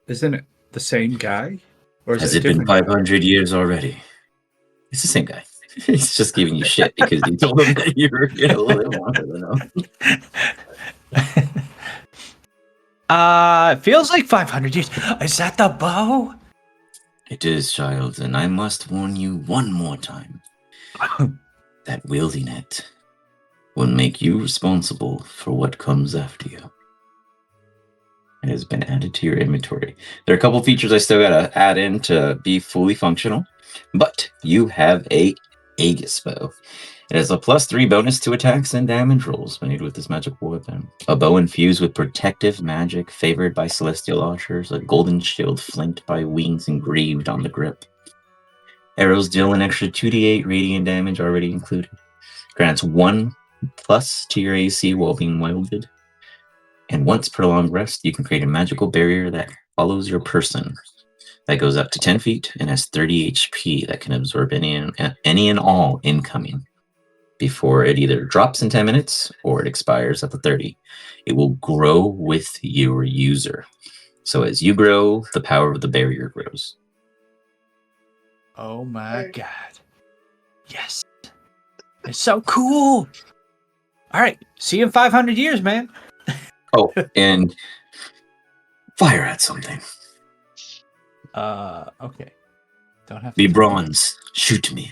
Isn't it the same guy? Or is Has it a it been different guy? 500 years already? It's the same guy. He's just giving you shit because you told him that you were gonna live longer than him. It feels like 500 years. Is that the bow? It is, child, and I must warn you one more time that wielding it will make you responsible for what comes after you. It has been added to your inventory. There are a couple features I still gotta add in to be fully functional, but you have a Aegis bow. It has a +3 bonus to attacks and damage rolls made with this magical weapon. A bow infused with protective magic, favored by celestial archers, a golden shield flanked by wings engraved on the grip. Arrows deal an extra 2d8 radiant damage already included. Grants 1+ to your AC while being wielded. And once prolonged rest, you can create a magical barrier that follows your person. That goes up to 10 feet and has 30 HP that can absorb any and all incoming. Before it either drops in 10 minutes or it expires at the 30. It will grow with your user. So as you grow, the power of the barrier grows. Oh my god. Yes. It's so cool. All right. See you in 500 years, man. Oh, and fire at something. Okay. Don't have to Be tell me. bronze. Shoot me.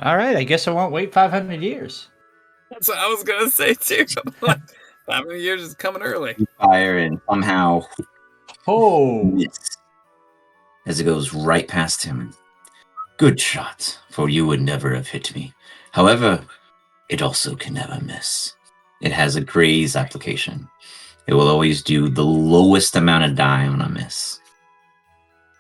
All right. I guess I won't wait 500 years. That's what I was gonna say too. Like, 500 years is coming early. Fire and somehow Oh. miss as it goes right past him. Good shot, for you would never have hit me. However, it also can never miss. It has a graze application. It will always do the lowest amount of die on a miss.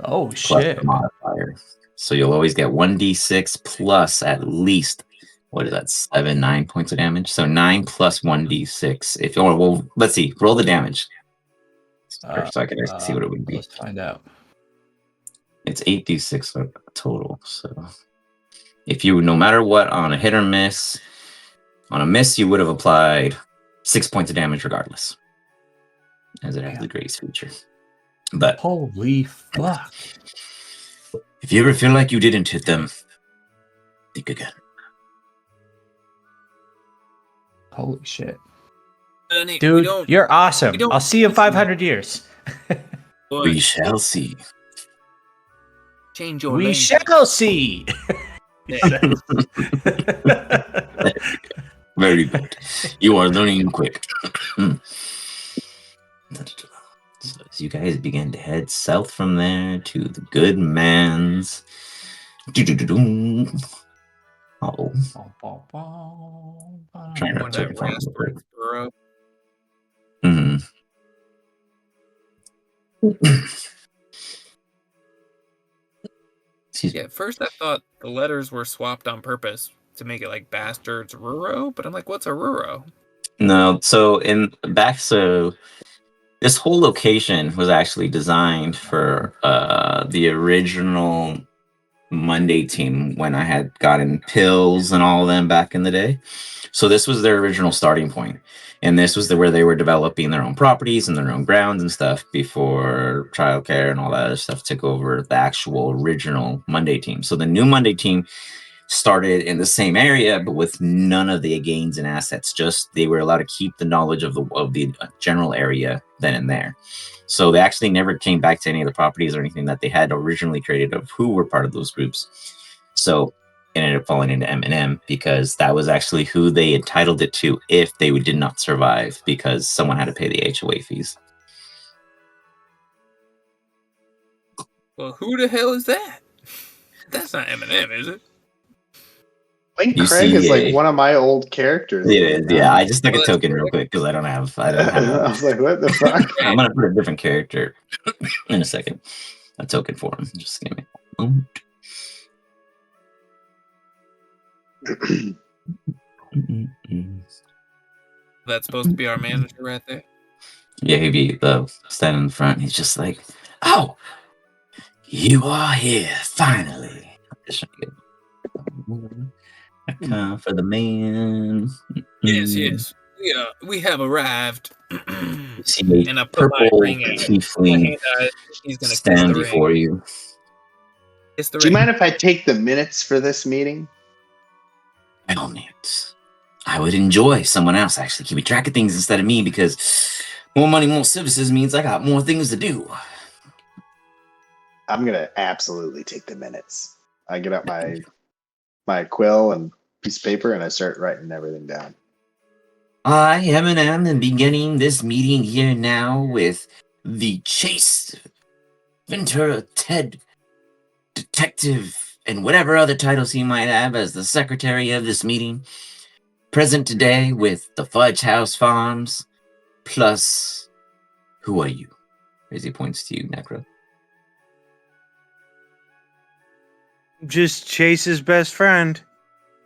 Oh, Plus shit. the modifier. So you'll always get 1d6 plus at least, what is that, 7, 9 points of damage? So 9 plus 1d6. If you well, let's see, roll the damage. So I can actually see what it would be. Let's find out. It's 8d6 total. So if you, no matter what, on a hit or miss, on a miss, you would have applied 6 points of damage regardless, as it has the grace feature. But Holy fuck. if you ever feel like you didn't hit them, think again. Holy shit. Ernie, Dude, you're awesome. don't- I'll see you in 500 years. We shall see. Change your We language. shall see. Very good. You are learning quick. So as you guys begin to head south from there to the good man's. Oh, trying One to that raspberry burrow. Excuse me. Yeah, at first I thought the letters were swapped on purpose to make it like bastards Ruro, but I'm like, what's a Ruro? No, so this whole location was actually designed for the original Monday team when I had gotten pills and all of them back in the day. So this was their original starting point. And this was where they were developing their own properties and their own grounds and stuff before childcare and all that other stuff took over the actual original Monday team. So the new Monday team started in the same area, but with none of the gains and assets. Just they were allowed to keep the knowledge of the general area then and there. So they actually never came back to any of the properties or anything that they had originally created of who were part of those groups. So it ended up falling into M&M because that was actually who they entitled it to if they did not survive because someone had to pay the HOA fees. Well, who the hell is that? That's not Eminem, is it? I think You Craig see is like a- one of my old characters. Yeah, I just took a Well, token real quick because I don't have I was like, what the fuck? I'm gonna put a different character in a second. A token for him. Just give me a moment. That's supposed to be our manager right there. Yeah, he'd be standing in front. He's just like, "Oh, you are here finally." I come for the man. Yes, yes. We have arrived. You see And I a put my purple ring out. My tiefling hand out. He's gonna kiss stand the before ring. you. Kiss the Do you ring. mind if I take the minutes for this meeting? By all means. I would enjoy someone else actually keeping track of things instead of me because more money, more services means I got more things to do. I'm gonna absolutely take the minutes. I get out my quill and piece of paper and I start writing everything down. I, Eminem, am beginning this meeting here now with the Chase Ventura Ted Detective and whatever other titles he might have as the secretary of this meeting. Present today with the Fudge House Farms, plus, who are you? As he points to you, Necro. Just Chase's best friend.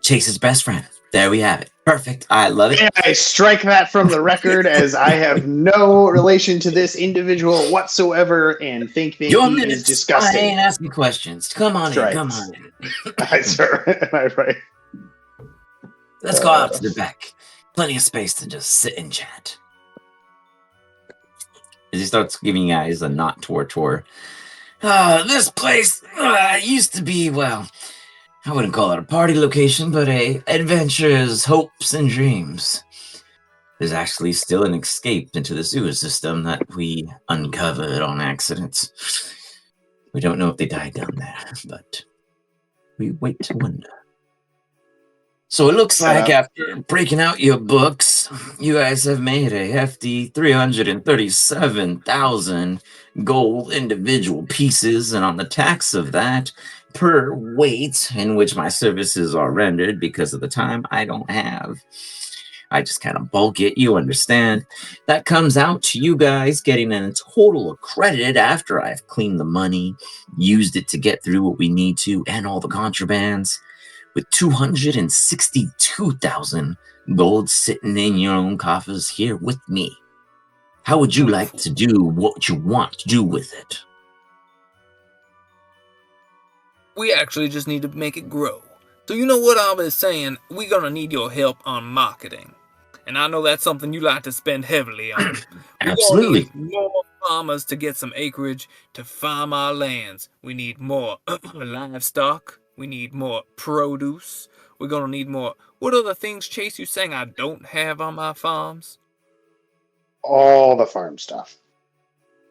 Chase's best friend. There we have it. Perfect. I love it. And I strike that from the record as I have no relation to this individual whatsoever and think that Your he is minutes. I disgusting. ain't asking questions. Come on in. Right. Come on in. I start and I write. Let's go out to the back. Plenty of space to just sit and chat. As he starts giving you guys a nod toward. This place used to be, well, I wouldn't call it a party location, but a adventures, hopes, and dreams. There's actually still an escape into the sewer system that we uncovered on accident. We don't know if they died down there, but we wait to wonder. So it looks like after breaking out your books, you guys have made a hefty 337,000 gold individual pieces, and on the tax of that, per weight in which my services are rendered because of the time I don't have. I just kind of bulk it, you understand. That comes out to you guys getting a total accredited after I've cleaned the money, used it to get through what we need to, and all the contrabands, with 262,000 gold sitting in your own coffers here with me. How would you like to do what you want to do with it? We actually just need to make it grow. So you know what I was saying? We're gonna need your help on marketing. And I know that's something you like to spend heavily on. Absolutely. We need more farmers to get some acreage to farm our lands. We need more livestock. We need more produce. We're gonna need more. What other things, Chase, you saying I don't have on my farms? All the farm stuff.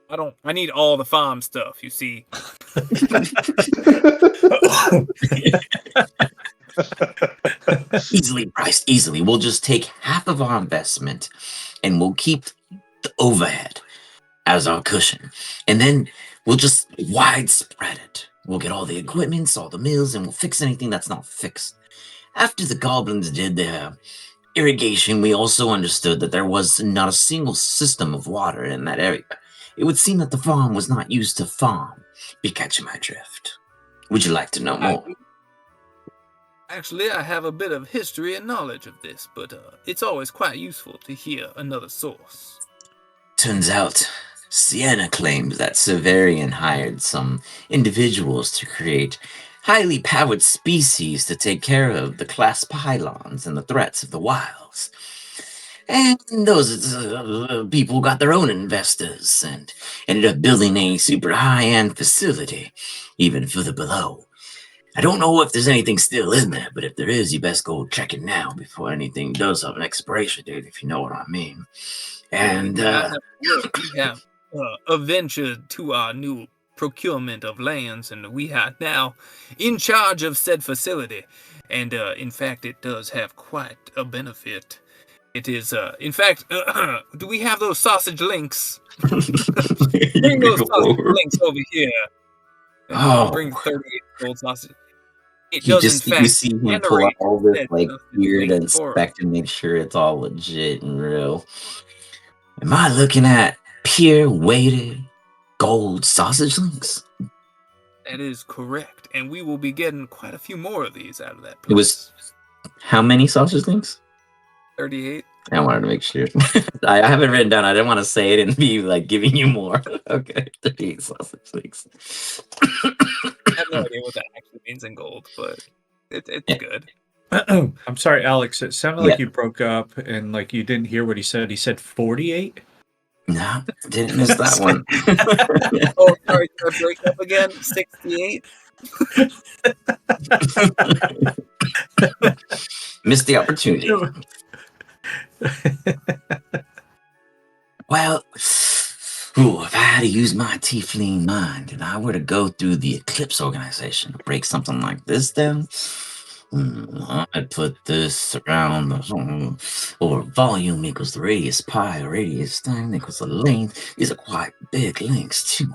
I need all the farm stuff, you see. Easily priced, easily. We'll just take half of our investment and we'll keep the overhead as our cushion. And then we'll just widespread it. We'll get all the equipments, all the mills, and we'll fix anything that's not fixed. After the goblins did their irrigation, we also understood that there was not a single system of water in that area. It would seem that the farm was not used to farm. You catch my drift. Would you like to know more? Actually, I have a bit of history and knowledge of this, but it's always quite useful to hear another source. Turns out, Sienna claims that Severian hired some individuals to create highly powered species to take care of the class pylons and the threats of the wilds. And those people got their own investors and ended up building a super high-end facility, even further below. I don't know if there's anything still in there, but if there is, you best go check it now before anything does have an expiration date, if you know what I mean. And, we have ventured to our new procurement of lands, and we are now in charge of said facility. And in fact, it does have quite a benefit. It is, in fact, do we have those sausage links? Bring those sausage links over here. And bring 38 gold sausage. It does, in fact, you see him pull generate out all this like sausage weird links and for us. inspect and make sure it's all legit and real. Am I looking at pure weighted gold sausage links? That is correct, and we will be getting quite a few more of these out of that place. It was how many sausage links? 38. I wanted to make sure. I have it written down. I didn't want to say it and be like giving you more. Okay, 38 sausage links. I have no idea what that actually means in gold, but it's good. I'm sorry, Alex. It sounded Yeah. like you broke up and like you didn't hear what he said. He said 48. No, didn't miss that one. Oh, sorry, did I break up again? 68? Missed the opportunity. Well, if I had to use my tiefling mind and I were to go through the Eclipse organization to break something like this down, I'd put this around or volume equals the radius pi, radius time equals the length. These are quite big links too.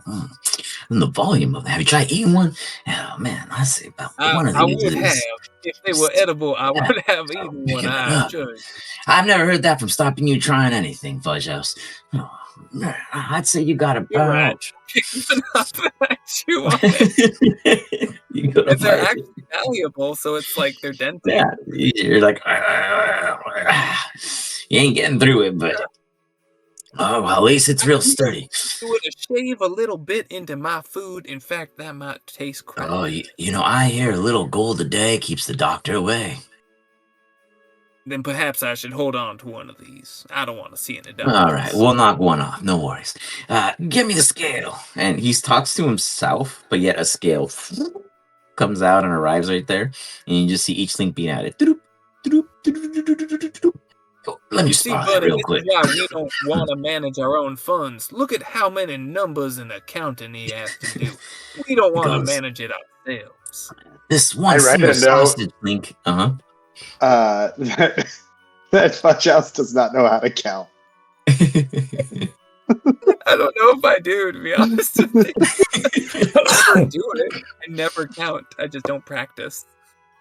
And the volume of them. Have you tried eating one? Oh man, I say about one of I these would have. is If they were edible, I would have eaten one, picking it I up. assure you. I've never heard that from stopping you trying anything, FUDGEHOUSE. Oh, man, I'd say you got You're right. about. Even after I chew on it. You got And they're about. actually malleable, so it's like they're denting. Yeah, you're like, you ain't getting through it, but well, at least it's real sturdy. You would shave a little bit into my food. In fact, that might taste crap. Oh, you know, I hear a little gold a day keeps the doctor away. Then perhaps I should hold on to one of these. I don't want to see any doctors. All right, we'll knock one off. No worries. Give me the scale. And he talks to himself, but yet a scale comes out and arrives right there, and you just see each link being added. Let me You see, spot that buddy, real this quick. is why we don't want to manage our own funds. Look at how many numbers and accounting he has to do. We don't want to Goes. manage it ourselves. This one I read single a note. sausage link. That FUDGEHOUSE does not know how to count. I don't know if I do, to be honest with you. I never do it. I never count. I just don't practice.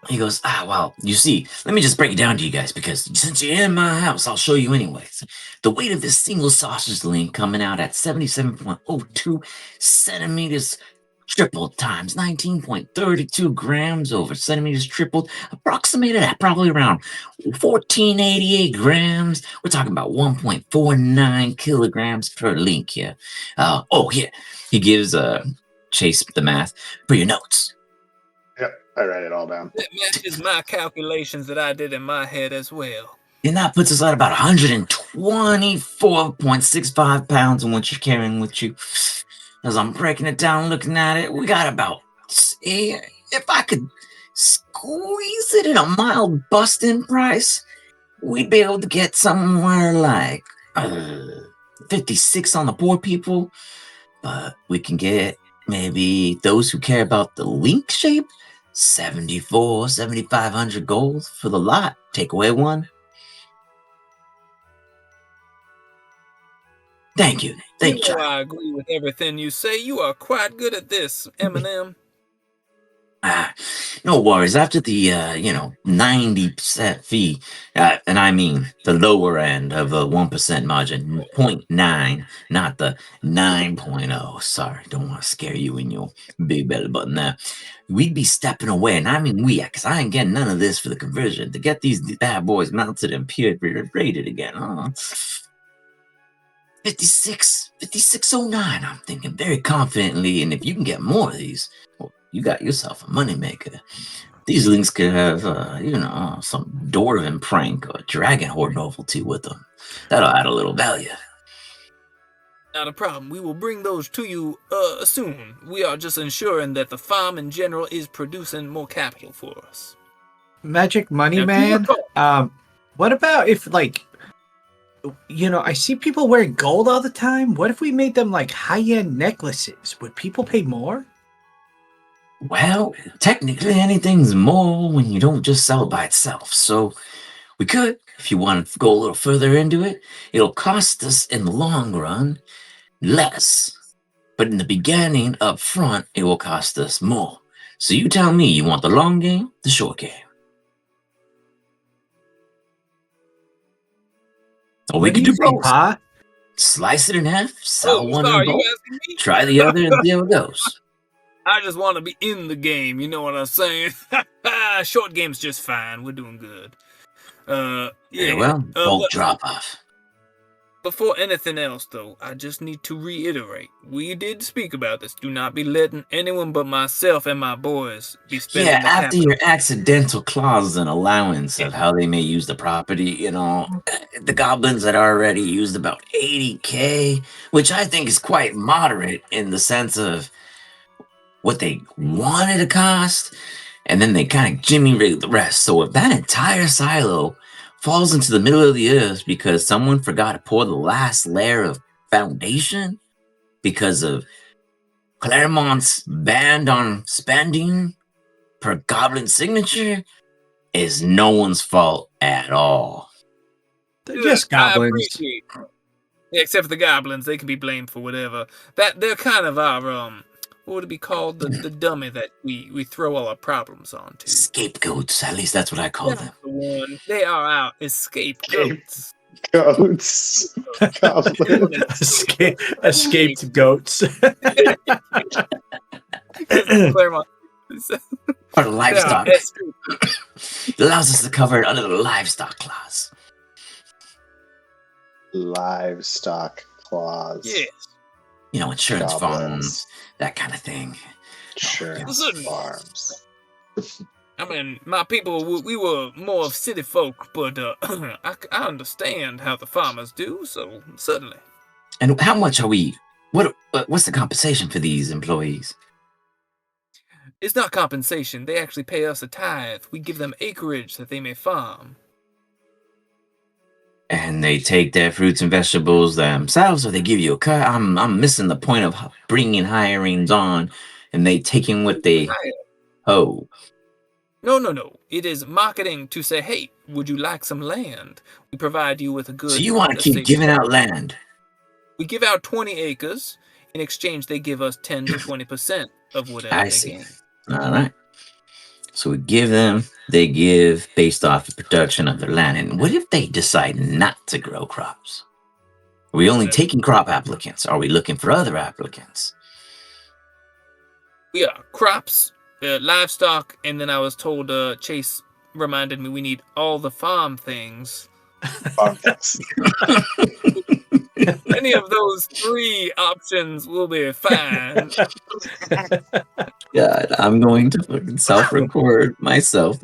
He goes, well, you see, let me just break it down to you guys, because since you're in my house, I'll show you anyways. The weight of this single sausage link coming out at 77.02 centimeters tripled times 19.32 grams over centimeters tripled, approximated at probably around 1488 grams. We're talking about 1.49 kilograms per link here. He gives Chase the math for your notes. Yep, I write it all down. That matches my calculations that I did in my head as well. And that puts us at about 124.65 pounds in what you're carrying with you. As I'm breaking it down, looking at it, we got about, if I could squeeze it in a mild busting price, we'd be able to get somewhere like 56 on the poor people. But we can get maybe those who care about the link shape, 7,500 gold for the lot. Take away one. Thank you. You know I agree with everything you say. You are quite good at this, Eminem. No worries. After the 90% fee, and I mean the lower end of the 1% margin, 0.9, not the 9.0. Sorry, don't want to scare you in your big belly button there. We'd be stepping away, and I mean we, because I ain't getting none of this for the conversion. To get these bad boys melted and period rated again. 5609, I'm thinking very confidently, and if you can get more of these, well, you got yourself a moneymaker. These links could have, some Dwarven prank or Dragon Horde novelty with them. That'll add a little value. Not a problem. We will bring those to you soon. We are just ensuring that the farm in general is producing more capital for us. Magic Money Man. What about if, like, I see people wearing gold all the time. What if we made them like high-end necklaces? Would people pay more? Well, technically anything's more when you don't just sell it by itself. So we could, if you want to go a little further into it, it'll cost us in the long run less. But in the beginning, up front, it will cost us more. So you tell me, you want the long game, the short game? Or we could do both. Slice it in half, sell one in bulk, try the other, and see how it goes. I just want to be in the game, you know what I'm saying? Short game's just fine. We're doing good. Well, bulk drop-off. Before anything else, though, I just need to reiterate. We did speak about this. Do not be letting anyone but myself and my boys be spending Yeah, the after capital. your accidental clause and allowance of how they may use the property, the goblins had already used about 80K, which I think is quite moderate in the sense of what they wanted to cost, and then they kind of jimmy rigged the rest. So if that entire silo falls into the middle of the earth because someone forgot to pour the last layer of foundation because of Claremont's ban on spending per goblin signature, is no one's fault at all. They're just I goblins. appreciate. Yeah, except for the goblins, they can be blamed for whatever. That they're kind of our what would it be called? The dummy that we throw all our problems onto. Scapegoats, at least that's what I call them. That's the one. They are our scapegoats. Goats. Goblins. Escaped goats. Claremont. Part of livestock. Yeah, It allows us to cover it under the livestock clause. Livestock clause. yes. Insurance Goblins. funds, that kind of thing. Insurance Listen. farms. I mean, my people, we were more of city folk, but I understand how the farmers do, so certainly. And how much are we? What's the compensation for these employees? It's not compensation. They actually pay us a tithe. We give them acreage that they may farm. And they take their fruits and vegetables themselves, or they give you a cut. I'm missing the point of bringing hirings on, and they taking what they. Oh. No. It is marketing to say, hey, would you like some land? We provide you with a good. So you want to keep giving out land? We give out 20 acres. In exchange, they give us 10 to 20% of whatever I they see. gain. All right. So we give them, they give based off the production of their land. And what if they decide not to grow crops? Are we only taking crop applicants? Are we looking for other applicants? Yeah, crops, livestock, and then I was told Chase reminded me we need all the farm things. Farm things. Any of those three options will be fine. God, I'm going to fucking self-record myself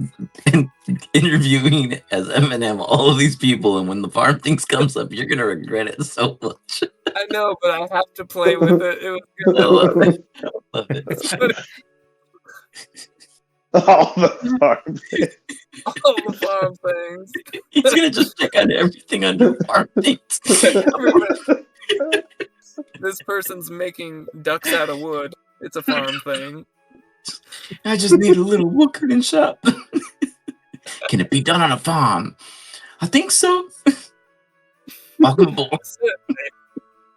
and interviewing as Eminem all of these people, and when the farm things comes up, you're gonna regret it so much. I know, but I have to play with it. It was I love it. I love it. All the farm things. all the farm things. He's gonna just check out everything under farm things. This person's making ducks out of wood. It's a farm thing. I just need a little woodcutting shop. Can it be done on a farm? I think so. Welcome aboard. That's it, man.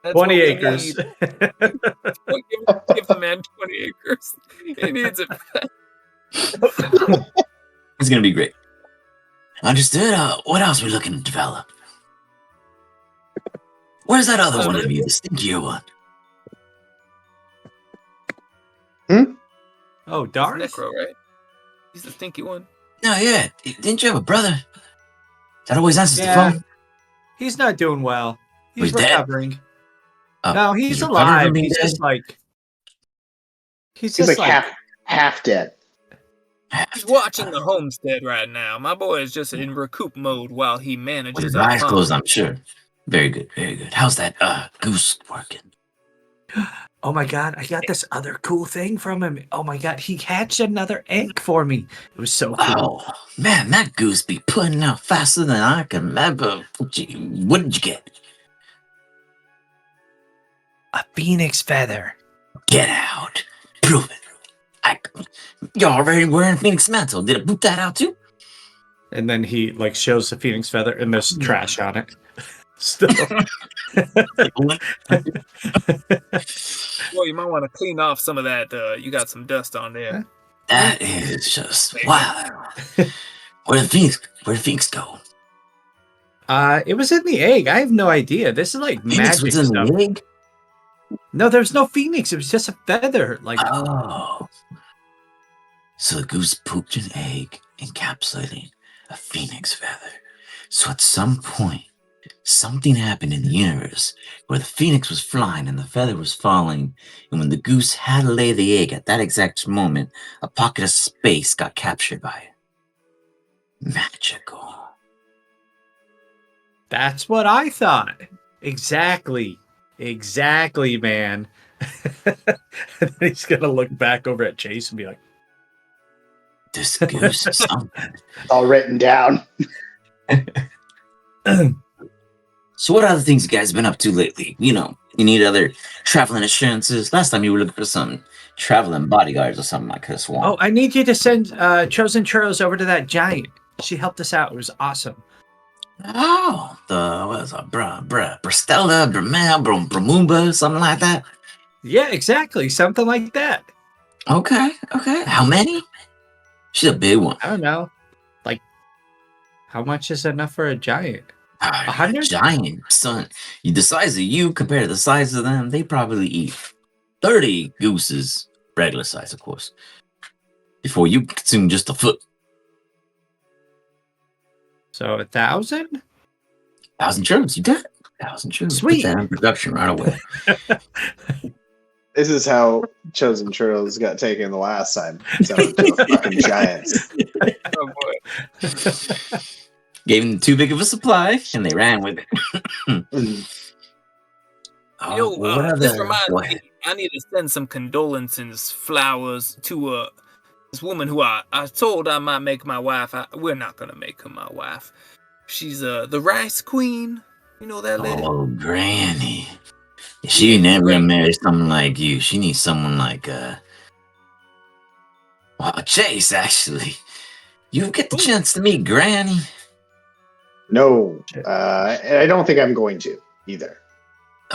That's 20 what we acres. need. Give the man 20 acres. He needs it. It's gonna be great. Understood. What else are we looking to develop? Where's that other one of you, the stinkier one? Oh, It's darn. Necro, right? He's the stinky one. No, yeah. Didn't you have a brother that always answers Yeah. the phone? He's not doing well. He's He's dead? recovering. Oh, No, he's recovering from alive. being He's dead? just like. He's He's just like half dead. He's watching the homestead right now. My boy is just in recoup mode while he manages With his our eyes farm. closed, I'm sure. Very good, very good. How's that goose working? Oh my god, I got this other cool thing from him. Oh my god, he hatched another egg for me. It was so cool. Oh, man, that goose be putting out faster than I can remember. Gee, what did you get? A phoenix feather. Get out. Prove it. You're already wearing Phoenix Mantle. Did it boot that out too? And then he like shows the phoenix feather and there's trash on it. Still. Well, you might want to clean off some of that. You got some dust on there. That is just wow. Where did Phoenix go? It was in the egg. I have no idea. This is like Phoenix magic was in stuff. the egg? No, there's no phoenix. It was just a feather. Like Oh. So the goose pooped an egg encapsulating a phoenix feather. So at some point, something happened in the universe where the phoenix was flying and the feather was falling, and when the goose had to lay the egg at that exact moment, a pocket of space got captured by it. Magical. That's what I thought. Exactly, man. And then he's gonna look back over at Chase and be like, This goose is something. All written down. So what other things you guys been up to lately? You need other traveling assurances. Last time you were looking for some traveling bodyguards or something, I could have sworn. "Oh, I need you to send Chosen Churros over to that giant. She helped us out. It was awesome." Oh, what is it? Bristella, Bramel, Bramumba, something like that? Yeah, exactly. Something like that. Okay. How many? She's a big one. I don't know. Like, how much is enough for a giant? 100? Giant, son. The size of you compared to the size of them, they probably eat 30 gooses, regular size, of course, before you consume just a foot. So 1,000? 1,000 churros, you got it. 1,000 churros. Sweet. Put that in production right away. This is how Chosen Churros got taken the last time. Selling to the fucking giants. Oh boy. Gave them too big of a supply, and they ran with it. Yo, what other- this reminds go me, ahead. I need to send some condolences flowers to this woman who I told I might make my wife. We're not gonna make her my wife. She's the Rice Queen. You know that lady? Oh, Granny. She never gonna marry someone like you. She needs someone like Chase, actually. You get the chance to meet Granny. No, and I don't think I'm going to either.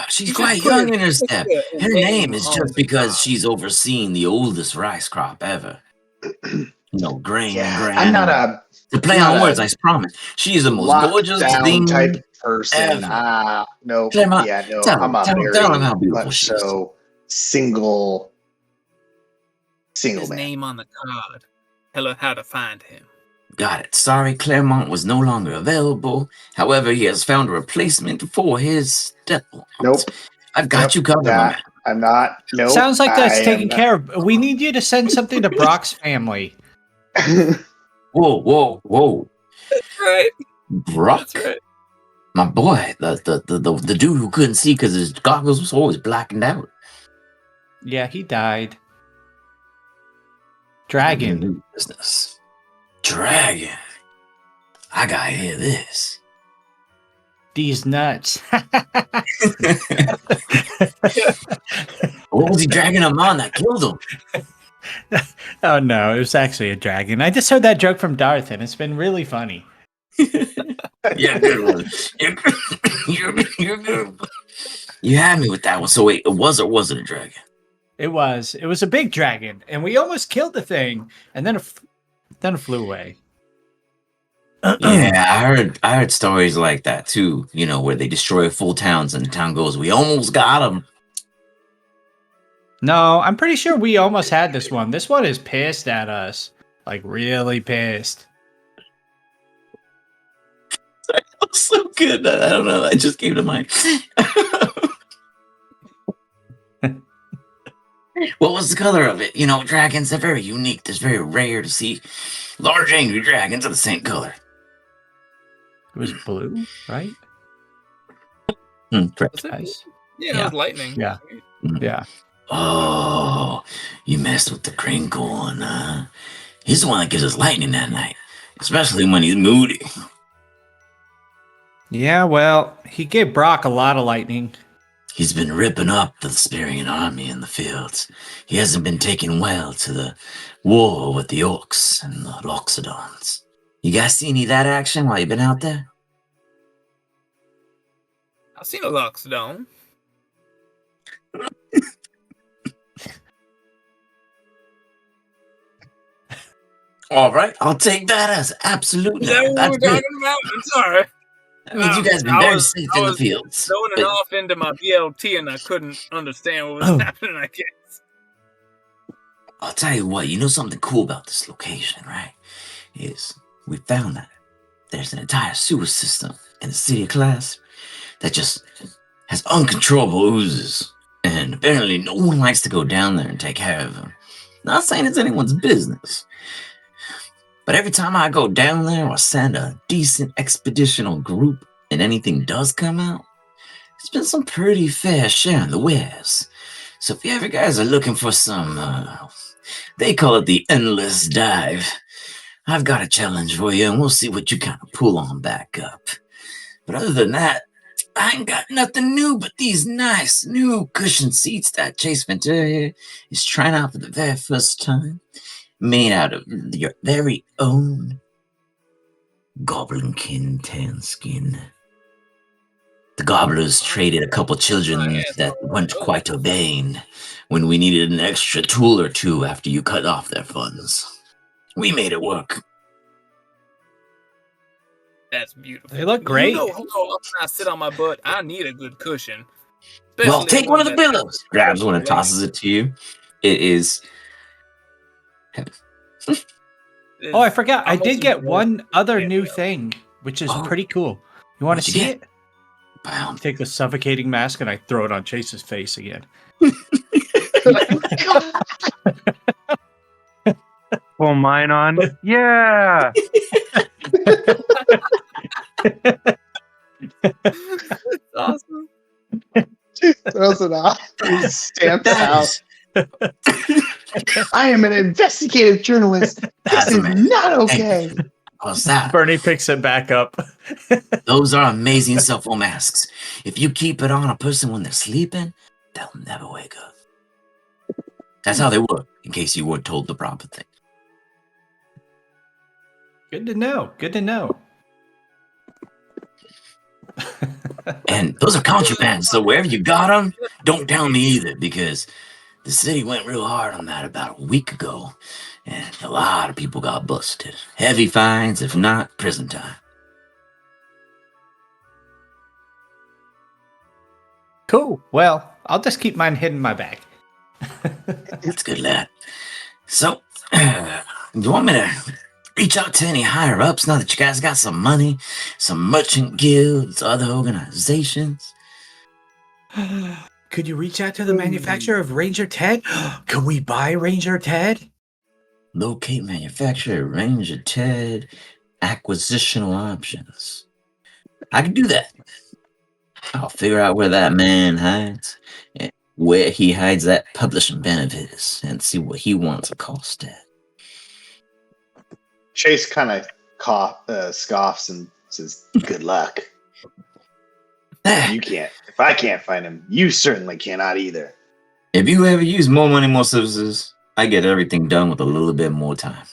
She's You quite just put young her- in her just step. put Her name is on just the because top. she's overseeing the oldest rice crop ever. Grain and Yeah, Granny. I'm not a To play not on a words, I promise. She is the most gorgeous lockdown thing type person. ever. No, Claremont, yeah, no. tell I'm a him very how beautiful much she is. so single His man. name on the card. Tell her how to find him. Got it. Sorry, Claremont was no longer available. However, he has found a replacement for his devil. Nope. I've got Yep, you covered, my man. I'm not. Nope. Sounds like that's I am taken not. care of. We need you to send something to Brock's family. Whoa. That's right. Brock, That's right. my boy, the dude who couldn't see because his goggles was always blackened out. Yeah, he died. Dragon. Business. Dragon. I gotta hear this. These nuts. What was he dragging him on that killed him? Oh no, it was actually a dragon. I just heard that joke from Darth, and it's been really funny. Yeah, good one. You're good. You had me with that one. So wait, it was or wasn't a dragon? It was a big dragon, and we almost killed the thing, and then it flew away. Yeah, I heard stories like that too. Where they destroy full towns and the town goes, "We almost got them." No, I'm pretty sure we almost had this one. This one is pissed at us, like really pissed. So good. I don't know. It just came to mind. What was the color of it? Dragons are very unique. It's very rare to see large angry dragons of the same color. It was blue, right? Correct. Was it? Nice. Yeah, it was lightning. Yeah. Yeah. Oh, you messed with the crinkle one, huh? He's the one that gives us lightning at night, especially when he's moody. Yeah, well, he gave Brock a lot of lightning. He's been ripping up the Spirian army in the fields. He hasn't been taking well to the war with the orcs and the loxodons. You guys see any of that action while you've been out there? I've seen a Loxodon. All right, I'll take that as absolute. Is that what That's we're good. talking about? I'm sorry. That means you guys have been very safe in the fields. Zoning But off into my BLT and I couldn't understand what was happening, I guess. I'll tell you what, something cool about this location, right? Is we found that there's an entire sewer system in the city of Class that just has uncontrollable oozes. And apparently no one likes to go down there and take care of them. Not saying it's anyone's business. But every time I go down there or send a decent expeditional group and anything does come out, it's been some pretty fair share in the wares. So if you ever guys are looking for some, they call it the endless dive, I've got a challenge for you and we'll see what you kind of pull on back up. But other than that, I ain't got nothing new but these nice new cushion seats that Chase Ventura is trying out for the very first time. Made out of your very own goblinkin tan skin. The gobblers traded a couple children that weren't quite obeying when we needed an extra tool or two after you cut off their funds. We made it work. That's beautiful. They look great. You know how often I sit on my butt. I need a good cushion. Well, Especially take one of the that- pillows. Grabs one and tosses it to you. It is heaven. Oh, I forgot. I I'm did also get very- one other Yeah, new yeah. thing, which is Oh. pretty cool. You want to What'd you see get? it? Wow. Take the suffocating mask and I throw it on Chase's face again. Pull mine on. Yeah. That's awesome. Throws it off. He stamps That out. is- I am an investigative journalist. This That's is amazing. not okay. What's that? Bernie picks it back up. Those are amazing cell phone masks. If you keep it on a person when they're sleeping, they'll never wake up. That's how they work, in case you weren't told the proper thing. Good to know. Good to know. And those are contraband, so wherever you got them, don't tell me either, because the city went real hard on that about a week ago, and a lot of people got busted. Heavy fines, if not, prison time. Cool. Well, I'll just keep mine hidden in my bag. That's good, lad. So, do you want me to reach out to any higher ups now that you guys got some money, some merchant guilds, other organizations? Could you reach out to the manufacturer of Ranger Ted? Can we buy Ranger Ted? Locate manufacturer, Ranger Ted, acquisitional options. I can do that. I'll figure out where that man hides, and where he hides that publishing benefits, and see what he wants a cost at. Chase kind of scoffs and says, "Good luck. You can't. If I can't find him, you certainly cannot either." If you ever use more money, more services, I get everything done with a little bit more time.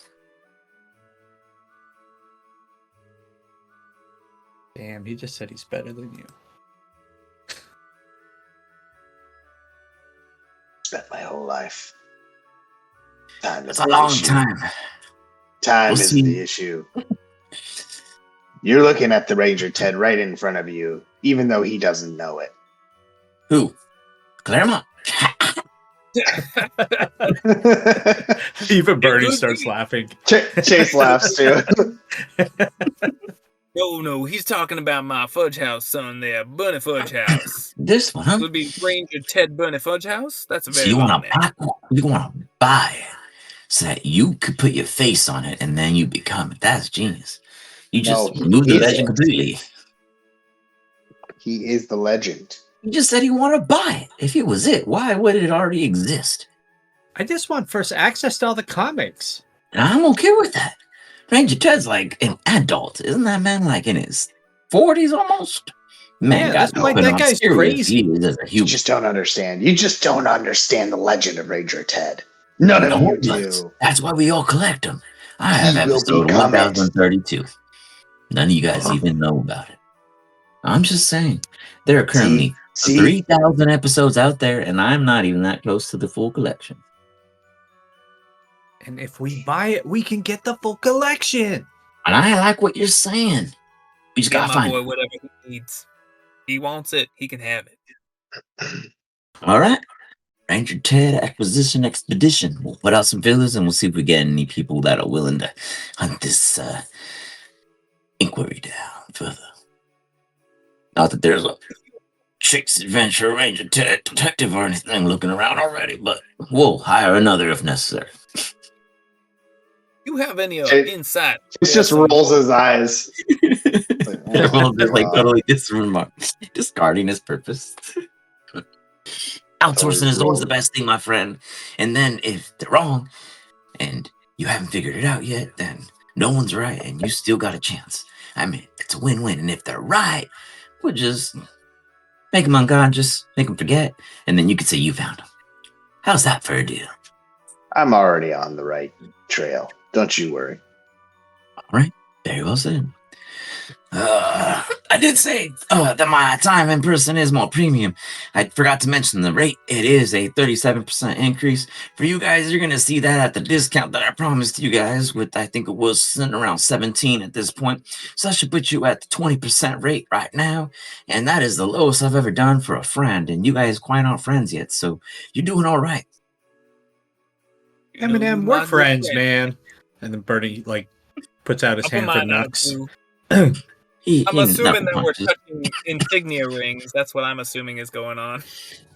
Damn, he just said he's better than you. Spent my whole life. Time It's is a the long issue. time. Time We'll is see. the issue. You're looking at the Ranger Ted right in front of you, even though he doesn't know it. Who? Claremont? Even Bernie could starts be. laughing. Chase laughs too. No, he's talking about my fudge house son there, Bunny Fudge House. This one, huh? Would be Ranger Ted Bunny Fudge House? That's a So very you long want name. to buy it so that you could put your face on it and then you become it. That's genius. You just No, remove the he is legend it. completely. He is the legend. You just said you want to buy it. If it was it, why would it already exist? I just want first access to all the comics. And I'm okay with that. Ranger Ted's like an adult. Isn't that man like in his 40s almost? Man, Yeah, got that's why put that on guy's serious crazy. he is as a You human. just don't understand. You just don't understand the legend of Ranger Ted. None of No you one does. do. That's why we all collect them. I have He will episode become it. 1032. None of you guys even know about it. I'm just saying, there are currently See? 3,000 episodes out there, and I'm not even that close to the full collection. And if we buy it, we can get the full collection. And I like what you're saying. We just Get gotta my find boy it. whatever he needs. He wants it, he can have it. All right. Ranger Ted Acquisition Expedition. We'll put out some fillers and we'll see if we get any people that are willing to hunt this inquiry down further. Not that there's a Chase Adventure Ranger Detective or anything looking around already, but we'll hire another if necessary. You have any It- insight? He just Some- rolls his eyes. Well, just like God. totally disregarding his purpose. Outsourcing is always the best thing, my friend. And then if they're wrong and you haven't figured it out yet, then no one's right and you still got a chance. I mean, it's a win-win. And if they're right, we'll just make them unconscious, make them forget, and then you could say you found them. How's that for a deal? I'm already on the right trail. Don't you worry. All right, very well said. I did say that my time in person is more premium. I forgot to mention the rate. It is a 37% increase. For you guys, you're going to see that at the discount that I promised you guys, with I think it was sitting around 17 at this point. So that should put you at the 20% rate right now. And that is the lowest I've ever done for a friend. And you guys quite aren't friends yet, so you're doing all right. You know, you Eminem, my we're good friends, friend. man. And then Bernie like puts out his I'll put hand for mine out, Nux. too. He I'm assuming that we're punches. touching insignia rings. That's what I'm assuming is going on.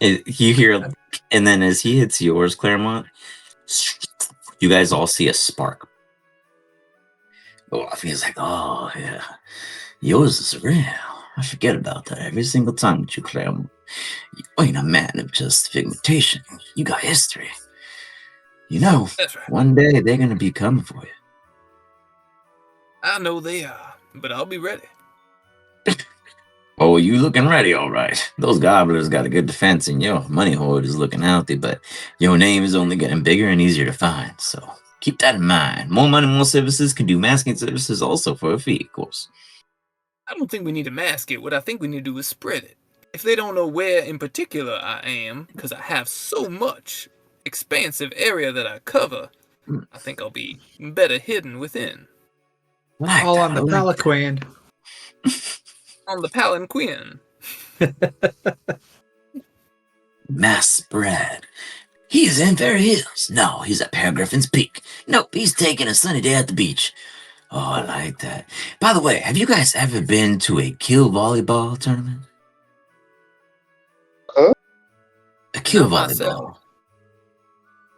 You hear, and then as he hits yours, Claremont, you guys all see a spark. Oh, I feel like, oh yeah, yours is real. I forget about that every single time with you, Claremont. You ain't a man of just figmentation. You got history. You know, That's right. one day they're gonna be coming for you. I know they are, but I'll be ready. Oh, you looking ready, all right. Those gobblers got a good defense, and your money hoard is looking healthy, but your name is only getting bigger and easier to find, so keep that in mind. More money, more services can do masking services also for a fee, of course. I don't think we need to mask it. What I think we need to do is spread it. If they don't know where in particular I am, because I have so much expansive area that I cover, I think I'll be better hidden within. Like All that, on the I like that. Pelican. On the palanquin. Mass spread. He is in Fair Hills. No, he's at Paragriffin's Peak. Nope, he's taking a sunny day at the beach. Oh, I like that. By the way, have you guys ever been to a kill volleyball tournament? Huh? A kill Not volleyball. myself.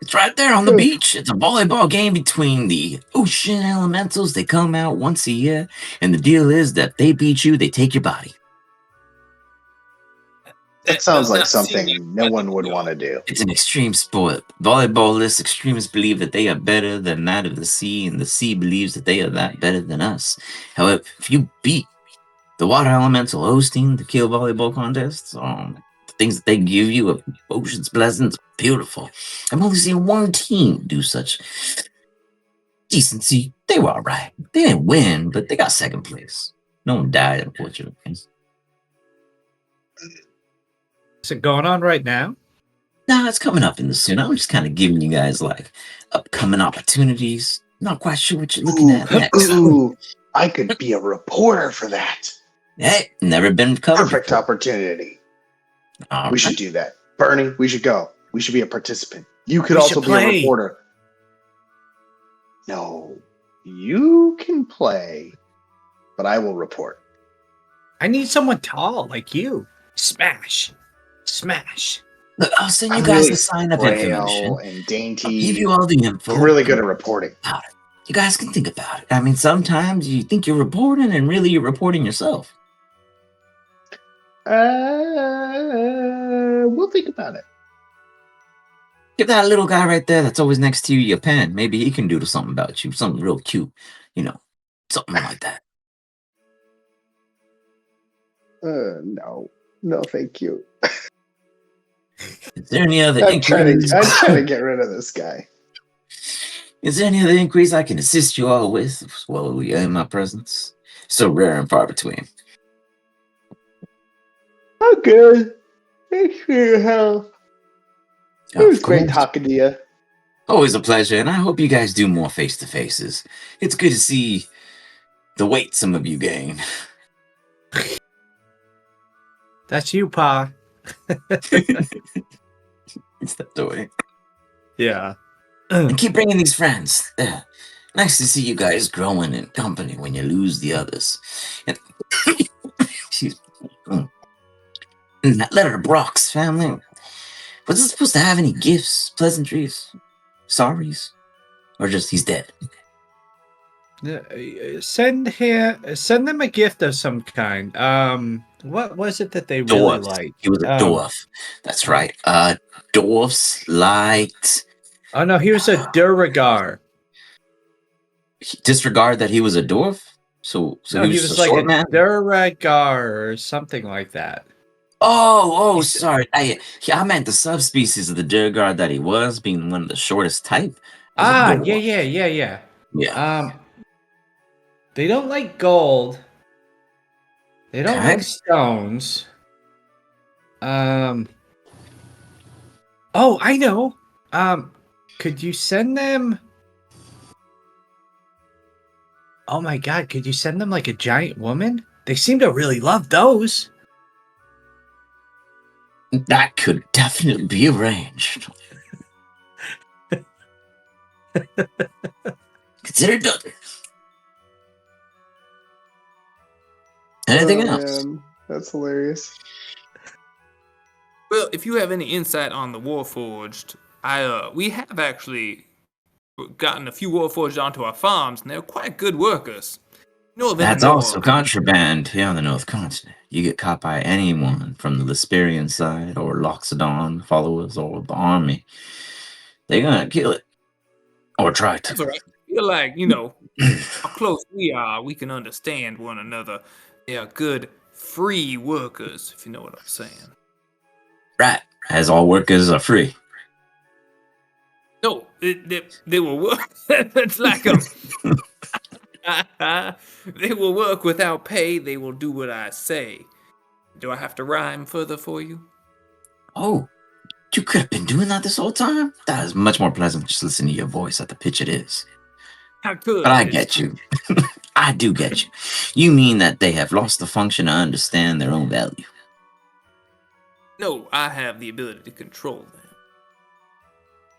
It's right there on the beach. It's a volleyball game between the ocean elementals. They come out once a year, and the deal is that if they beat you, they take your body. That sounds does like not seem something no fun one to would me. want to do. It's an extreme sport. Volleyball-less extremists believe that they are better than that of the sea, and the sea believes that they are that better than us. However, if you beat the water elemental hosting the kill volleyball contests, the things that they give you of ocean's blessings are beautiful. I've only seen one team do such decency. They were all right. They didn't win, but they got second place. No one died, unfortunately. Is it going on right now? Nah, it's coming up in the soon. I'm just kind of giving you guys like upcoming opportunities. Not quite sure what you're looking at next. Ooh, I could be a reporter for that. Hey, never been covered. Perfect before. opportunity. All We right. should do that. Bernie, we should go. We should be a participant. You could We also should be a play. reporter. No, you can play, but I will report. I need someone tall like you. Smash. Smash. Look, I'll send you I'm guys really the sign-up frail information. and I'll dainty. give you all the info. I'm really good at reporting. About it. You guys can think about it. I mean, sometimes you think you're reporting, and really you're reporting yourself. We'll think about it. Give that little guy right there that's always next to you your pen. Maybe he can do something about you, something real cute. You know, something like that. No, thank you. Is there any other I'm trying inquiries? to get rid of this guy. Is there any other inquiries I can assist you all with while we are in my presence? So rare and far between. I'm good. Thanks for your help. It was Of great course. talking to you. Always a pleasure, and I hope you guys do more face-to-faces. It's good to see the weight some of you gain. That's you, Pa. It's that way. Yeah. And keep bringing these friends. Nice to see you guys growing in company when you lose the others. And excuse me. And that letter to Brock's family. Was it supposed to have any gifts, pleasantries, sorries? Or just he's dead? Send them a gift of some kind. What was it that they really Dwarfs. liked? He was a dwarf. That's right. Dwarfs liked... Oh no, he was a Duragar. Disregard that he was a dwarf? So No, he he was was a like short a man? Duragar or something like that. Oh, sorry. I meant the subspecies of the Durgard that he was, being one of the shortest type. Was a dwarf. Yeah. They don't like gold. They don't Okay. like stones. Oh, I know. Could you send them? Oh my God, could you send them like a giant woman? They seem to really love those. That could definitely be arranged. Consider it done. Anything else? Man, that's hilarious. Well, if you have any insight on the Warforged, we have actually gotten a few Warforged onto our farms, and they're quite good workers. You know of any That's more? also contraband here on the North Continent. You get caught by anyone from the Lisperian side or Loxodon followers or the army, they're gonna kill it. Or try to. That's all right. I feel like, how close we are, we can understand one another. They are good, free workers, if you know what I'm saying. Right, as all workers are free. No, they will work. It's like they will work without pay. They will do what I say. Do I have to rhyme further for you? Oh, you could have been doing that this whole time? That is much more pleasant just listening to your voice at the pitch it is. I could. But I get you. I do get you. You mean that they have lost the function to understand their own value. No, I have the ability to control them.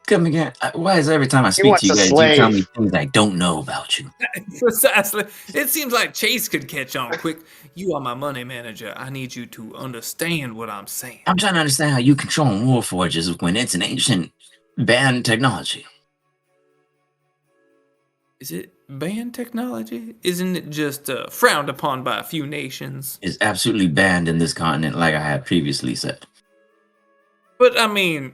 Come again. Why is every time I speak wants to you a guys, you tell me slave. things I don't know about you? Precisely. It seems like Chase could catch on quick. You are my money manager. I need you to understand what I'm saying. I'm trying to understand how you control Warforges when it's an ancient banned technology. Is it banned technology? Isn't it just frowned upon by a few nations? It's absolutely banned in this continent, like I had previously said. But, I mean,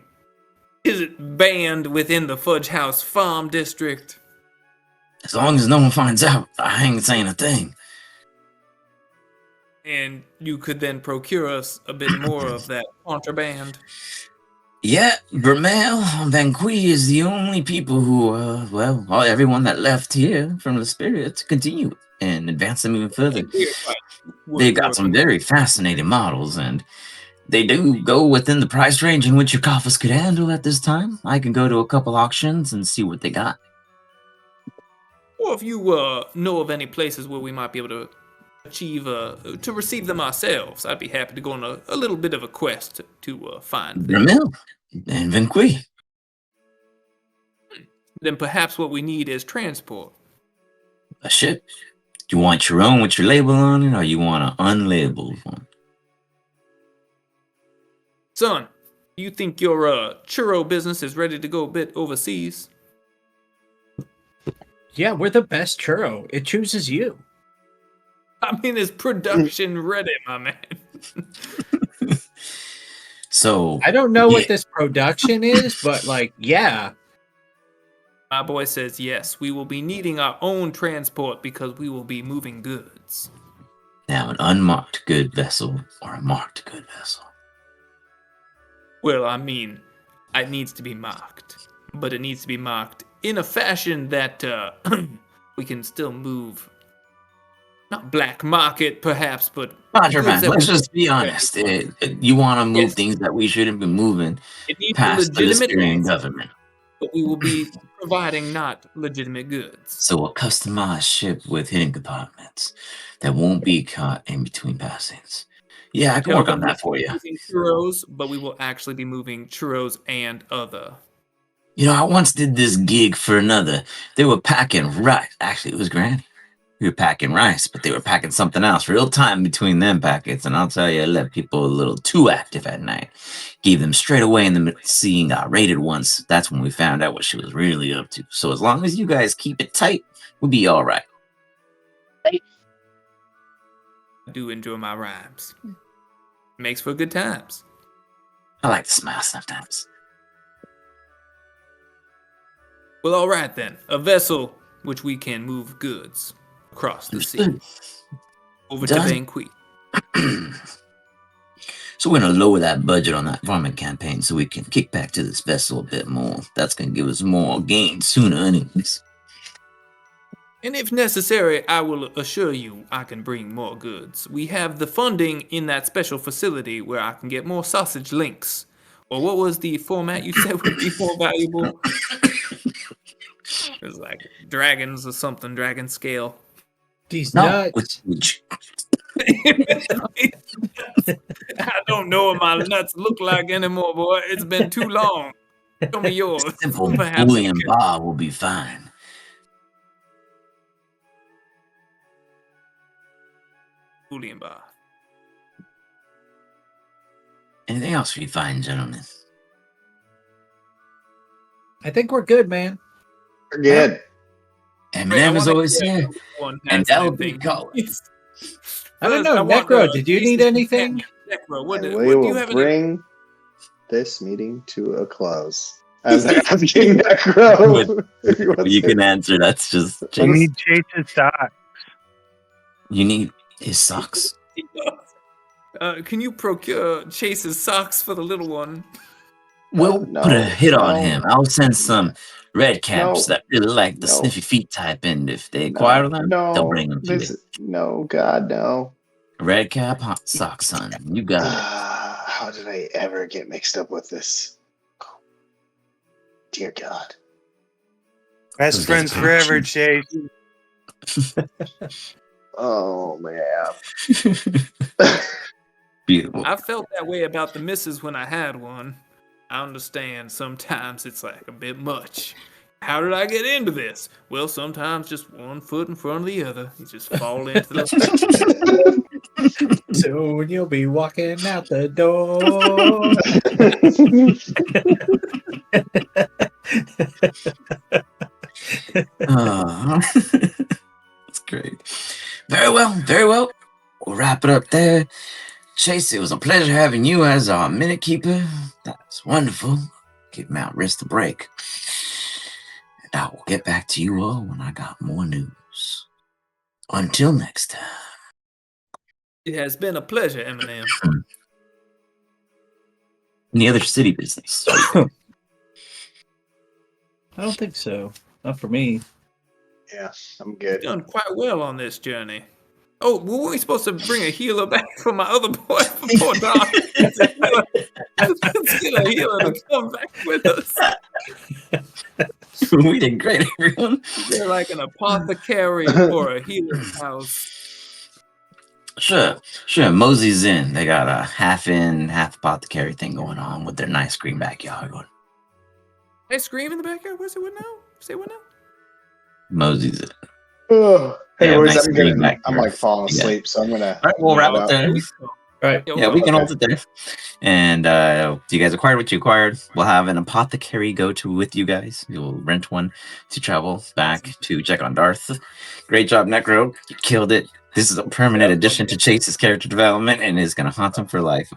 is it banned within the Fudge House Farm District? As long as no one finds out, I ain't saying a thing. And you could then procure us a bit more of that contraband? Yeah, Vermeil and Vanqui is the only people who, everyone that left here from the Spirit to continue and advance them even further. They've got some very fascinating models, and they do go within the price range in which your coffers could handle at this time. I can go to a couple auctions and see what they got. Or if you know of any places where we might be able to to receive them ourselves, I'd be happy to go on a little bit of a quest to find them. Vermeil and Vanqui. Then perhaps what we need is transport. A ship? Do you want your own with your label on it, or you want an unlabeled one? Son, do you think your churro business is ready to go a bit overseas? Yeah, we're the best churro. It chooses you. I mean, it's production ready, my man. So I don't know what this production is, but yeah. My boy says yes, we will be needing our own transport because we will be moving goods. Now, an unmarked good vessel or a marked good vessel? Well, I mean, it needs to be marked, but it needs to be marked in a fashion that we can still move. Not black market, perhaps, but Contraband. Let's just be honest. You want to move things that we shouldn't be moving past the Lisperian government. But we will be providing not legitimate goods. So a customized ship with hidden compartments that won't be caught in between passings. Yeah, I can work on that for you. Churros, but we will actually be moving churros and other. You know, I once did this gig for another. They were packing right. Actually, it was Granny. We were packing rice, but they were packing something else real time between them packets. And I'll tell you, it left people a little too active at night. Gave them straight away in the scene, got raided once. That's when we found out what she was really up to. So as long as you guys keep it tight, we'll be all right. I do enjoy my rhymes. Makes for good times. I like to smile sometimes. Well, all right then. A vessel which we can move goods across the sea. Over to Done. Banquet. So we're going to lower that budget on that farming campaign so we can kick back to this vessel a bit more. That's going to give us more gain sooner anyways. And if necessary, I will assure you I can bring more goods. We have the funding in that special facility where I can get more sausage links. Or what was the format you said would be more valuable? It was like dragons or something, dragon scale. These No, nuts. I don't know what my nuts look like anymore, boy. It's been too long. Show me yours. simple Perhaps bullion bar will be fine. Bullion bar. Anything else for you fine gentlemen? I think we're good, man. We're good. Eminem is always here, One and has that'll be anything. going. I don't First, know, want Necro, the did you need pieces anything? Necro, what And do we you will have? bring this meeting to a close. As I am King Necro. If he wants You to- can answer. That's just I Chase. need Chase's sock. You need his socks. Can you procure Chase's socks for the little one? We'll no, put a hit on no. him. I'll send some red caps No. that really like the No. sniffy feet type, and if they acquire them, they'll bring them to you. No, God, no. Red cap, hot socks, son. You got it. How did I ever get mixed up with this? Dear God. Best Those friends guys are forever, action. Chase. Oh, man. Beautiful. I felt that way about the missus when I had one. I understand sometimes it's like a bit much. How did I get into this? Well, sometimes just one foot in front of the other. You just fall into the... Soon you'll be walking out the door. That's great. Very well, very well. We'll wrap it up there. Chase, it was a pleasure having you as our minute keeper. That's wonderful. Give him out rest a break. And I will get back to you all when I got more news. Until next time. It has been a pleasure, Eminem. Any other city business? I don't think so. Not for me. Yeah, I'm good. Done quite well on this journey. Oh, were we supposed to bring a healer back for my other boy? Poor dog. Let's get a healer to come back with us. We did great, everyone. They're like an apothecary or a healer's house. Sure. Mosey's in. They got a half in, half apothecary thing going on with their nice green backyard. Ice cream in the backyard? What's it what now? Say what now? Mosey's in. Oh, hey, Yeah, boys, nice green back I'm here. like falling Yeah. asleep, so I'm gonna. All right, we'll wrap head it out. there. Right. Yeah, we can hold it there. And you guys acquired what you acquired. We'll have an apothecary go to with you guys. You'll rent one to travel back to check on Darth. Great job, Necro. You killed it. This is a permanent addition to Chase's character development and is going to haunt him for life.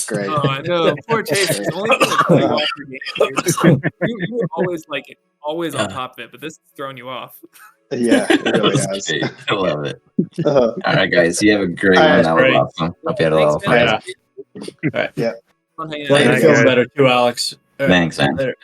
Great. Oh, I know. Poor Chase is only been a Play Walker game. You were always like always on top of it, but this has thrown you off. Yeah, it really That has. was great. I love it. Uh, All right, guys. You have a great All right, one. That was great. awesome. Hope you had a lot of Thanks, fun. man. All right. Yeah. Fun hanging Glad out. you're Night, feeling guys. better too, Alex. All right. Thanks, man. Later.